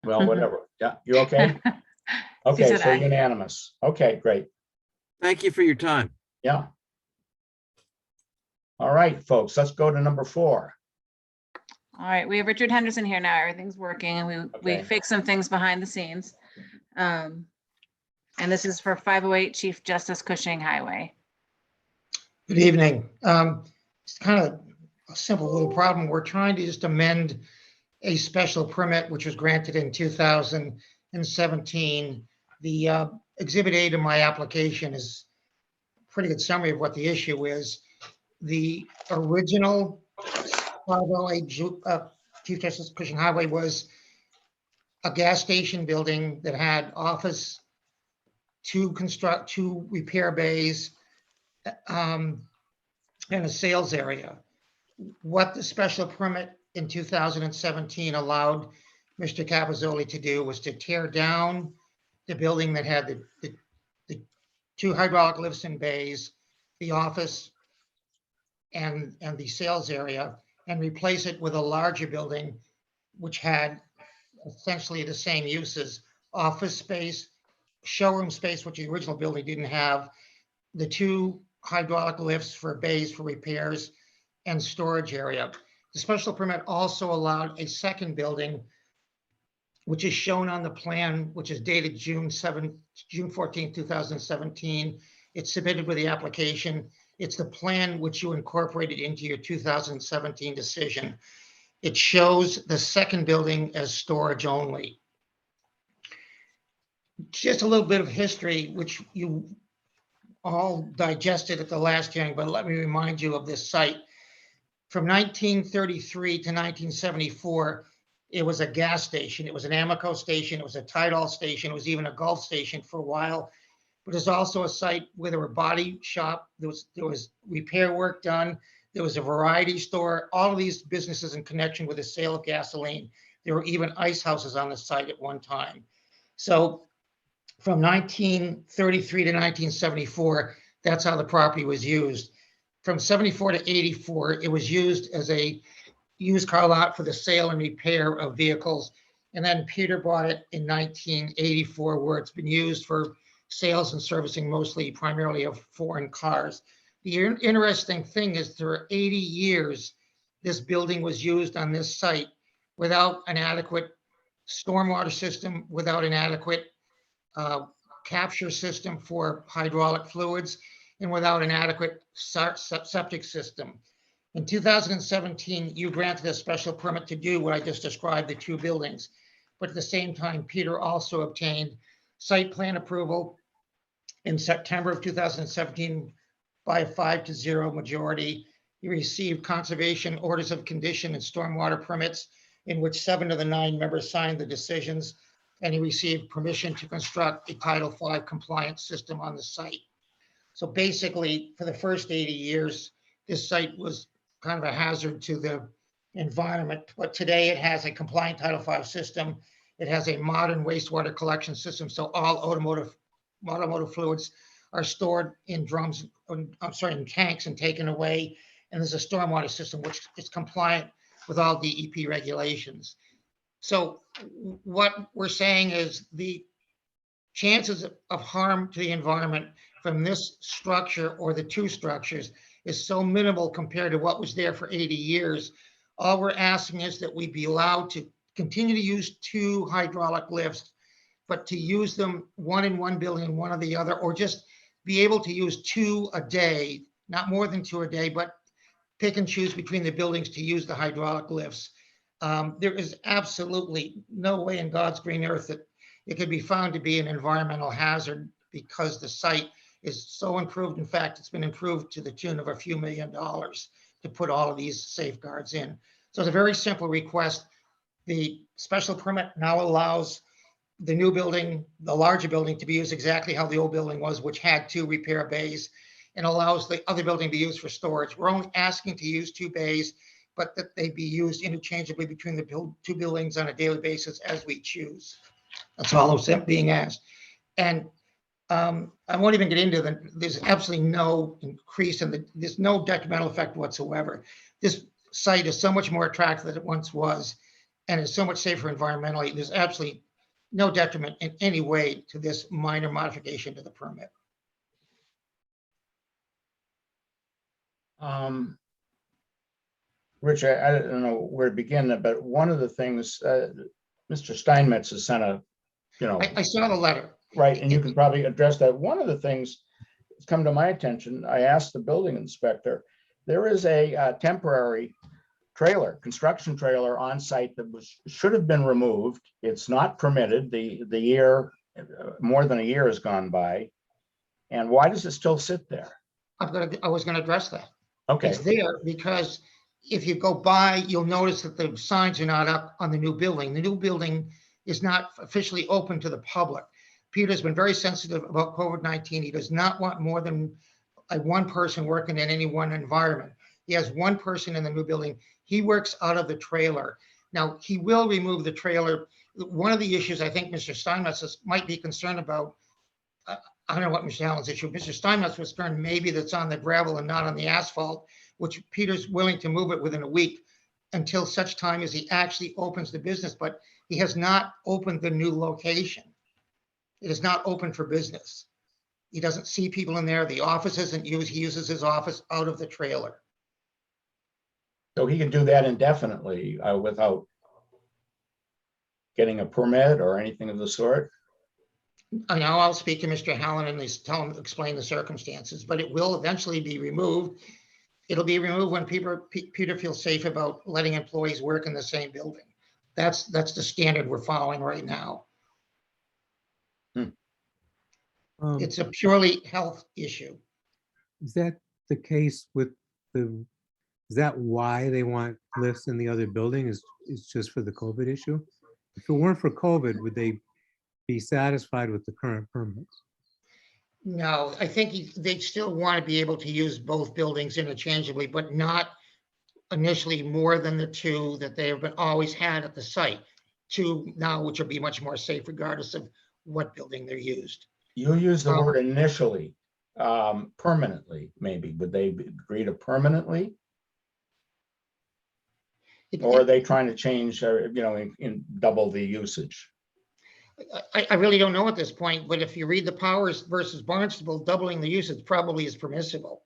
Well, whatever. Yeah, you okay? Okay, said so aye. unanimous. Okay, great. Thank you for your time. Yeah. All right, folks, let's go to number 4. All right, we have Richard Henderson here now. Everything's working, and we Okay. fixed some things behind the scenes. And this is for 508 Chief Justice Cushing Highway. Good evening. It's kind of a simple little problem. We're trying to just amend a special permit which was granted in 2017. The Exhibit A to my application is a pretty good summary of what the issue is. The original 508 Chief Justice Cushing Highway was a gas station building that had office, 2 repair bays, and a sales area. What the special permit in 2017 allowed Mr. Capozzoli to do was to tear down the building that had the 2 hydraulic lifts and bays, the office, and the sales area, and replace it with a larger building which had essentially the same uses: office space, showroom space, which the original building didn't have, the 2 hydraulic lifts for bays for repairs, and storage area. The special permit also allowed a second building, which is shown on the plan, which is dated June 14, 2017. It's submitted with the application. It's the plan which you incorporated into your 2017 decision. It shows the second building as storage only. Just a little bit of history, which you all digested at the last hearing, but let me remind you of this site. From 1933 to 1974, it was a gas station. It was an Amoco station. It was a Tidal station. It was even a Gulf station for a while. But it's also a site where there were body shop. There was repair work done. There was a variety store. All of these businesses in connection with the sale of gasoline. There were even ice houses on the site at one time. So from 1933 to 1974, that's how the property was used. From 74 to 84, it was used as a used car lot for the sale and repair of vehicles. And then Peter bought it in 1984, where it's been used for sales and servicing, primarily of foreign cars. The interesting thing is, for 80 years, this building was used on this site without an adequate stormwater system, without an adequate capture system for hydraulic fluids, and without an adequate septic system. In 2017, you granted a special permit to do what I just described, the 2 buildings. But at the same time, Peter also obtained site plan approval in September of 2017 by a 5-0 majority. He received conservation orders of condition and stormwater permits, in which 7 of the 9 members signed the decisions, and he received permission to construct a Title V compliant system on the site. So basically, for the first 80 years, this site was kind of a hazard to the environment, but today it has a compliant Title V system. It has a modern wastewater collection system, so all automotive fluids are stored in drums, in tanks and taken away. And there's a stormwater system which is compliant with all DEP regulations. So what we're saying is the chances of harm to the environment from this structure or the 2 structures is so minimal compared to what was there for 80 years. All we're asking is that we be allowed to continue to use 2 hydraulic lifts, but to use them one in one building and one in the other, or just be able to use 2 a day, not more than 2 a day, but pick and choose between the buildings to use the hydraulic lifts. There is absolutely no way in God's green earth that it could be found to be an environmental hazard, because the site is so improved. In fact, it's been improved to the tune of a few $1 million to put all of these safeguards in. So it's a very simple request. The special permit now allows the new building, the larger building, to be used exactly how the old building was, which had 2 repair bays, and allows the other building to be used for storage. We're only asking to use 2 bays, but that they be used interchangeably between the 2 buildings on a daily basis as we choose. That's all I'm being asked. And I won't even get into there's absolutely no increase in there's no detrimental effect whatsoever. This site is so much more attractive than it once was, and it's so much safer environmentally. There's absolutely no detriment in any way to this minor modification to the permit. Rich, I don't know where to begin, but one of the things, Mr. Steinmetz has sent a, I saw the letter. Right, and you can probably address that. One of the things that's come to my attention, I asked the building inspector, there is a temporary construction trailer on site that should have been removed. It's not permitted. The year, more than a year has gone by. And why does it still sit there? I was gonna address that. Okay. It's there because if you go by, you'll notice that the signs are not up on the new building. The new building is not officially open to the public. Peter's been very sensitive about COVID-19. He does not want more than one person working in any one environment. He has 1 person in the new building. He works out of the trailer. Now, he will remove the trailer. One of the issues I think Mr. Steinmetz might be concerned about, I don't know what Mr. Allen's issue. Mr. Steinmetz was concerned maybe that's on the gravel and not on the asphalt, which Peter's willing to move it within a week until such time as he actually opens the business. But he has not opened the new location. It is not open for business. He doesn't see people in there. The office isn't used. He uses his office out of the trailer. So he can do that indefinitely without getting a permit or anything of the sort? Now I'll speak to Mr. Hallen and explain the circumstances, but it will eventually be removed. It'll be removed when Peter feels safe about letting employees work in the same building. That's the standard we're following right now. It's a purely health issue. Is that the case with is that why they want lifts in the other building is just for the COVID issue? If it weren't for COVID, would they be satisfied with the current permits? No, I think they still want to be able to use both buildings interchangeably, but not initially more than the 2 that they have always had at the site. 2 now, which will be much more safe regardless of what building they're used. You use the word initially, permanently, maybe. Would they agree to permanently? Or are they trying to change, in double the usage? I really don't know at this point, but if you read the Powers versus Barnstable, doubling the usage probably is permissible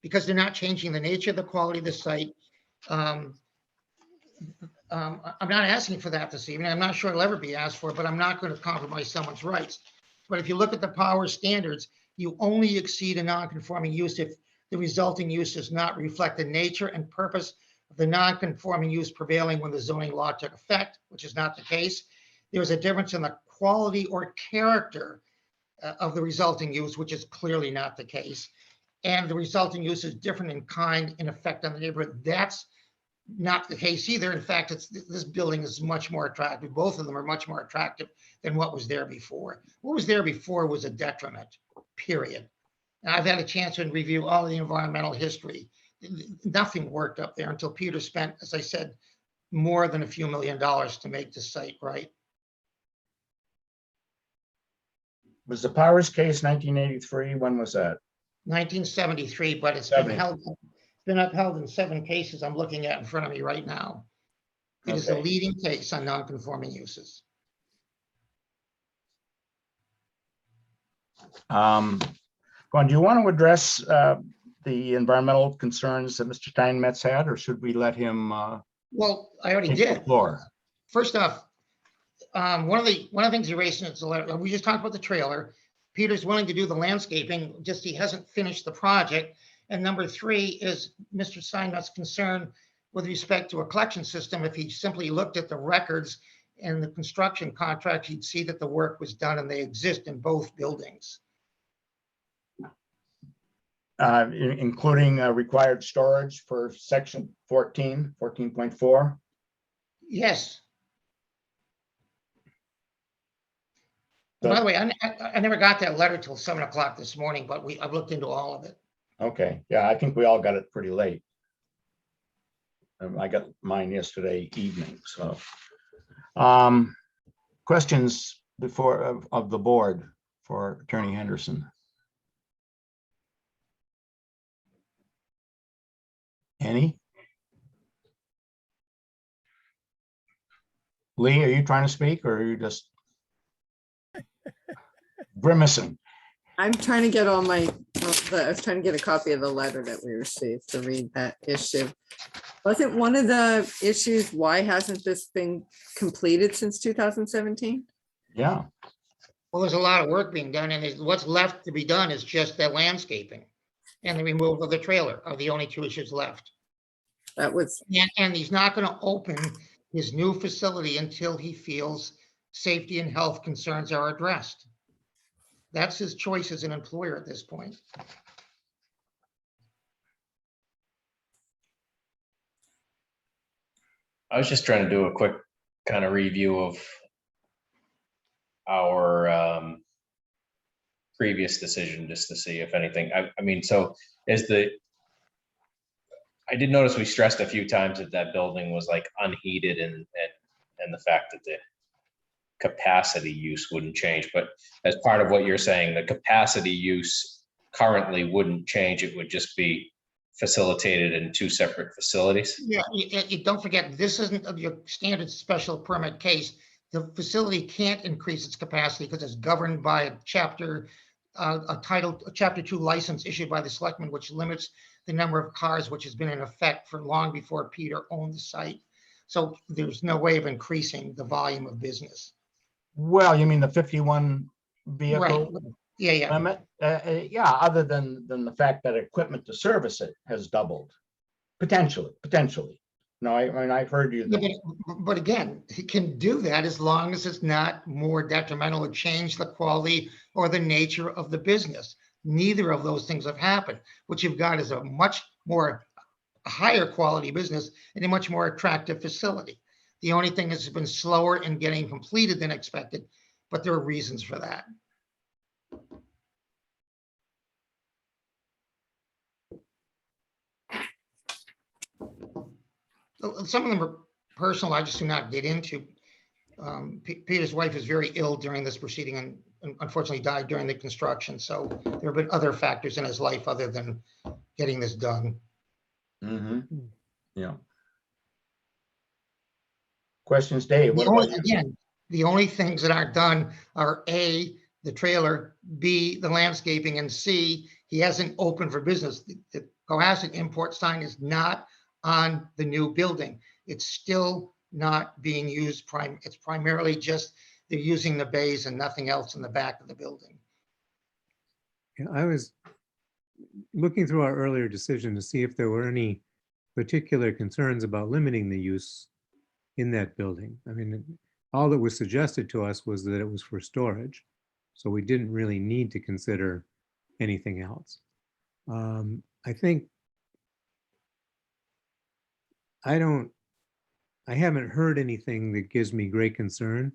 because they're not changing the nature of the quality of the site. I'm not asking for that this evening. I'm not sure it'll ever be asked for, but I'm not going to compromise someone's rights. But if you look at the Powers standards, you only exceed a non-conforming use if the resulting use does not reflect the nature and purpose of the non-conforming use prevailing when the zoning law took effect, which is not the case. There's a difference in the quality or character of the resulting use, which is clearly not the case. And the resulting use is different in kind and effect on the neighborhood. That's not the case either. In fact, this building is much more attractive. Both of them are much more attractive than what was there before. What was there before was a detriment, period. And I've had a chance to review all the environmental history. Nothing worked up there until Peter spent, as I said, more than a few $1 million to make the site right. Was the Powers case 1983? When was that? 1973, but it's been upheld in 7 cases I'm looking at in front of me right now. It is the Okay. leading case on non-conforming uses. Gordon, do you want to address the environmental concerns that Mr. Steinmetz had, or should we let him Well, I already take the did. floor? First off, one of the things he raised in his letter, we just talked about the trailer. Peter's willing to do the landscaping, just he hasn't finished the project. And number 3 is Mr. Steinmetz's concern with respect to a collection system. If he simply looked at the records and the construction contract, he'd see that the work was done and they exist in both buildings. Including required storage for section 14.4. Yes. By the way, I never got that letter till 7 o'clock this morning, but I've looked into all of it. Okay, yeah, I think we all got it pretty late. I got mine yesterday evening, so. Questions before of the board for Attorney Henderson? Any? Lee, are you trying to speak or are you just grimacing? I'm trying to get all my, I was trying to get a copy of the letter that we received to read that issue. Wasn't one of the issues, why hasn't this been completed since 2017? Yeah. Well, there's a lot of work being done, and what's left to be done is just that landscaping and the removal of the trailer are the only 2 issues left. That was, And he's not going to open his new facility until he feels safety and health concerns are addressed. That's his choice as an employer at this point. I was just trying to do a quick kind of review of our previous decision, just to see if anything, I mean, so I did notice we stressed a few times that building was like unheated and the fact that the capacity use wouldn't change, but as part of what you're saying, the capacity use currently wouldn't change. It would just be facilitated in 2 separate facilities. Yeah, don't forget, this isn't your standard special permit case. The facility can't increase its capacity because it's governed by a chapter, a chapter 2 license issued by the selectmen, which limits the number of cars, which has been in effect for long before Peter owned the site. So there's no way of increasing the volume of business. Well, you mean the 51 vehicle Right. Yeah. limit? Yeah, other than the fact that equipment to service it has doubled. Potentially. No, I mean, I've heard you. Yeah, but again, he can do that as long as it's not more detrimental or change the quality or the nature of the business. Neither of those things have happened. What you've got is a much more higher quality business and a much more attractive facility. The only thing is it's been slower in getting completed than expected, but there are reasons for that. Some of them are personal, I just do not get into. Peter's wife is very ill during this proceeding and unfortunately died during the construction. So there have been other factors in his life other than getting this done. Mm-hmm. Yeah. Questions, Dave? What about you? Again, the only things that aren't done are A, the trailer, B, the landscaping, and C, he hasn't opened for business. The Cohasset import sign is not on the new building. It's still not being used. It's primarily just they're using the bays and nothing else in the back of the building. Yeah, I was looking through our earlier decision to see if there were any particular concerns about limiting the use in that building. I mean, all that was suggested to us was that it was for storage. So we didn't really need to consider anything else. I think I haven't heard anything that gives me great concern,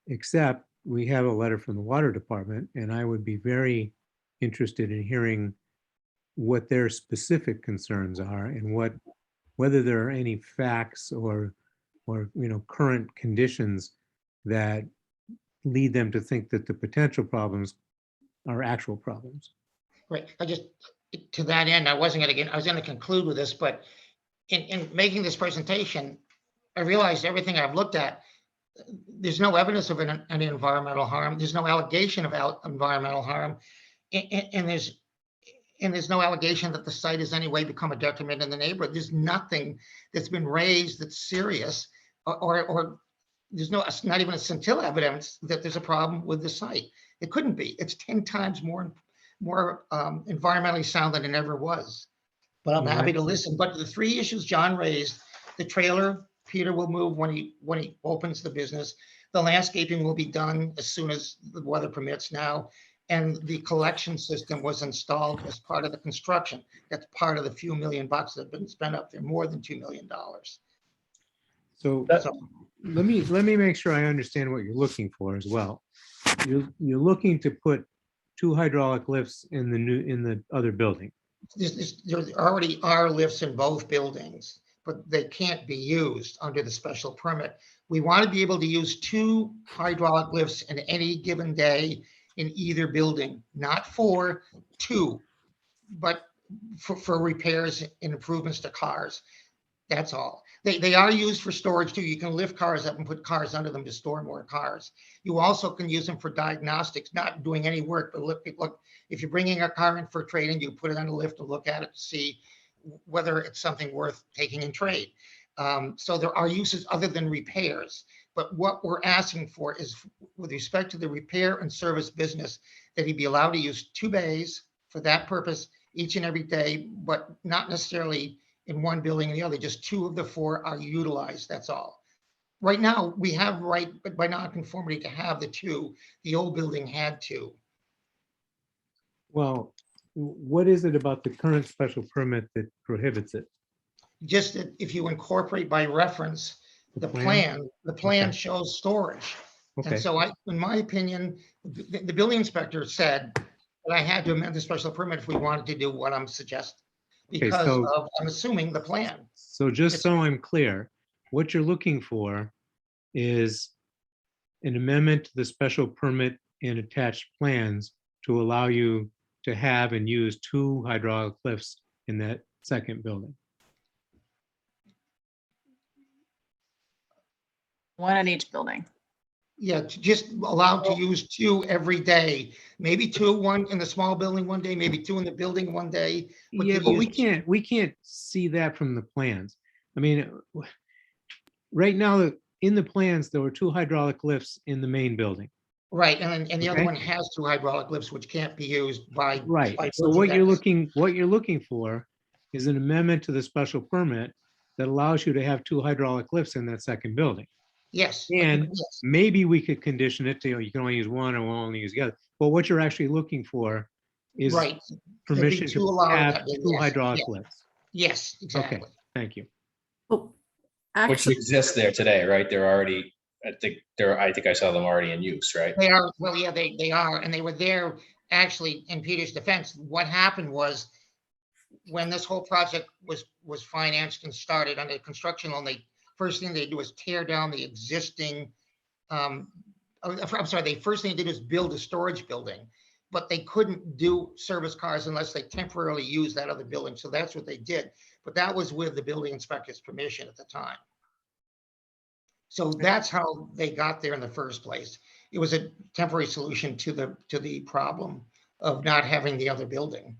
except we have a letter from the water department, and I would be very interested in hearing what their specific concerns are and whether there are any facts or current conditions that lead them to think that the potential problems are actual problems. Right, to that end, I was gonna conclude with this, but in making this presentation, I realized everything I've looked at, there's no evidence of any environmental harm. There's no allegation of environmental harm. And there's no allegation that the site has any way become a detriment in the neighborhood. There's nothing that's been raised that's serious, or there's not even a scintilla evidence that there's a problem with the site. It couldn't be. It's 10 times more environmentally sound than it ever was. But I'm happy to listen. But the three issues John raised, the trailer, Peter will move when he opens the business. The landscaping will be done as soon as the weather permits now. And the collection system was installed as part of the construction. That's part of the few $1 million that have been spent up there, more than $2 million. So let me make sure I understand what you're looking for as well. You're looking to put 2 hydraulic lifts in the other building. There already are lifts in both buildings, but they can't be used under the special permit. We want to be able to use 2 hydraulic lifts in any given day in either building, not 4, 2, but for repairs and improvements to cars. That's all. They are used for storage too. You can lift cars up and put cars under them to store more cars. You also can use them for diagnostics, not doing any work, but look, if you're bringing a car in for trading, you put it on a lift and look at it to see whether it's something worth taking in trade. So there are uses other than repairs. But what we're asking for is, with respect to the repair and service business, that he be allowed to use 2 bays for that purpose each and every day, but not necessarily in one building and the other. Just 2 of the 4 are utilized. That's all. Right now, we have right by non-conformity to have the 2. The old building had 2. Well, what is it about the current special permit that prohibits it? Just that if you incorporate by reference the plan Okay. shows storage. Okay. And so in my opinion, the building inspector said that I had to amend the special permit if we wanted to do what I'm suggesting. Okay, Because so- of, I'm assuming, the plan. So just so I'm clear, what you're looking for is an amendment to the special permit and attached plans to allow you to have and use 2 hydraulic lifts in that second building. One on each building. Yeah, just allowed to use 2 every day. Maybe 2, 1 in the small building one day, maybe 2 in the building one day. Yeah, but we can't see that from the plans. I mean, right now, in the plans, there were 2 hydraulic lifts in the main building. Right, and the other Okay. one has 2 hydraulic lifts, which can't be used by. Right. by So virtue what of you're that. looking for is an amendment to the special permit that allows you to have 2 hydraulic lifts in that second building. Yes. And yes. maybe we could condition it to, you can only use 1 or we'll only use the other. But what you're actually looking for is Right. permission There'd be 2 to allowed in have that, 2 yes, hydraulic yes. lifts. Yes, exactly. Okay, thank you. Well, Which actually, exists there today, right? They're already, I think I saw them already in use, right? They are, well, yeah, they are, and they were there, actually, in Peter's defense. What happened was, when this whole project was financed and started under construction loan, first thing they do is tear down the existing, I'm sorry, the first thing they did was build a storage building, but they couldn't do service cars unless they temporarily used that other building, so that's what they did. But that was with the building inspector's permission at the time. So that's how they got there in the first place. It was a temporary solution to the problem of not having the other building.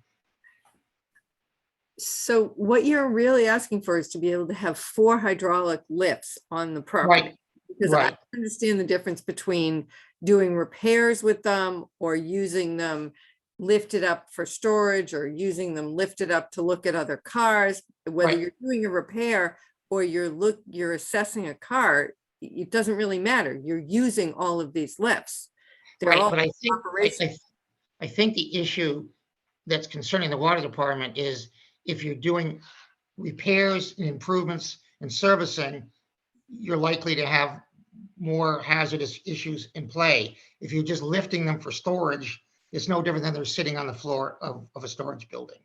so what you're really asking for is to be able to have 4 hydraulic lifts on the property. Right. Because I Right. understand the difference between doing repairs with them or using them lifted up for storage or using them lifted up to look at other cars. Whether Right. you're doing a repair or you're assessing a car, it doesn't really matter. You're using all of these lifts. They're Right, all but I think, operational. I think the issue that's concerning the water department is if you're doing repairs and improvements and servicing, you're likely to have more hazardous issues in play. If you're just lifting them for storage, it's no different than they're sitting on the floor of a storage building.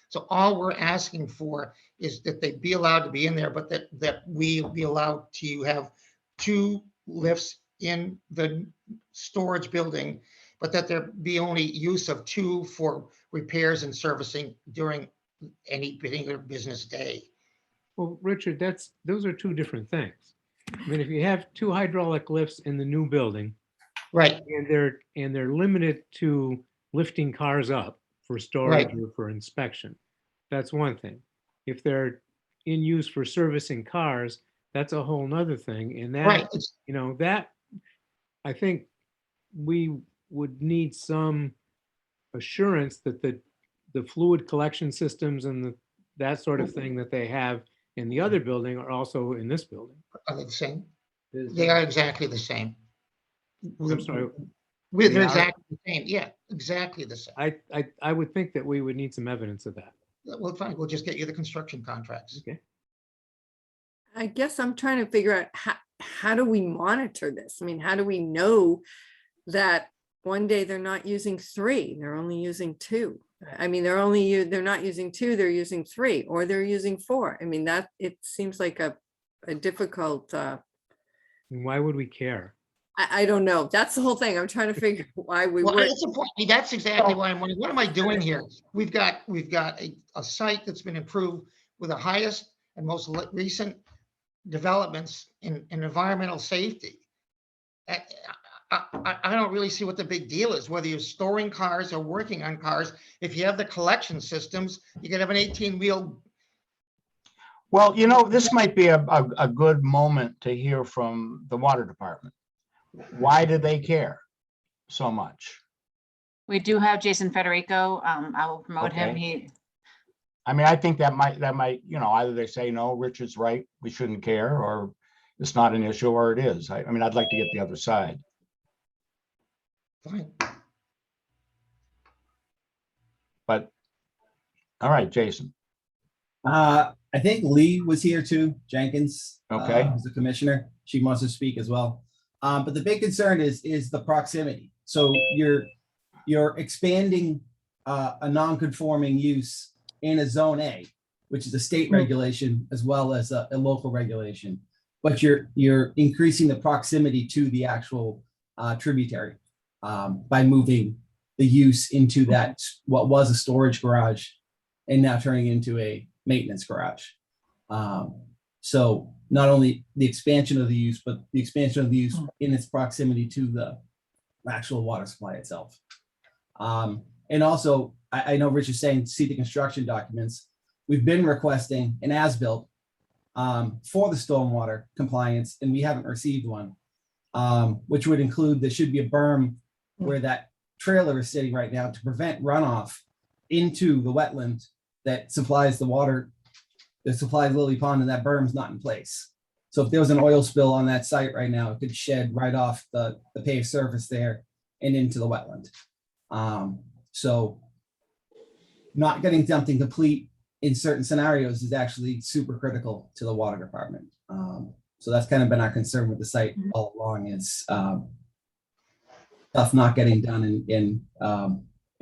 So all we're asking for is that they be allowed to be in there, but that we be allowed to have 2 lifts in the storage building, but that there be only use of 2 for repairs and servicing during any particular business day. Well, Richard, those are 2 different things. I mean, if you have 2 hydraulic lifts in the new building, Right, and they're limited to lifting cars up for storage or for inspection, that's one thing. If they're in use for servicing cars, that's a whole nother thing. And right. that, you know, that I think we would need some assurance that the fluid collection systems and that sort of thing that they have in the other building are also in this building. Are they the same? They are exactly the same. I'm sorry. They're exactly the same. Yeah, exactly the same. I would think that we would need some evidence of that. Well, fine, we'll just get you the construction contracts. Okay. I guess I'm trying to figure out how do we monitor this? I mean, how do we know that one day they're not using 3, they're only using 2? I mean, they're not using 2, they're using 3, or they're using 4. I mean, that it seems like a difficult. Why would we care? I don't know. That's the whole thing. I'm trying to figure out why we Well, would. that's the point. That's exactly why I'm wondering, what am I doing here? We've got a site that's been improved with the highest and most recent developments in environmental safety. I don't really see what the big deal is, whether you're storing cars or working on cars. If you have the collection systems, you can have an 18-wheel. Well, this might be a good moment to hear from the water department. Why do they care so much? We do have Jason Federico. I will promote him. Okay. I mean, I think that might, either they say, no, Richard's right, we shouldn't care, or it's not an issue, or it is. I mean, I'd like to get the other side. Fine. But, all right, Jason. I think Lee was here too, Jenkins. Okay. Who's the commissioner. She wants to speak as well. But the big concern is the proximity. So you're expanding a non-conforming use in a zone A, which is a state regulation as well as a local regulation. But you're increasing the proximity to the actual tributary by moving the use into that what was a storage garage and now turning into a maintenance garage. So not only the expansion of the use, but the expansion of the use in its proximity to the actual water supply itself. And also, I know Rich is saying, see the construction documents. We've been requesting an as-built for the stormwater compliance, and we haven't received one, which would include, there should be a berm where that trailer is sitting right now to prevent runoff into the wetland that supplies the water, that supplies Lily Pond, and that berm's not in place. So if there was an oil spill on that site right now, it could shed right off the paved surface there and into the wetland. So not getting something complete in certain scenarios is actually super critical to the water department. So that's kind of been our concern with the site all along, is stuff not getting done in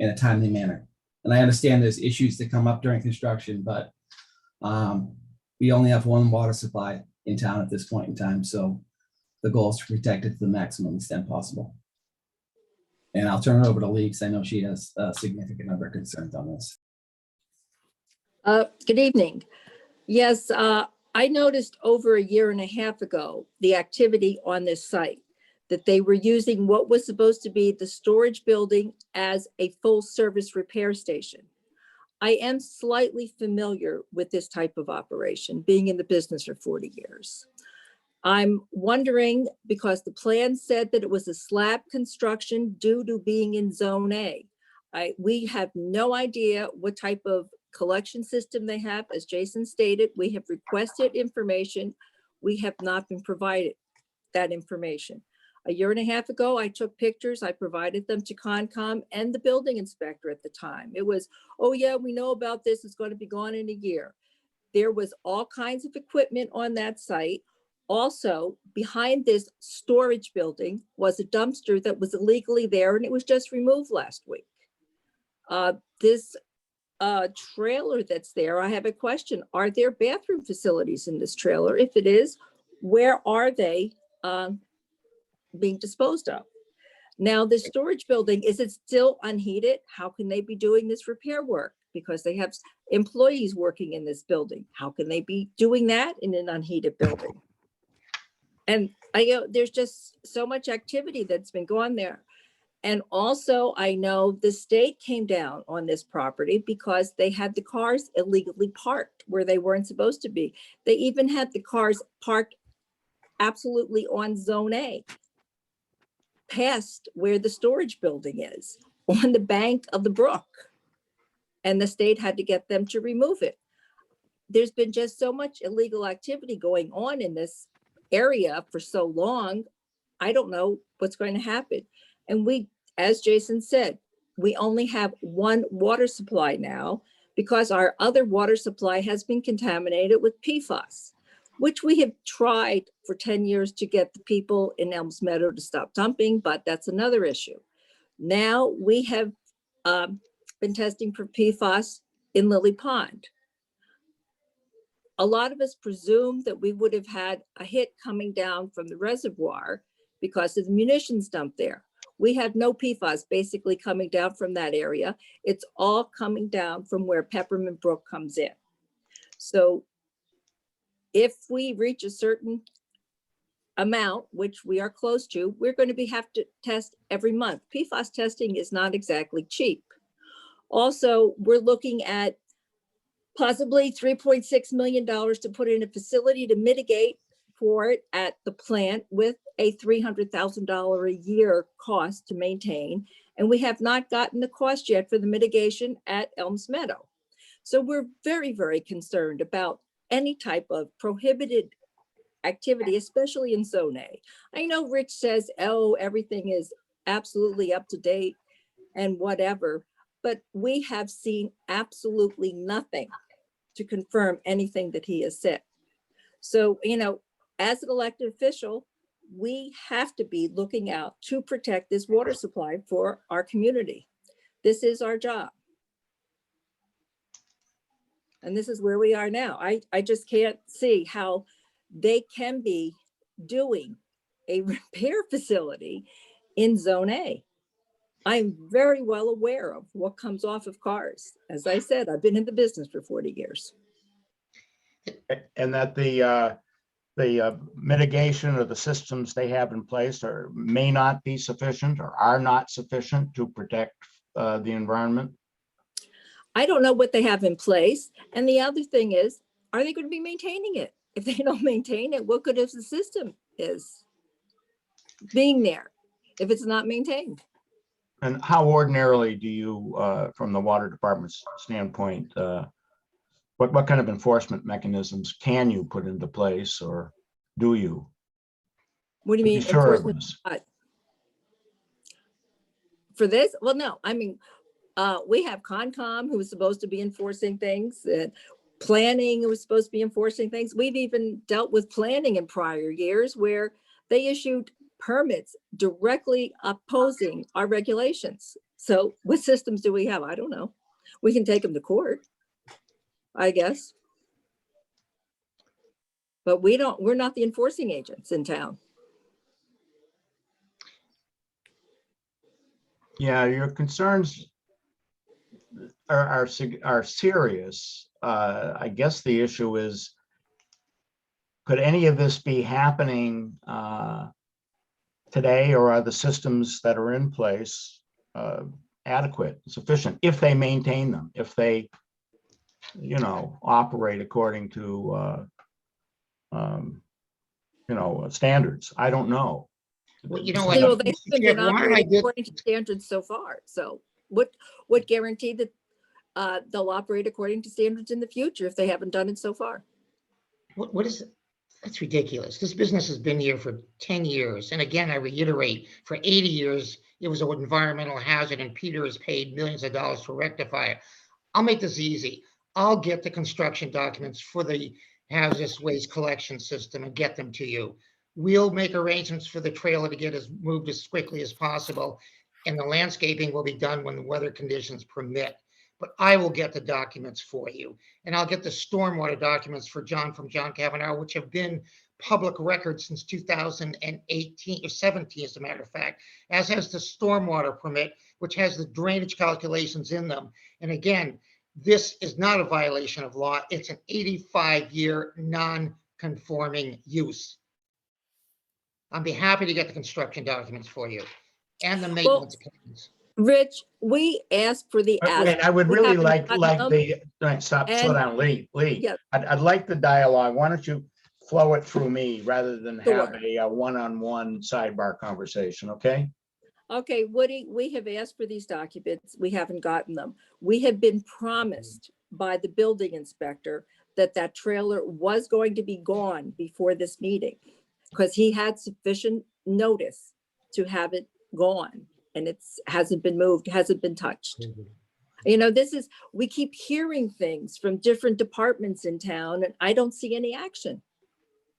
a timely manner. And I understand there's issues that come up during construction, but we only have one water supply in town at this point in time. So the goal is to protect it to the maximum extent possible. And I'll turn it over to Lee, because I know she has a significant number of concerns on this. Good evening. Yes, I noticed over 1.5 years ago, the activity on this site, that they were using what was supposed to be the storage building as a full service repair station. I am slightly familiar with this type of operation, being in the business for 40 years. I'm wondering, because the plan said that it was a slab construction due to being in zone A. We have no idea what type of collection system they have. As Jason stated, we have requested information. We have not been provided that information. A year and a half ago, I took pictures, I provided them to Concom and the building inspector at the time. It was, oh yeah, we know about this, it's going to be gone in a year. There was all kinds of equipment on that site. Also, behind this storage building was a dumpster that was illegally there, and it was just removed last week. This trailer that's there, I have a question. Are there bathroom facilities in this trailer? If it is, where are they being disposed of? Now, the storage building, is it still unheated? How can they be doing this repair work? Because they have employees working in this building. How can they be doing that in an unheated building? And I know there's just so much activity that's been going there. And also, I know the state came down on this property because they had the cars illegally parked where they weren't supposed to be. They even had the cars parked absolutely on Zone A, past where the storage building is, on the bank of the brook. And the state had to get them to remove it. There's been just so much illegal activity going on in this area for so long. I don't know what's going to happen. And we, as Jason said, we only have one water supply now because our other water supply has been contaminated with PFAS, which we have tried for 10 years to get the people in Elms Meadow to stop dumping, but that's another issue. Now we have been testing for PFAS in Lily Pond. A lot of us presumed that we would have had a hit coming down from the reservoir because of the munitions dump there. We have no PFAS basically coming down from that area. It's all coming down from where Peppermint Brook comes in. So if we reach a certain amount, which we are close to, we're going to have to test every month. PFAS testing is not exactly cheap. Also, we're looking at possibly $3.6 million to put in a facility to mitigate for it at the plant with a $300,000 a year cost to maintain. And we have not gotten the cost yet for the mitigation at Elms Meadow. So we're very, very concerned about any type of prohibited activity, especially in Zone A. I know Rich says, oh, everything is absolutely up to date and whatever, but we have seen absolutely nothing to confirm anything that he has said. So, you know, as an elected official, we have to be looking out to protect this water supply for our community. This is our job. And this is where we are now. I just can't see how they can be doing a repair facility in Zone A. I'm very well aware of what comes off of cars. As I said, I've been in the business for 40 years. And that the mitigation or the systems they have in place may not be sufficient or are not sufficient to protect the environment? I don't know what they have in place. And the other thing is, are they going to be maintaining it? If they don't maintain it, what good if the system is being there if it's not maintained? And how ordinarily do you, from the water department's standpoint, what kind of enforcement mechanisms can you put into place, or do you? What do you mean? Sure it Enforcement was. For this? Well, no, I mean, we have Concom who was supposed to be enforcing things, and planning who was supposed to be enforcing things. We've even dealt with planning in prior years where they issued permits directly opposing our regulations. So what systems do we have? I don't know. We can take them to court, I guess. But we're not the enforcing agents in town. Yeah, your concerns are serious. I guess the issue is, could any of this be happening today, or are the systems that are in place adequate, sufficient, if they maintain them, if they, you know, operate according to, you know, standards? I don't know. Well, you know Well, what? they haven't been operating according to standards so far. So what guarantee that they'll operate according to standards in the future if they haven't done it so far? What is That's ridiculous. This business has been here for 10 years. And again, I reiterate, for 80 years, it was an environmental hazard and Peter has paid millions of dollars to rectify it. I'll make this easy. I'll get the construction documents for the hazardous waste collection system and get them to you. We'll make arrangements for the trailer to get moved as quickly as possible. And the landscaping will be done when the weather conditions permit. But I will get the documents for you. And I'll get the stormwater documents for John from John Kavanaugh, which have been public record since 2018 or 17, as a matter of fact, as has the stormwater permit, which has the drainage calculations in them. And again, this is not a violation of law. It's an 85-year non-conforming use. I'll be happy to get the construction documents for you and the maintenance plans. Rich, we asked for the. And I would We really haven't like gotten them. the, right, stop, slow And- down, Lee. Yeah. I'd like the dialogue. Why don't you flow it through me rather than have Sure. a one-on-one sidebar conversation, okay? Okay, Woody, we have asked for these documents. We haven't gotten them. We have been promised by the building inspector that that trailer was going to be gone before this meeting because he had sufficient notice to have it gone, and hasn't been moved, hasn't been touched. You know, we keep hearing things from different departments in town, and I don't see any action.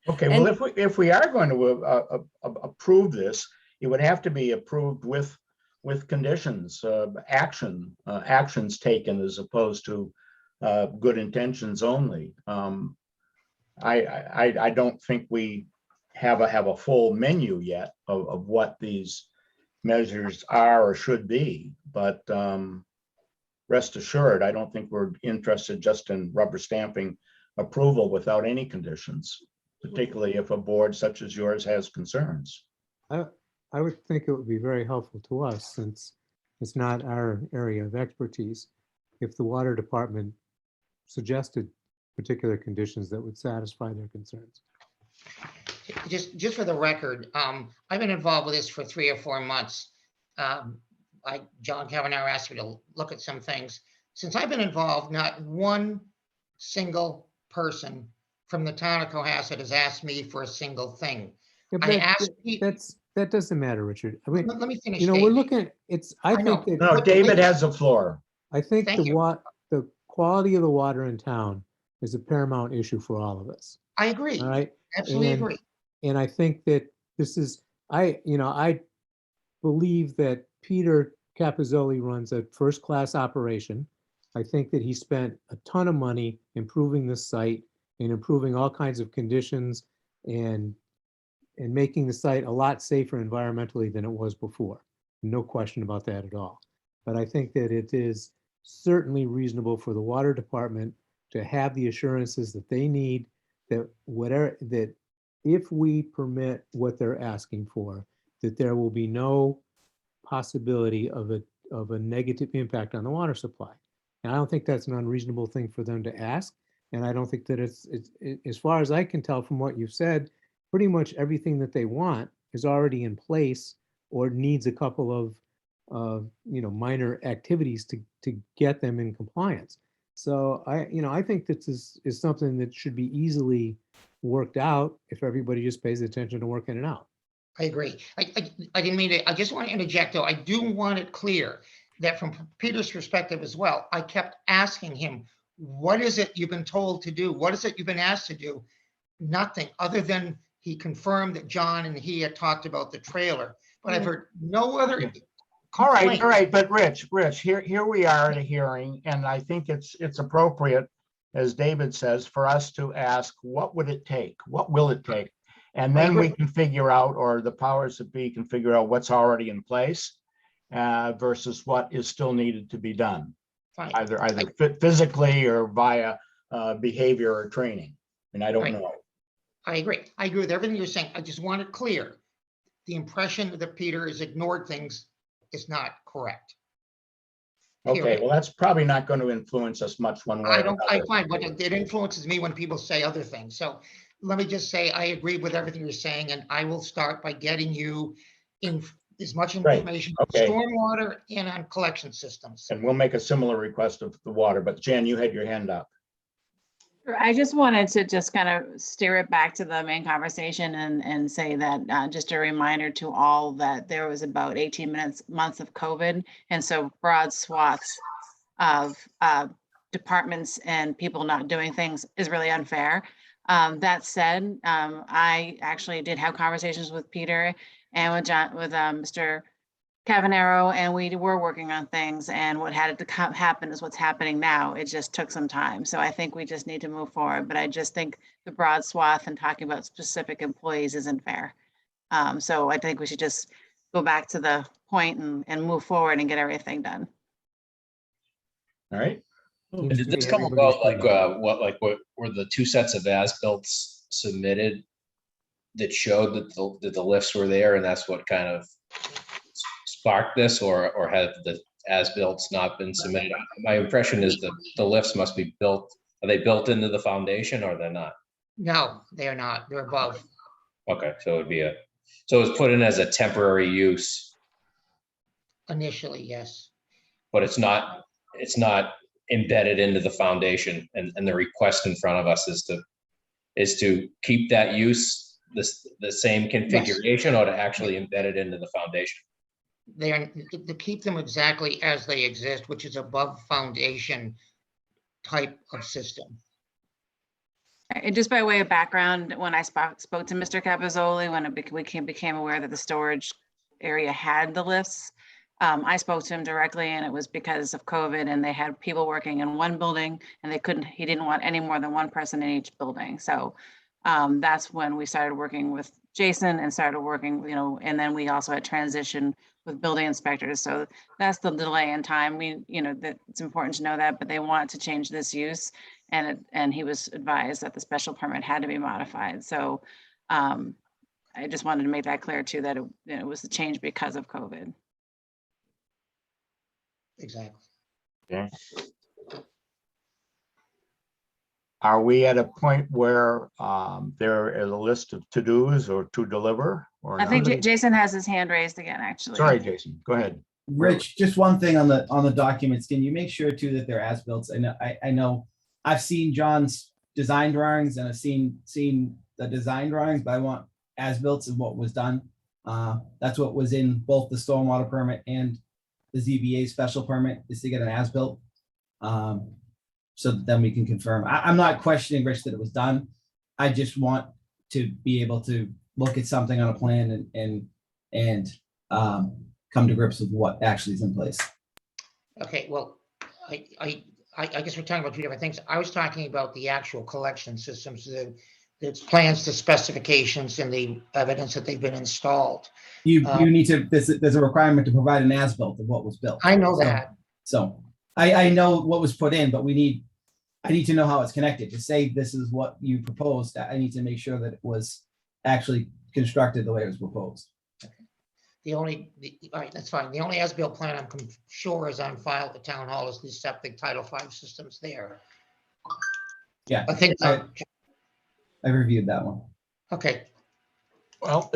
Okay, well, if we are going to approve this, it would have to be approved with conditions, actions taken as opposed to good intentions only. I don't think we have a full menu yet of what these measures are or should be, but rest assured, I don't think we're interested just in rubber stamping approval without any conditions, particularly if a board such as yours has concerns. I would think it would be very helpful to us, since it's not our area of expertise, if the water department suggested particular conditions that would satisfy their concerns. Just for the record, I've been involved with this for 3 or 4 months. John Kavanaugh asked me to look at some things. Since I've been involved, not one single person from the town of Cohasset has asked me for a single thing. Yeah, that doesn't matter, Richard. I mean, let me finish. You know, we're looking at I think that. No, David has the floor. I think Thank the quality of the water in town is a paramount issue for all of us. I agree. All right. Absolutely agree. And I think that this is, I believe that Peter Capizzoli runs a first-class operation. I think that he spent a ton of money improving the site and improving all kinds of conditions and making the site a lot safer environmentally than it was before. No question about that at all. But I think that it is certainly reasonable for the water department to have the assurances that they need, that that if we permit what they're asking for, that there will be no possibility of a negative impact on the water supply. And I don't think that's an unreasonable thing for them to ask. And I don't think that it's as far as I can tell from what you've said, pretty much everything that they want is already in place or needs a couple of minor activities to get them in compliance. So I think this is something that should be easily worked out if everybody just pays attention to working it out. I agree. I didn't mean to, I just want to interject though. I do want it clear that from Peter's perspective as well, I kept asking him, what is it you've been told to do? What is it you've been asked to do? Nothing other than he confirmed that John and he had talked about the trailer, but I've heard no other. All right, but Rich, here we are at a hearing, and I think it's appropriate, as David says, for us to ask, what would it take? What will it take? And then we can figure out, or the powers that be can figure out what's already in place versus what is still needed to be done, either physically or via behavior or training. And I don't know. I agree. I agree with everything you're saying. I just want it clear. The impression that Peter has ignored things is not correct. Okay, well, that's probably not going to influence us much one way. I find, but it influences me when people say other things. So let me just say, I agree with everything you're saying, and I will start by getting you in as much information on stormwater and on collection systems. And we'll make a similar request of the water, but Jan, you had your hand up. I just wanted to just kind of steer it back to the main conversation and say that just a reminder to all that there was about 18 months of COVID. And so broad swaths of departments and people not doing things is really unfair. That said, I actually did have conversations with Peter and with Mr. Cavanero, and we were working on things, and what had to happen is what's happening now. It just took some time. So I think we just need to move forward, but I just think the broad swath and talking about specific employees isn't fair. So I think we should just go back to the point and move forward and get everything done. All right. And did this come about what were the two sets of as-built submitted that showed that the lifts were there, and that's what kind of sparked this, or have the as-builts not been submitted? My impression is that the lifts must be built. Are they built into the foundation, or they're not? No, they're not. They're above. Okay, so it would be so it's put in as a temporary use, Initially, yes. but it's not embedded into the foundation, and the request in front of us is to keep that use the same configuration, or to actually embed it into the foundation. They are to keep them exactly as they exist, which is above foundation type of system. And just by way of background, when I spoke to Mr. Capozzoli, when we became aware that the storage area had the lifts, I spoke to him directly, and it was because of COVID, and they had people working in one building, and he didn't want any more than one person in each building. So that's when we started working with Jason and started working, and then we also had transition with building inspectors. So that's the delay in time. That it's important to know that, but they want to change this use, and he was advised that the special permit had to be modified. So I just wanted to make that clear too, that it was a change because of COVID. Exactly. Okay. Are we at a point where there is a list of to-dos or to deliver? Or I think not? Jason has his hand raised again, actually. Sorry, Jason, go ahead. Rich, just one thing on the documents. Can you make sure too that they're as built? I know I've seen John's design drawings and I've seen the design drawings, but I want as built of what was done. That's what was in both the stormwater permit and the ZBA special permit, is to get an as built. So that then we can confirm. I'm not questioning, Rich, that it was done. I just want to be able to look at something on a plan and come to grips with what actually is in place. Okay, well, I guess we're talking about two different things. I was talking about the actual collection systems, the plans, the specifications, and the evidence that they've been installed. You need to, there's a requirement to provide an as-built of what was built. I know that. So I know what was put in, but I need to know how it's connected. To say this is what you proposed, I need to make sure that it was actually constructed the way it was proposed. All right, that's fine. The only as-built plan I'm sure is on file at the town hall is the septic Title V systems there. Yeah, I think I reviewed that one. Okay. Well,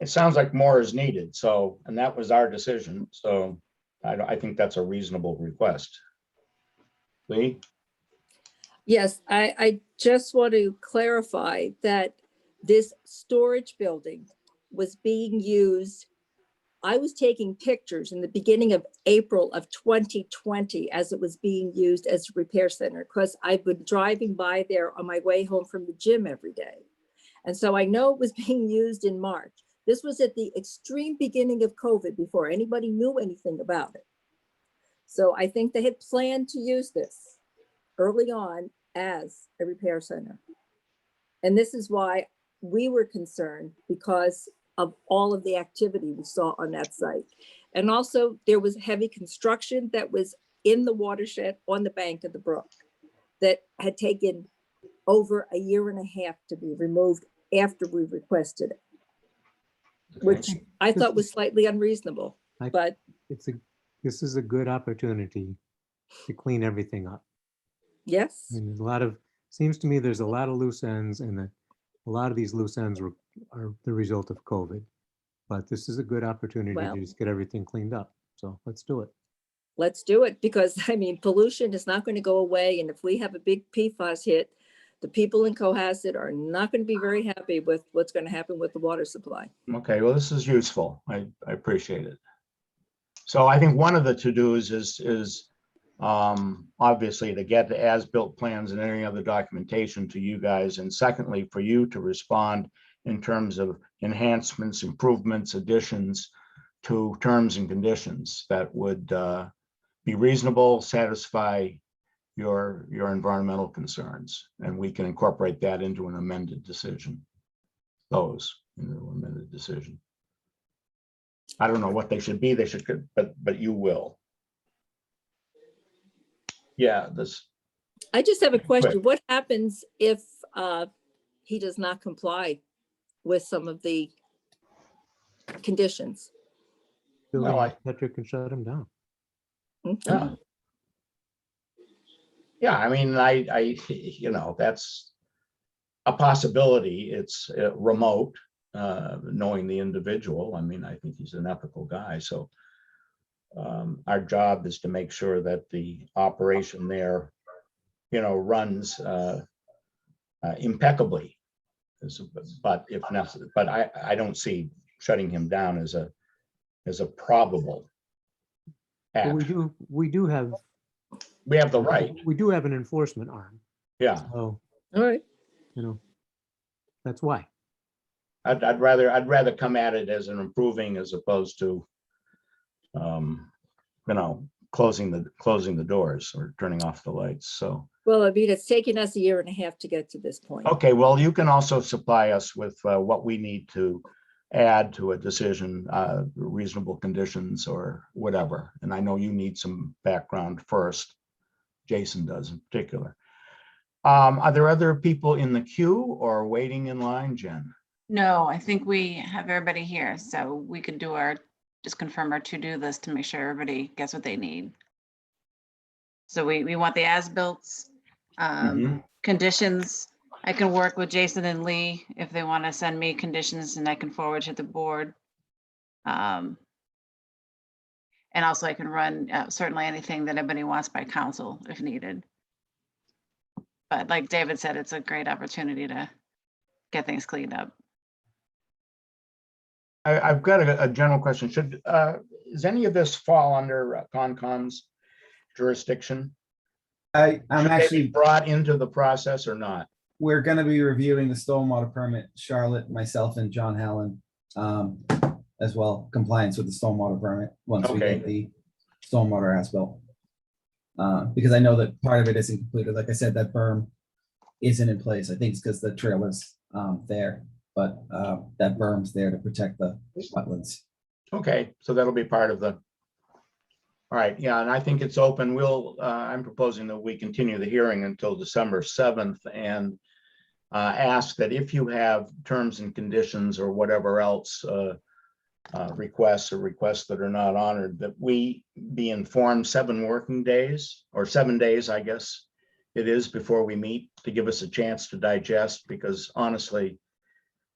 it sounds like more is needed. So, and that was our decision. So I think that's a reasonable request. Lee? Yes, I just want to clarify that this storage building was being used. I was taking pictures in the beginning of April of 2020 as it was being used as a repair center, because I've been driving by there on my way home from the gym every day. And so I know it was being used in March. This was at the extreme beginning of COVID, before anybody knew anything about it. So I think they had planned to use this early on as a repair center. And this is why we were concerned, because of all of the activity we saw on that site. And also there was heavy construction that was in the watershed on the bank of the brook that had taken over a year and a half to be removed after we requested it, which I thought was slightly unreasonable, but this is a good opportunity to clean everything up. yes. I mean, seems to me there's a lot of loose ends, and that a lot of these loose ends are the result of COVID. But this is a good opportunity to just get everything cleaned up. So let's do it. let's do it, because I mean, pollution is not going to go away. And if we have a big PFAS hit, the people in Cohasset are not going to be very happy with what's going to happen with the water supply. Okay, well, this is useful. I appreciate it. So I think one of the to-dos is obviously to get the as-built plans and any other documentation to you guys. And secondly, for you to respond in terms of enhancements, improvements, additions to terms and conditions that would be reasonable, satisfy your environmental concerns. And we can incorporate that into an amended decision. Those into an amended decision. I don't know what they should be. They should, but you will. Yeah, this. I just have a question. Quick. What happens if he does not comply with some of the conditions? Building Well, inspector can shut him down. Yeah. Yeah, I mean, I you know, that's a possibility. It's remote, knowing the individual. I mean, I think he's an ethical guy. So our job is to make sure that the operation there, you know, runs impeccably. But if necessary, but I don't see shutting him down as a probable But act. we do have the right. We do have an enforcement arm. Yeah. So, all right. You know, that's why. I'd rather come at it as an improving as opposed to, you know, closing the doors or turning off the lights. So. Well, I mean, it's taken us 1.5 years to get to this point. Okay, well, you can also supply us with what we need to add to a decision, reasonable conditions or whatever. And I know you need some background first. Jason does in particular. Are there other people in the queue or waiting in line, Jen? No, I think we have everybody here, so we could do just confirm our to-do list to make sure everybody gets what they need. So we want the as-built conditions. I can work with Jason and Lee if they want to send me conditions and I can forward to the board. And also I can run certainly anything that anybody wants by council if needed. But like David said, it's a great opportunity to get things cleaned up. I've got a general question. Does any of this fall under Concom's jurisdiction? I'm Should they actually be brought into the process or not? We're going to be reviewing the stormwater permit, Charlotte, myself, and John Hallen, as well, compliance with the stormwater permit once we get the stormwater as-built. Because I know that part of it isn't completed. Like I said, that berm isn't in place. I think it's because the trail is there, but that berm's there to protect the wetlands. Okay, so that'll be part of the. All right, yeah, and I think it's open. I'm proposing that we continue the hearing until December 7th and ask that if you have terms and conditions or whatever else requests that are not honored, that we be informed 7 working days or 7 days, I guess it is, before we meet, to give us a chance to digest, because honestly,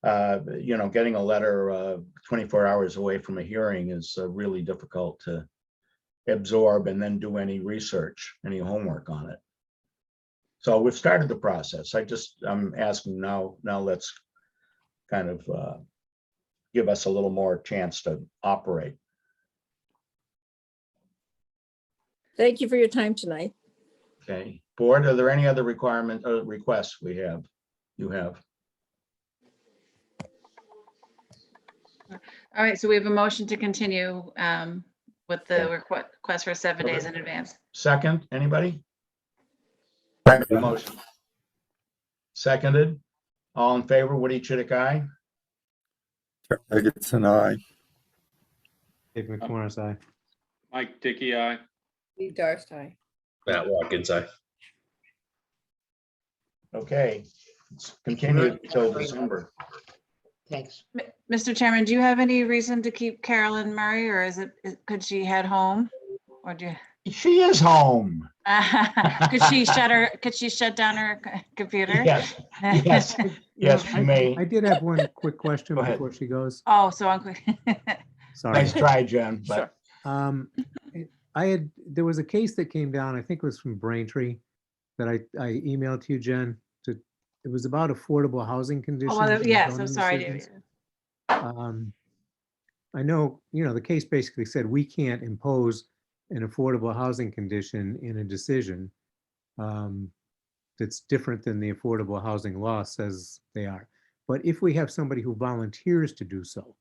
you know, getting a letter 24 hours away from a hearing is really difficult to absorb and then do any research, any homework on it. So we've started the process. I'm asking now let's kind of give us a little more chance to operate. Thank you for your time tonight. Okay, board, are there any other requests you have? All right, so we have a motion to continue with the request for 7 days in advance. Second, anybody? Motion. Seconded. All in favor, Woody Chidick, aye. It's an aye. Dave McMorris, aye. Mike Dickey, aye. Lee Darcey. Matt Watkins, aye. Okay, it's continued until December. Thanks. Mr. Chairman, do you have any reason to keep Carolyn Murray, or could she head home? Or do you? She is home. Could she shut down her computer? Yes, you may. I did have one quick question Go ahead. before she goes. Oh, so I'm quick. Sorry. Nice try, Jen, but. there was a case that came down, I think it was from Braintree, that I emailed to you, Jen. It was about affordable housing conditions. and yes, I'm zoning sorry. decisions. I know, the case basically said we can't impose an affordable housing condition in a decision that's different than the affordable housing law says they are. But if we have somebody who volunteers to do so,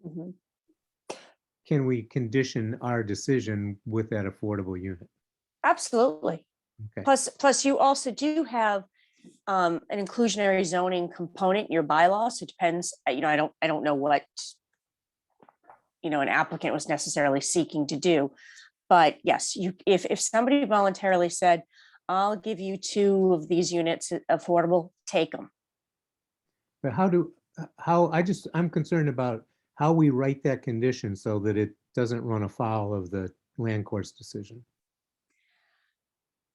Mhm. can we condition our decision with that affordable unit? Absolutely. Okay. Plus you also do have an inclusionary zoning component in your bylaws. It depends, I don't know what, an applicant was necessarily seeking to do. But yes, if somebody voluntarily said, I'll give you 2 of these units affordable, take them. But I'm concerned about how we write that condition so that it doesn't run afoul of the land court's decision.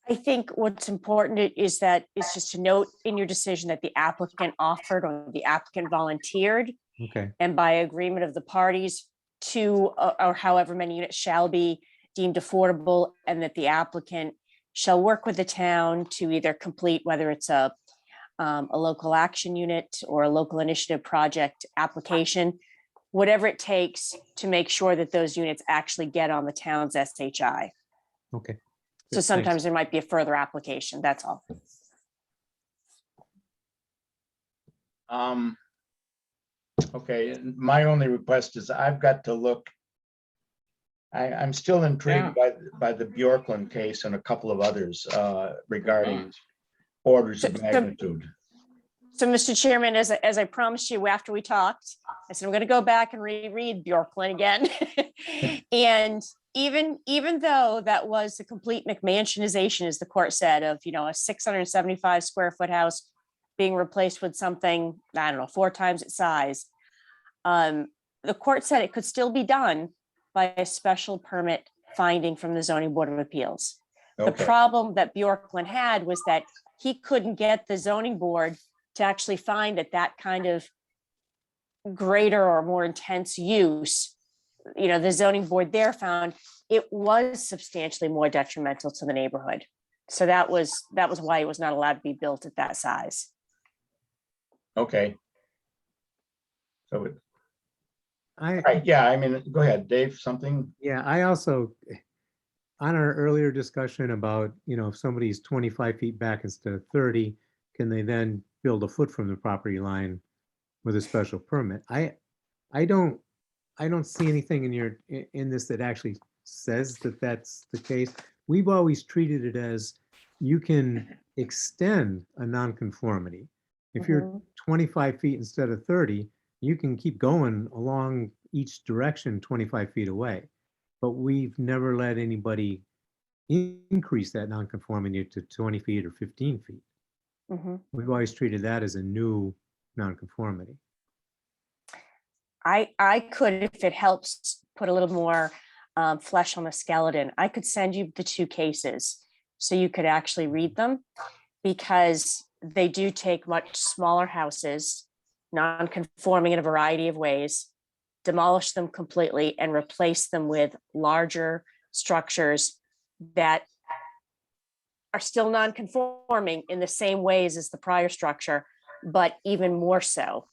I think what's important is just to note in your decision that the applicant offered or the applicant volunteered, Okay. and by agreement of the parties, 2 or however many units shall be deemed affordable, and that the applicant shall work with the town to either complete, whether it's a local action unit or a local initiative project application, whatever it takes to make sure that those units actually get on the town's SHI. Okay. So Good, sometimes thanks. there might be a further application, that's all. Okay, and my only request is I've got to look. I'm still intrigued by the Bjorklund case and a couple of others regarding orders of magnitude. So, Mr. Chairman, as I promised you after we talked, I said, I'm going to go back and reread Bjorklund again. And even though that was a complete McMansionization, as the court said, of, a 675 square foot house being replaced with something, 4 times its size, the court said it could still be done by a special permit finding from the Zoning Board of Appeals. The problem that Bjorklund had was that he couldn't get the zoning board to actually find that kind of greater or more intense use, the zoning board there found it was substantially more detrimental to the neighborhood. So that was why it was not allowed to be built at that size. Okay. So right, yeah, I mean, go ahead, Dave, something? Yeah, I also, on our earlier discussion about, if somebody's 25 feet back instead of 30, can they then build a foot from the property line with a special permit? I don't see anything in this that actually says that that's the case. We've always treated it as you can extend a nonconformity. If you're 25 feet instead of 30, you can keep going along each direction 25 feet away. But we've never let anybody increase that nonconformity to 20 feet or 15 feet. We've always treated that as a new nonconformity. I could, if it helps, put a little more flesh on the skeleton. I could send you the 2 cases so you could actually read them, because they do take much smaller houses, non-conforming in a variety of ways, demolish them completely and replace them with larger structures that are still non-conforming in the same ways as the prior structure, but even more so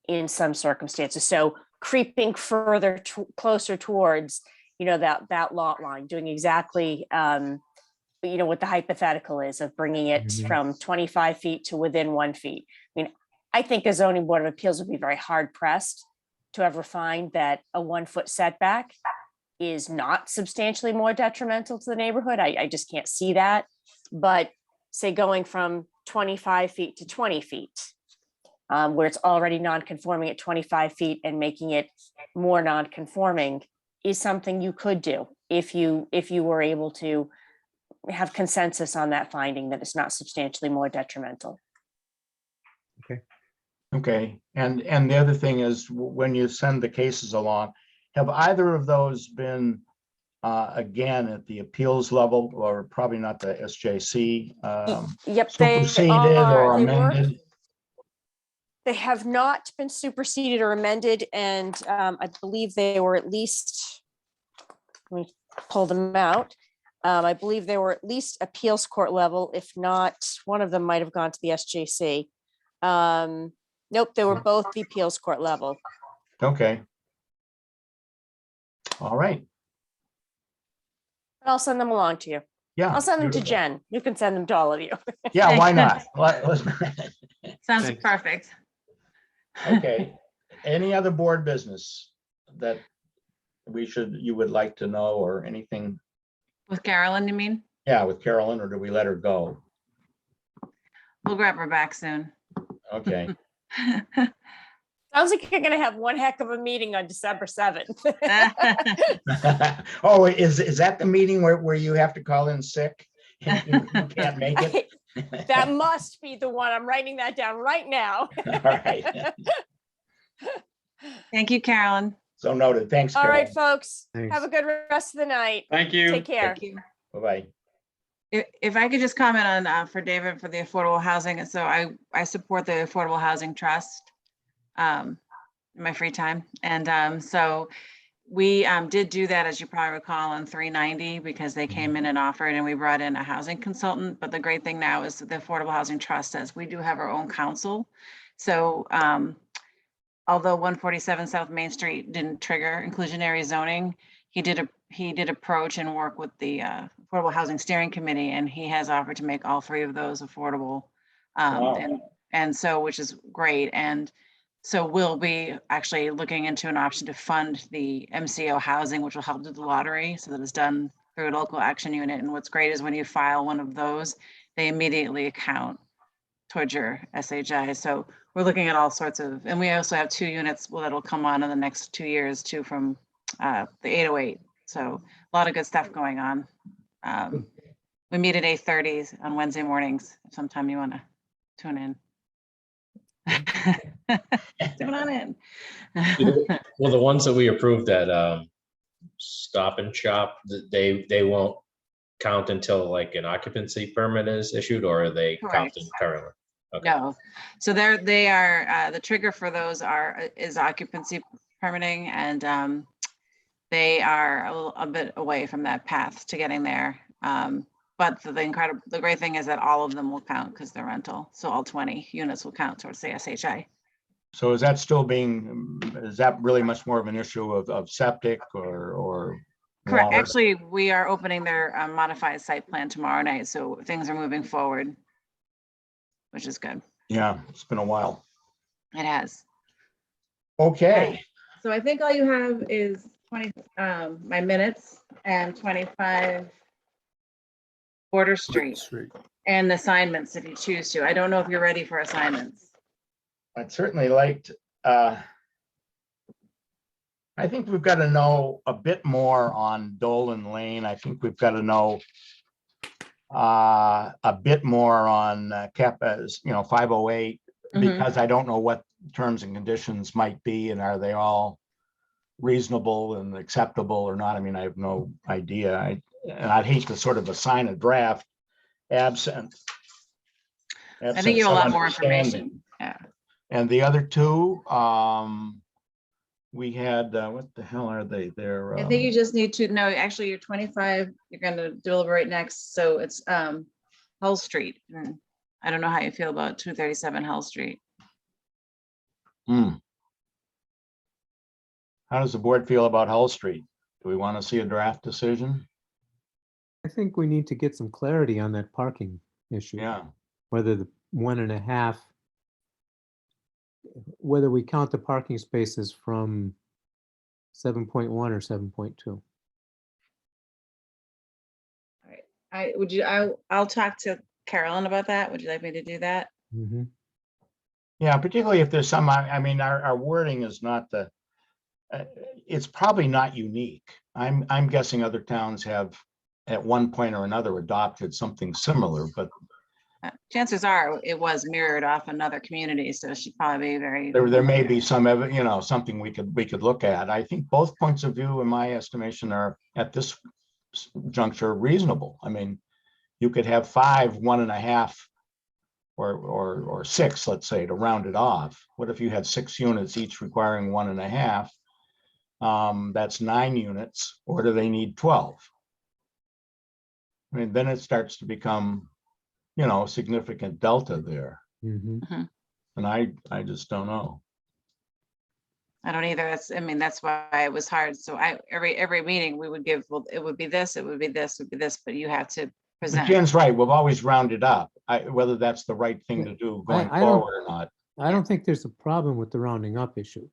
in some circumstances. So creeping further closer towards, that lot line, doing exactly, what the hypothetical is of bringing it from 25 feet to within 1 feet. I mean, I think a zoning board of appeals would be very hard pressed to ever find that a 1 foot setback is not substantially more detrimental to the neighborhood. I just can't see that. But say going from 25 feet to 20 feet, where it's already non-conforming at 25 feet and making it more non-conforming, is something you could do if you were able to have consensus on that finding that it's not substantially more detrimental. Okay, and the other thing is, when you send the cases along, have either of those been again at the appeals level, or probably not the SJC, Yep, superseded or amended? They have not been superseded or amended, and I believe they were at least, let me pull them out. I believe they were at least appeals court level, if not, one of them might have gone to the SJC. Nope, they were both the appeals court level. Okay. All right. I'll send them along to you. Yeah. I'll send them to beautiful. Jen. You can send them to all of you. Yeah, why not? Let's- Sounds Thanks. perfect. Okay. Any other board business that you would like to know, or anything? With Carolyn, you mean? Yeah, with Carolyn, or do we let her go? We'll grab her back soon. Okay. Sounds like you're gonna have one heck of a meeting on December 7th. Oh, is that the meeting where you have to call in sick? You can't make it? That must be the one. I'm writing that down right now. All right. Thank you, Carolyn. So noted. Thanks, All Carolyn. right, folks. Thanks. Have a good rest of the night. Thank you. Take care. Bye-bye. If I could just comment on for David for the affordable housing. So I support the Affordable Housing Trust in my free time. And so we did do that, as you probably recall, on 390 because they came in and offered, and we brought in a housing consultant. But the great thing now is that the Affordable Housing Trust says we do have our own counsel. So although 147 South Main Street didn't trigger inclusionary zoning, he did approach and work with the Affordable Housing Steering Committee, and he has offered to make all three of those affordable. Wow. And so, which is great. And so we'll be actually looking into an option to fund the MCO housing, which will help do the lottery, so that it's done through a local action unit. And what's great is when you file one of those, they immediately account towards your SHI. So we're looking at all sorts of, and we also have 2 units that'll come on in the next 2 years too, from the 808. So a lot of good stuff going on. We meet at 8:30 on Wednesday mornings. If sometime you want to tune in. Tune on in. Well, the ones that we approved at Stop and Shop, they won't count until like an occupancy permit is issued, or are they Correct. counting currently? Okay. No, so they are the trigger for those is occupancy permitting, and they are a bit away from that path to getting there. But the great thing is that all of them will count because they're rental. So all 20 units will count towards the SHI. So is that really much more of an issue of septic or? Correct. water? Actually, we are opening their modified site plan tomorrow night. So things are moving forward, which is good. Yeah, it's been a while. It has. Okay. So I think all you have is 20, my minutes and 25 Border Street and assignments if you choose to. I don't know if you're ready for assignments. I'd certainly liked, I think we've got to know a bit more on Dolan Lane. I think we've got to know a bit more on CAPA's, 508, because I don't know what terms and conditions might be, and are they all reasonable and acceptable or not? I mean, I have no idea. And I'd hate to sort of assign a draft absent. I think you have a some lot more understanding. information. Yeah. And the other two, we had, what the hell are they? They're. I think you just need to know, actually, you're 25, you're going to deliberate next. So it's Hull Street. I don't know how you feel about 237 Hull Street. How does the board feel about Hull Street? Do we want to see a draft decision? I think we need to get some clarity on that parking issue. Yeah. Whether the 1.5, whether we count the parking spaces from 7.1 or 7.2. All right. I'll talk to Carolyn about that. Would you like me to do that? Mm-hmm. Yeah, particularly if there's some, I mean, our wording is not it's probably not unique. I'm guessing other towns have at one point or another adopted something similar, but chances are it was mirrored off another community, so she'd probably be very. There may be some, something we could look at. I think both points of view, in my estimation, are at this juncture reasonable. I mean, you could have 5, 1.5, or 6, let's say, to round it off. What if you had 6 units, each requiring 1.5? that's 9 units, or do they need 12? I mean, then it starts to become, you know, significant delta there. Mhm. And I just don't know. I don't either. That's, I mean, that's why it was hard. So every meeting we would give, well, it would be this, it would be this, it would be this, but you have to But present. Jen's right, we've always rounded up. Whether that's the right thing to do going I don't- forward or not. I don't think there's a problem with the rounding up issue,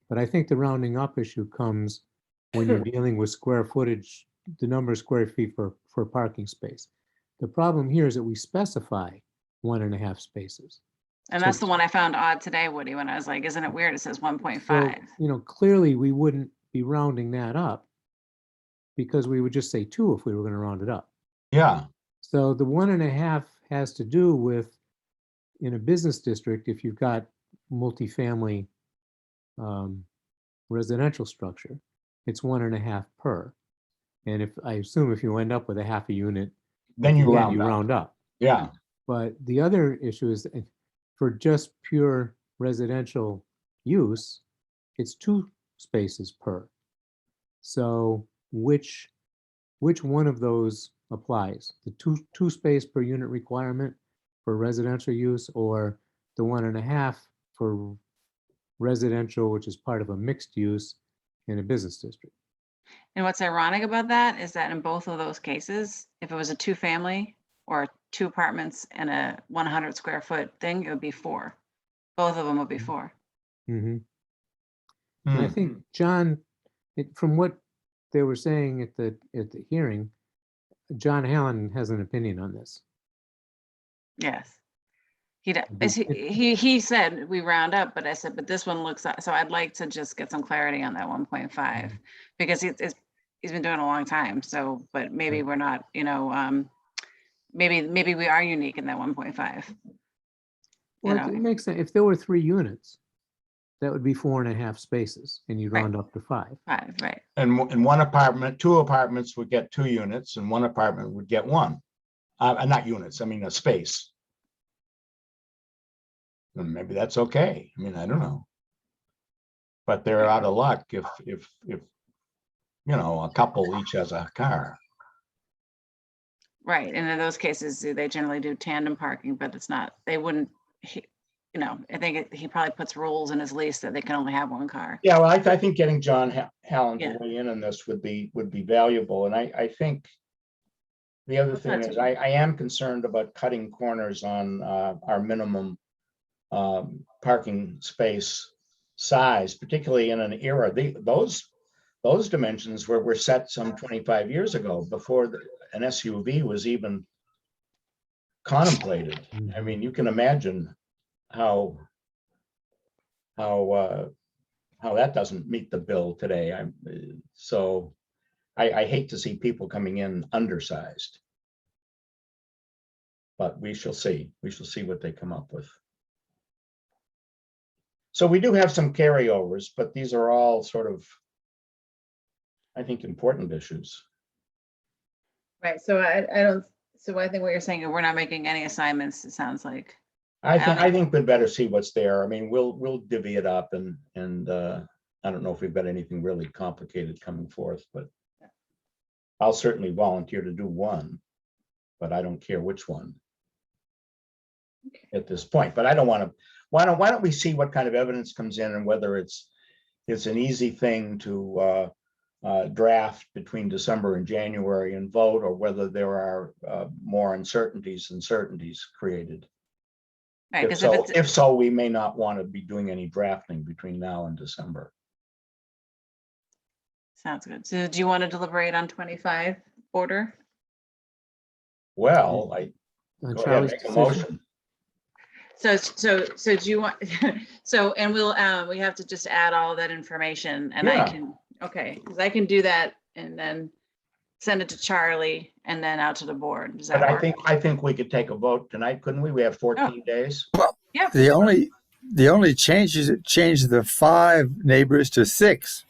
but I think the rounding up issue comes when you're dealing with square footage, the number of square feet for parking space. The problem here is that we specify 1.5 spaces. And that's the one I found odd today, Woody, when I was like, isn't it weird? It says 1.5. So, you know, clearly we wouldn't be rounding that up because we would just say 2 if we were going to round it up. Yeah. So the 1.5 has to do with, in a business district, if you've got multifamily residential structure, it's 1.5 per. And if, I assume if you end up with a half a unit, Then you again, round up. up. Yeah. But the other issue is for just pure residential use, it's 2 spaces per. So which one of those applies? The two space per unit requirement for residential use, or the 1.5 for residential, which is part of a mixed use in a business district? And what's ironic about that is that in both of those cases, if it was a 2-family or 2 apartments and a 100 square foot thing, it would be 4. Both of them would be 4. Mm-hmm. And I think, John, from what they were saying at the hearing, John Hallen has an opinion on this. Yes. He said we round up, but I said, but this one looks, so I'd like to just get some clarity on that 1.5 because he's been doing it a long time. So, but maybe we're not, you know, maybe we are unique in that 1.5. Well, it makes sense. If there were 3 units, that would be 4.5 spaces, and you'd round up to 5. 5, right. And in one apartment, 2 apartments would get 2 units, and 1 apartment would get 1. Not units, I mean a space. And maybe that's okay. I mean, I don't know. But they're out of luck if you know, a couple each has a car. Right. And in those cases, they generally do tandem parking, but it's not, they wouldn't, you know, I think he probably puts rules in his lease that they can only have 1 car. Yeah, well, I think getting John Hallen to weigh in on this would be valuable. And I think the other thing is I am concerned about cutting corners on our minimum parking space size, particularly in an era. Those dimensions were set some 25 years ago, before an SUV was even contemplated. I mean, you can imagine how that doesn't meet the bill today. I hate to see people coming in undersized. But we shall see. We shall see what they come up with. So we do have some carryovers, but these are all sort of, I think, important issues. Right. So I think what you're saying, we're not making any assignments, it sounds like. I think we'd better see what's there. I mean, we'll divvy it up, and I don't know if we've got anything really complicated coming forth, but I'll certainly volunteer to do one, but I don't care which one at this point. But I don't want to. Why don't we see what kind of evidence comes in, and whether it's an easy thing to draft between December and January and vote, or whether there are more uncertainties and certainties created. Right, if so, we may not want to be doing any drafting between now and December. Sounds good. So do you want to deliberate on 25 order? Well, go ahead, make a motion. So do you want, so, and we have to just add all that information, and Yeah. I can, okay, because I can do that and then send it to Charlie and then out to the board. Does that But work? I think we could take a vote tonight, couldn't we? We have 14 days. Well, yeah. The only change is it changed the 5 neighbors to 6.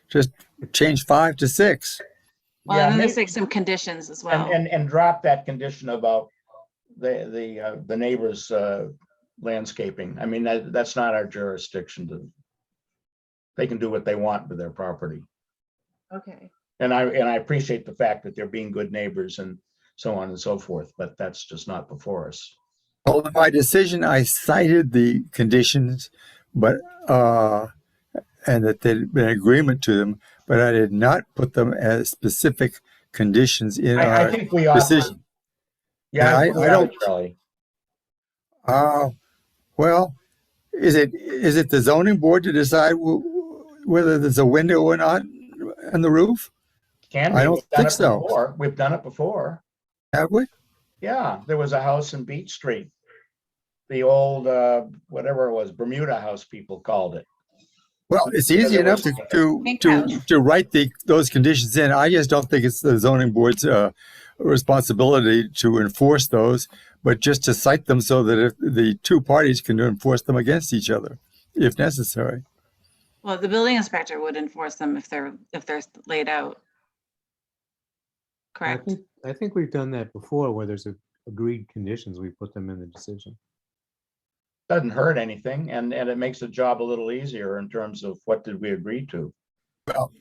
Just change 5 to 6. Well, and then there's like some conditions as well. And drop that condition about the neighbors' landscaping. I mean, that's not our jurisdiction to. they can do what they want with their property. Okay. And I appreciate the fact that they're being good neighbors and so on and so forth, but that's just not before us. Well, in my decision, I cited the conditions, but and that there'd been agreement to them, but I did not put them as specific conditions in I our think we ought to. decision. Yeah, And I think we I ought don't. to, Charlie. Well, is it the zoning board to decide whether there's a window or not on the roof? Can I be. don't We've done think it so. before. We've done it before. Have we? Yeah, there was a house in Beach Street. The old, whatever it was, Bermuda house, people called it. Well, it's easy there enough was- to write those conditions in. I just don't think it's the zoning board's responsibility to enforce those, but just to cite them so that if the two parties can enforce them against each other, if necessary. Well, the building inspector would enforce them if they're laid out. Correct. I think we've done that before where there's agreed conditions, we put them in the decision. Doesn't hurt anything, and it makes the job a little easier in terms of what did we agree to. Well,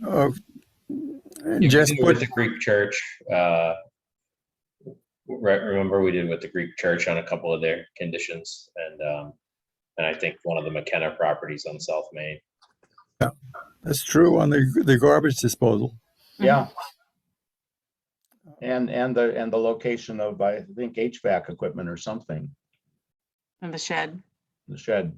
Just with the Greek church. Remember we did with the Greek church on a couple of their conditions, and I think one of the McKenna properties on South Main. Yeah, that's true on the garbage disposal. Yeah. And the location of, I think, HVAC equipment or something. And the shed. The shed.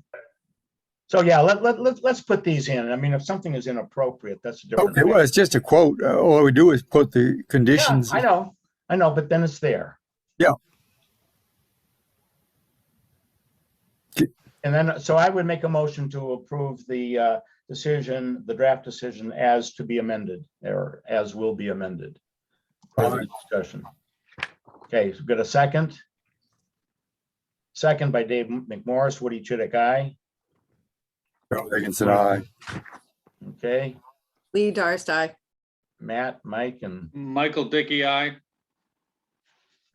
So yeah, let's put these in. I mean, if something is inappropriate, that's a different. Okay, well, it's just a quote. All we do is put the conditions. Yeah, I know, but then it's there. Yeah. And then, so I would make a motion to approve the decision, the draft decision as to be amended, or as will be amended. Further discussion. Okay, so we've got a second. Second by Dave McMorris, Woody Chidick, aye. Carl Higginson, aye. Okay, Lee Darcey. Matt, Mike, and Michael Dickey, aye.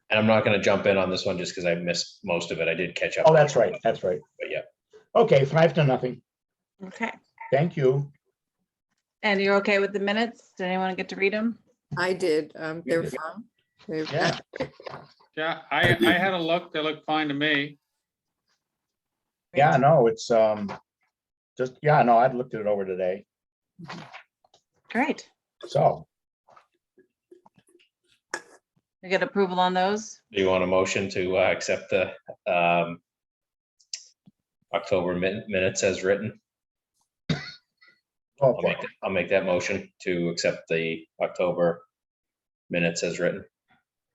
And I'm not going to jump in on this one just because I missed most of it. I did catch up. oh, that's right, that's right. But yeah. Okay, 5-0. Okay. Thank you. And you're okay with the minutes? Did anyone get to read them? I did. They're did. fine. Yeah. Yeah, I had a look. They look fine to me. Yeah, no, it's just, yeah, no, I'd looked it over today. Great. So, We get approval on those? Do you want a motion to accept the October minutes as written? I'll make that motion to accept the October minutes as written.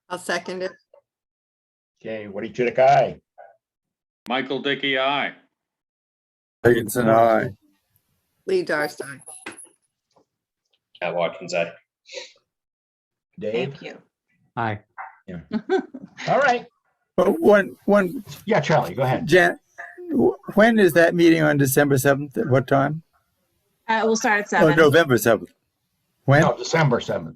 I'll second it. okay, Woody Chidick, aye. Michael Dickey, aye. Higginson, aye. Lee Darcey. Cat Watkins, aye. Dave? Thank you. Aye. Yeah. All right. But one. Yeah, Charlie, go ahead. Jan, when is that meeting on December 7th? At what time? We'll start at Oh, 7. November 7th. When? No, December 7th.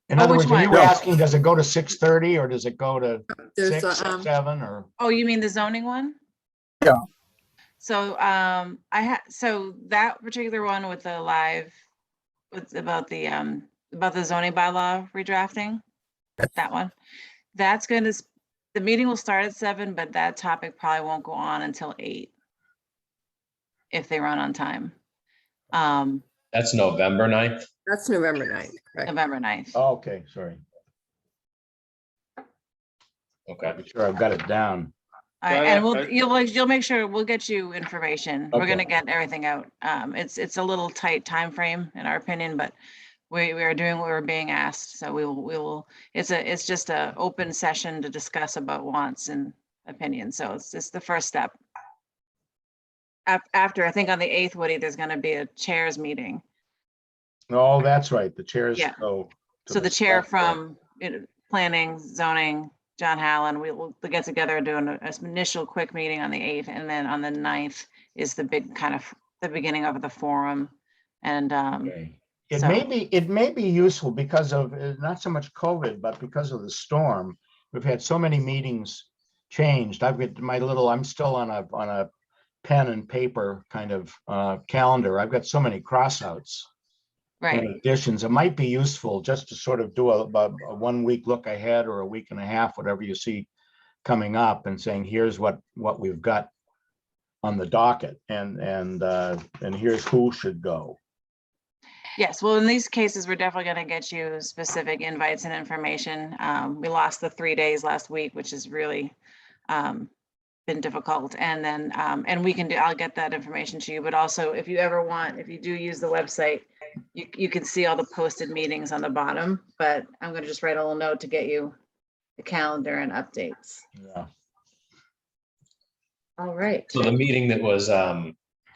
In Oh, other which words, are you one? asking, does it go to 6:30 or does it go to There's 6 a, or 7 or? Oh, you mean the zoning one? Yeah. So so that particular one with the live, with about the zoning bylaw redrafting, that one, that's going to, the meeting will start at 7, but that topic probably won't go on until 8 if they run on time. That's November 9th. that's November 9th, correct? November 9th. Oh, okay, sorry. Okay. Make sure I've got it down. All right, But, and but- you'll make sure we'll get you information. We're Okay. gonna get everything out. It's a little tight time frame in our opinion, but we are doing what we're being asked. So we will. It's just a open session to discuss about wants and opinions. So it's just the first step. After, I think on the 8th, Woody, there's gonna be a chairs meeting. Oh, that's right. The chairs Yeah. go. to So the chair select board. from planning, zoning, John Hallen, we'll get together and do an initial quick meeting on the 8th, and then on the 9th is the big kind of the beginning of the forum. And Okay. It so- may be useful because of not so much COVID, but because of the storm. We've had so many meetings changed. I've got my little, I'm still on a pen and paper kind of calendar. I've got so many crossouts Right. and additions. It might be useful just to sort of do a 1 week look ahead or a week and a half, whatever you see coming up, and saying, here's what we've got on the docket, and here's who should go. Yes, well, in these cases, we're definitely going to get you specific invites and information. We lost the 3 days last week, which has really been difficult. And then, and we can do, I'll get that information to you, but also if you ever want, if you do use the website, you can see all the posted meetings on the bottom, but I'm going to just write a little note to get you the calendar and updates. Yeah. All right. So the meeting that was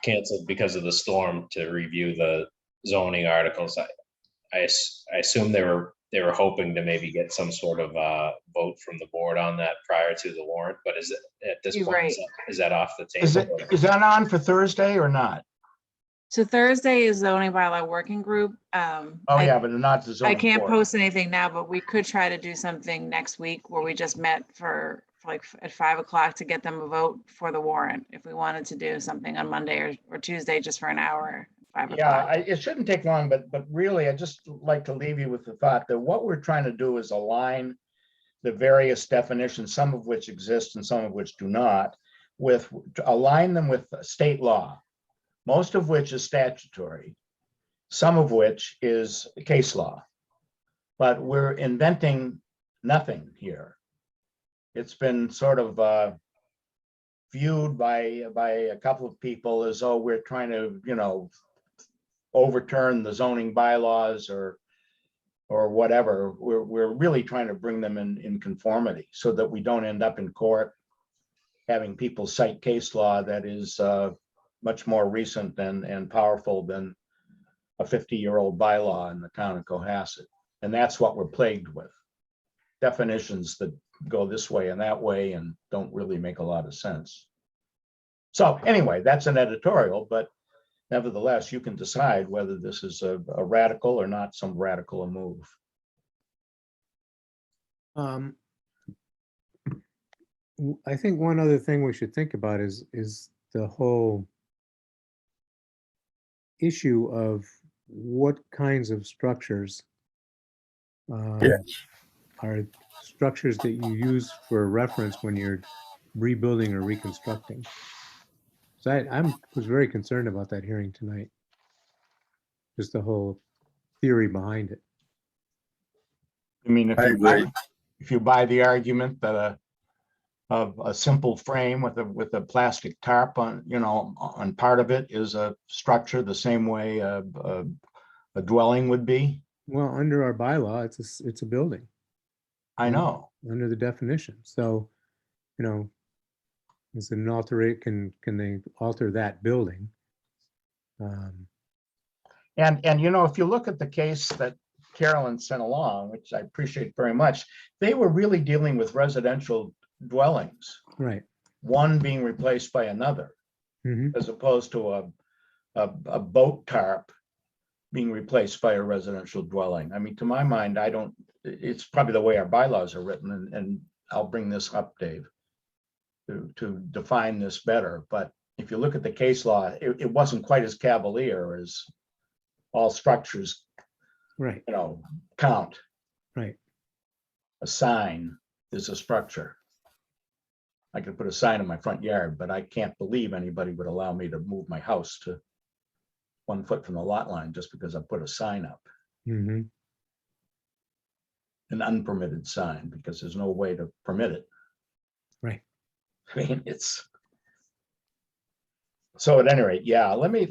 canceled because of the storm to review the zoning articles, I assume they were hoping to maybe get some sort of vote from the board on that prior to the warrant, but is it at this You're point, right. is that off the table? Is that on for Thursday or not? So Thursday is zoning bylaw working group. Oh, yeah, but not the I zoning can't board. post anything now, but we could try to do something next week where we just met for like at 5 o'clock to get them a vote for the warrant. If we wanted to do something on Monday or Tuesday, just for an hour, 5 Yeah, o'clock. it shouldn't take long, but really, I just like to leave you with the thought that what we're trying to do is align the various definitions, some of which exist and some of which do not, to align them with state law, most of which is statutory, some of which is case law. But we're inventing nothing here. It's been sort of viewed by a couple of people as though we're trying to, overturn the zoning bylaws or whatever. We're really trying to bring them in conformity so that we don't end up in court having people cite case law that is much more recent and powerful than a 50-year-old bylaw in the town of Cohasset. And that's what we're plagued with. Definitions that go this way and that way and don't really make a lot of sense. So anyway, that's an editorial, but nevertheless, you can decide whether this is a radical or not some radical a move. I think one other thing we should think about is the whole issue of what kinds of structures are structures that you use for reference when you're rebuilding or reconstructing. So I was very concerned about that hearing tonight. Just the whole theory behind it. I mean, if you buy the argument that of a simple frame with a plastic tarp on, on part of it is a structure the same way a dwelling would be. Well, under our bylaw, it's a building. I know. Under the definition. So, is it an alterate? Can they alter that building? And if you look at the case that Carolyn sent along, which I appreciate very much, they were really dealing with residential dwellings. Right. One being replaced by another, as opposed to a boat tarp being replaced by a residential dwelling. I mean, to my mind, it's probably the way our bylaws are written, and I'll bring this up, Dave, to define this better. But if you look at the case law, it wasn't quite as cavalier as all structures, right? Count. Right. A sign is a structure. I could put a sign in my front yard, but I can't believe anybody would allow me to move my house to 1 foot from the lot line just because I put a sign up. An unpermitted sign, because there's no way to permit it. Right. I mean, so at any rate, yeah, let me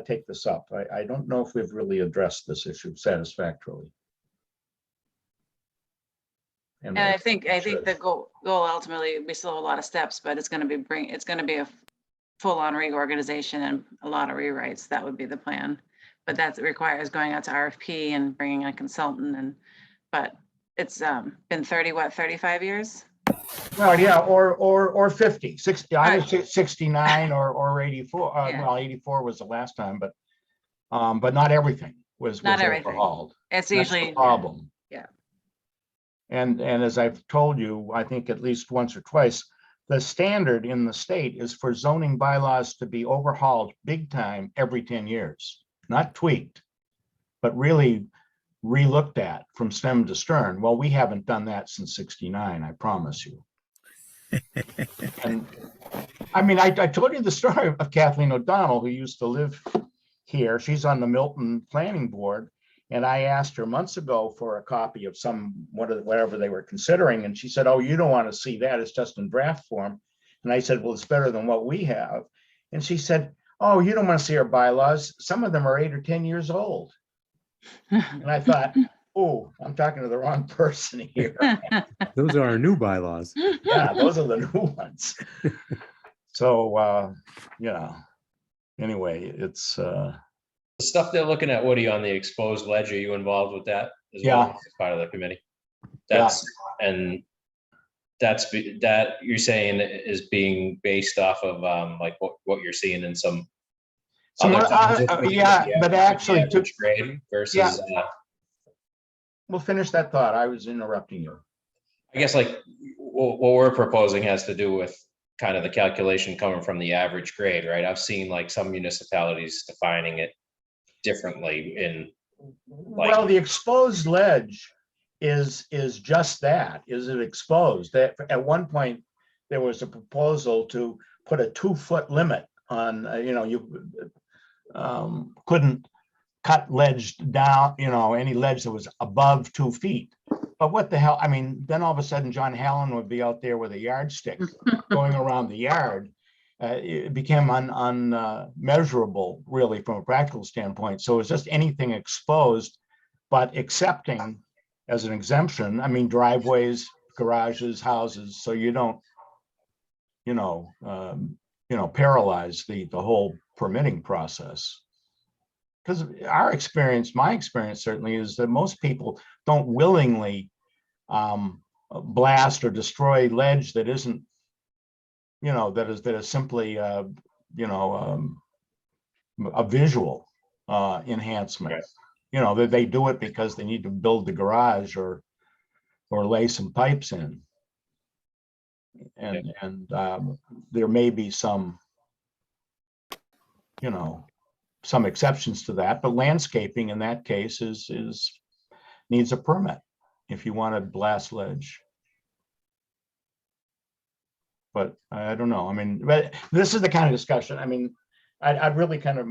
take this up. I don't know if we've really addressed this issue satisfactorily. And I think the goal ultimately, we still have a lot of steps, but it's going to be a full-on reorganization and a lot of rewrites. That would be the plan. But that requires going out to RFP and bringing a consultant, but it's been 35 years? Well, yeah, or 50, 60, either 69 or 84. Well, 84 was the last time, but not everything was overhauled. It's That's usually the problem. Yeah. And as I've told you, I think at least once or twice, the standard in the state is for zoning bylaws to be overhauled big time every 10 years, not tweaked, but really re-looked at from stem to stern. Well, we haven't done that since 69, I promise you. And I mean, I told you the story of Kathleen O'Donnell, who used to live here. She's on the Milton Planning Board. And I asked her months ago for a copy of whatever they were considering. And she said, oh, you don't want to see that. It's just in draft form. And I said, well, it's better than what we have. And she said, oh, you don't want to see our bylaws. Some of them are 8 or 10 years old. And I thought, oh, I'm talking to the wrong person here. Those are our new bylaws. Yeah, those are the new ones. So, yeah, anyway, it's, The stuff they're looking at, Woody, on the exposed ledge, are you involved with that as Yeah. well as part of the committee? That you're saying is being based off of like what you're seeing in some other towns, but actually, average grade versus we'll finish that thought. I was interrupting you. I guess like what we're proposing has to do with kind of the calculation coming from the average grade, right? I've seen like some municipalities defining it differently in like, Well, the exposed ledge is just that. Is it exposed? That at one point there was a proposal to put a 2-foot limit on, you couldn't cut ledge down, any ledge that was above 2 feet. But what the hell? I mean, then all of a sudden John Hallen would be out there with a yardstick going around the yard. It became unmeasurable, really, from a practical standpoint. So it's just anything exposed, but accepting as an exemption. I mean, driveways, garages, houses, so you don't, paralyze the whole permitting process. Because our experience, my experience certainly, is that most people don't willingly blast or destroy ledge that isn't, that is simply, a visual enhancement. That they do it because they need to build the garage or lay some pipes in. And there may be some, some exceptions to that, but landscaping in that case needs a permit if you want to blast ledge. But I don't know. I mean, but this is the kind of discussion. I mean, I'd really kind of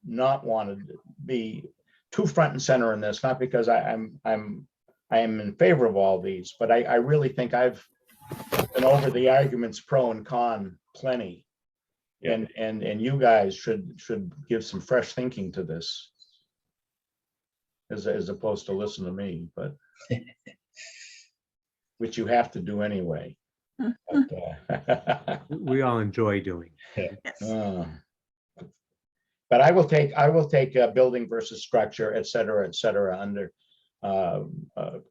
not want to be too front and center in this, not because I am in favor of all these, but I really think I've been over the arguments pro and con plenty. And you guys should give some fresh thinking to this, as opposed to listen to me, but which you have to do anyway. But, We all enjoy doing. but I will take building versus structure, et cetera, under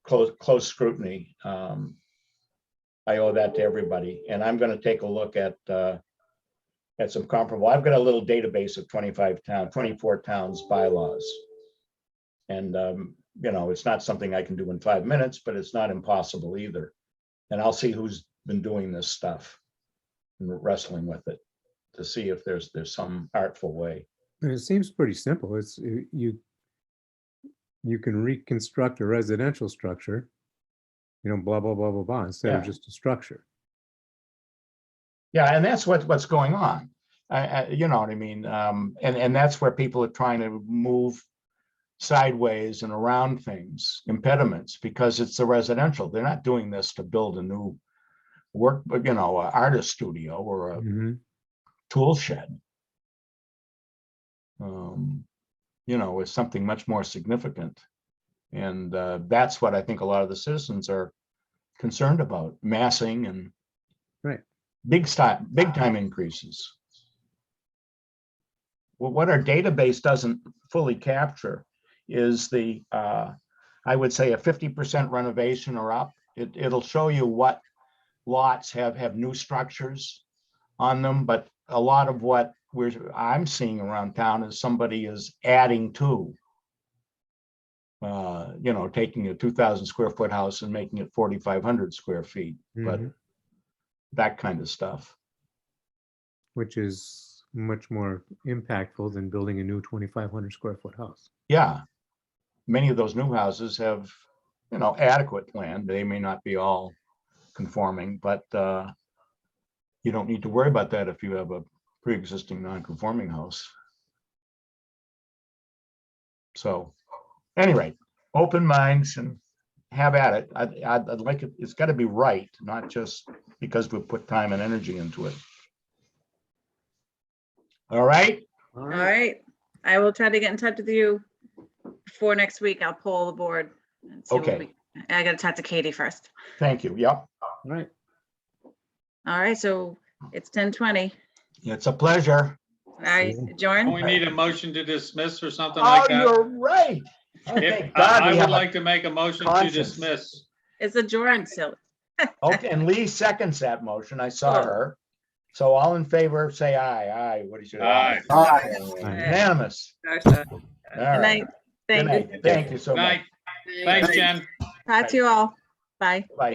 close scrutiny. I owe that to everybody, and I'm going to take a look at some comparable. I've got a little database of 24 towns bylaws, and it's not something I can do in 5 minutes, but it's not impossible either. And I'll see who's been doing this stuff and wrestling with it to see if there's some artful way. And it seems pretty simple. It's you can reconstruct a residential structure, blah, blah, blah, blah, blah, instead of just a structure. Yeah, and that's what's going on. You know what I mean? And that's where people are trying to move sideways and around things, impediments, because it's the residential. They're not doing this to build a new artist studio or a tool shed. It's something much more significant. And that's what I think a lot of the citizens are concerned about, massing and big time increases. Well, what our database doesn't fully capture is I would say a 50% renovation or up. It'll show you what lots have new structures on them, but a lot of what I'm seeing around town is somebody is adding to, taking a 2,000 square foot house and making it 4,500 square feet. But that kind of stuff. Which is much more impactful than building a new 2,500 square foot house. Yeah. Many of those new houses have, adequate land. They may not be all conforming, but you don't need to worry about that if you have a pre-existing non-conforming house. So, anyway, open minds and have at it. I'd like it. It's got to be right, not just because we put time and energy into it. All right. All right. I will try to get in touch with you before next week. I'll poll the board. And see what Okay. I got to talk to Katie first. Thank you. Yep. All right. All right. So it's 10:20. It's a pleasure. All right. Adjourn. Don't we need a motion to dismiss or something Oh, like that? you're right. If, God, I we would have a like to make a motion to conscience. dismiss. It's adjourned, silly. Okay, and Lee seconds that motion. I saw her. So all in favor, say aye. Aye. What do you say? Aye. Unanimous. All All Good right. night. Good Thank you. night. Thank you so much. Night. Thanks, Jen. Talk to you all. Bye. Bye.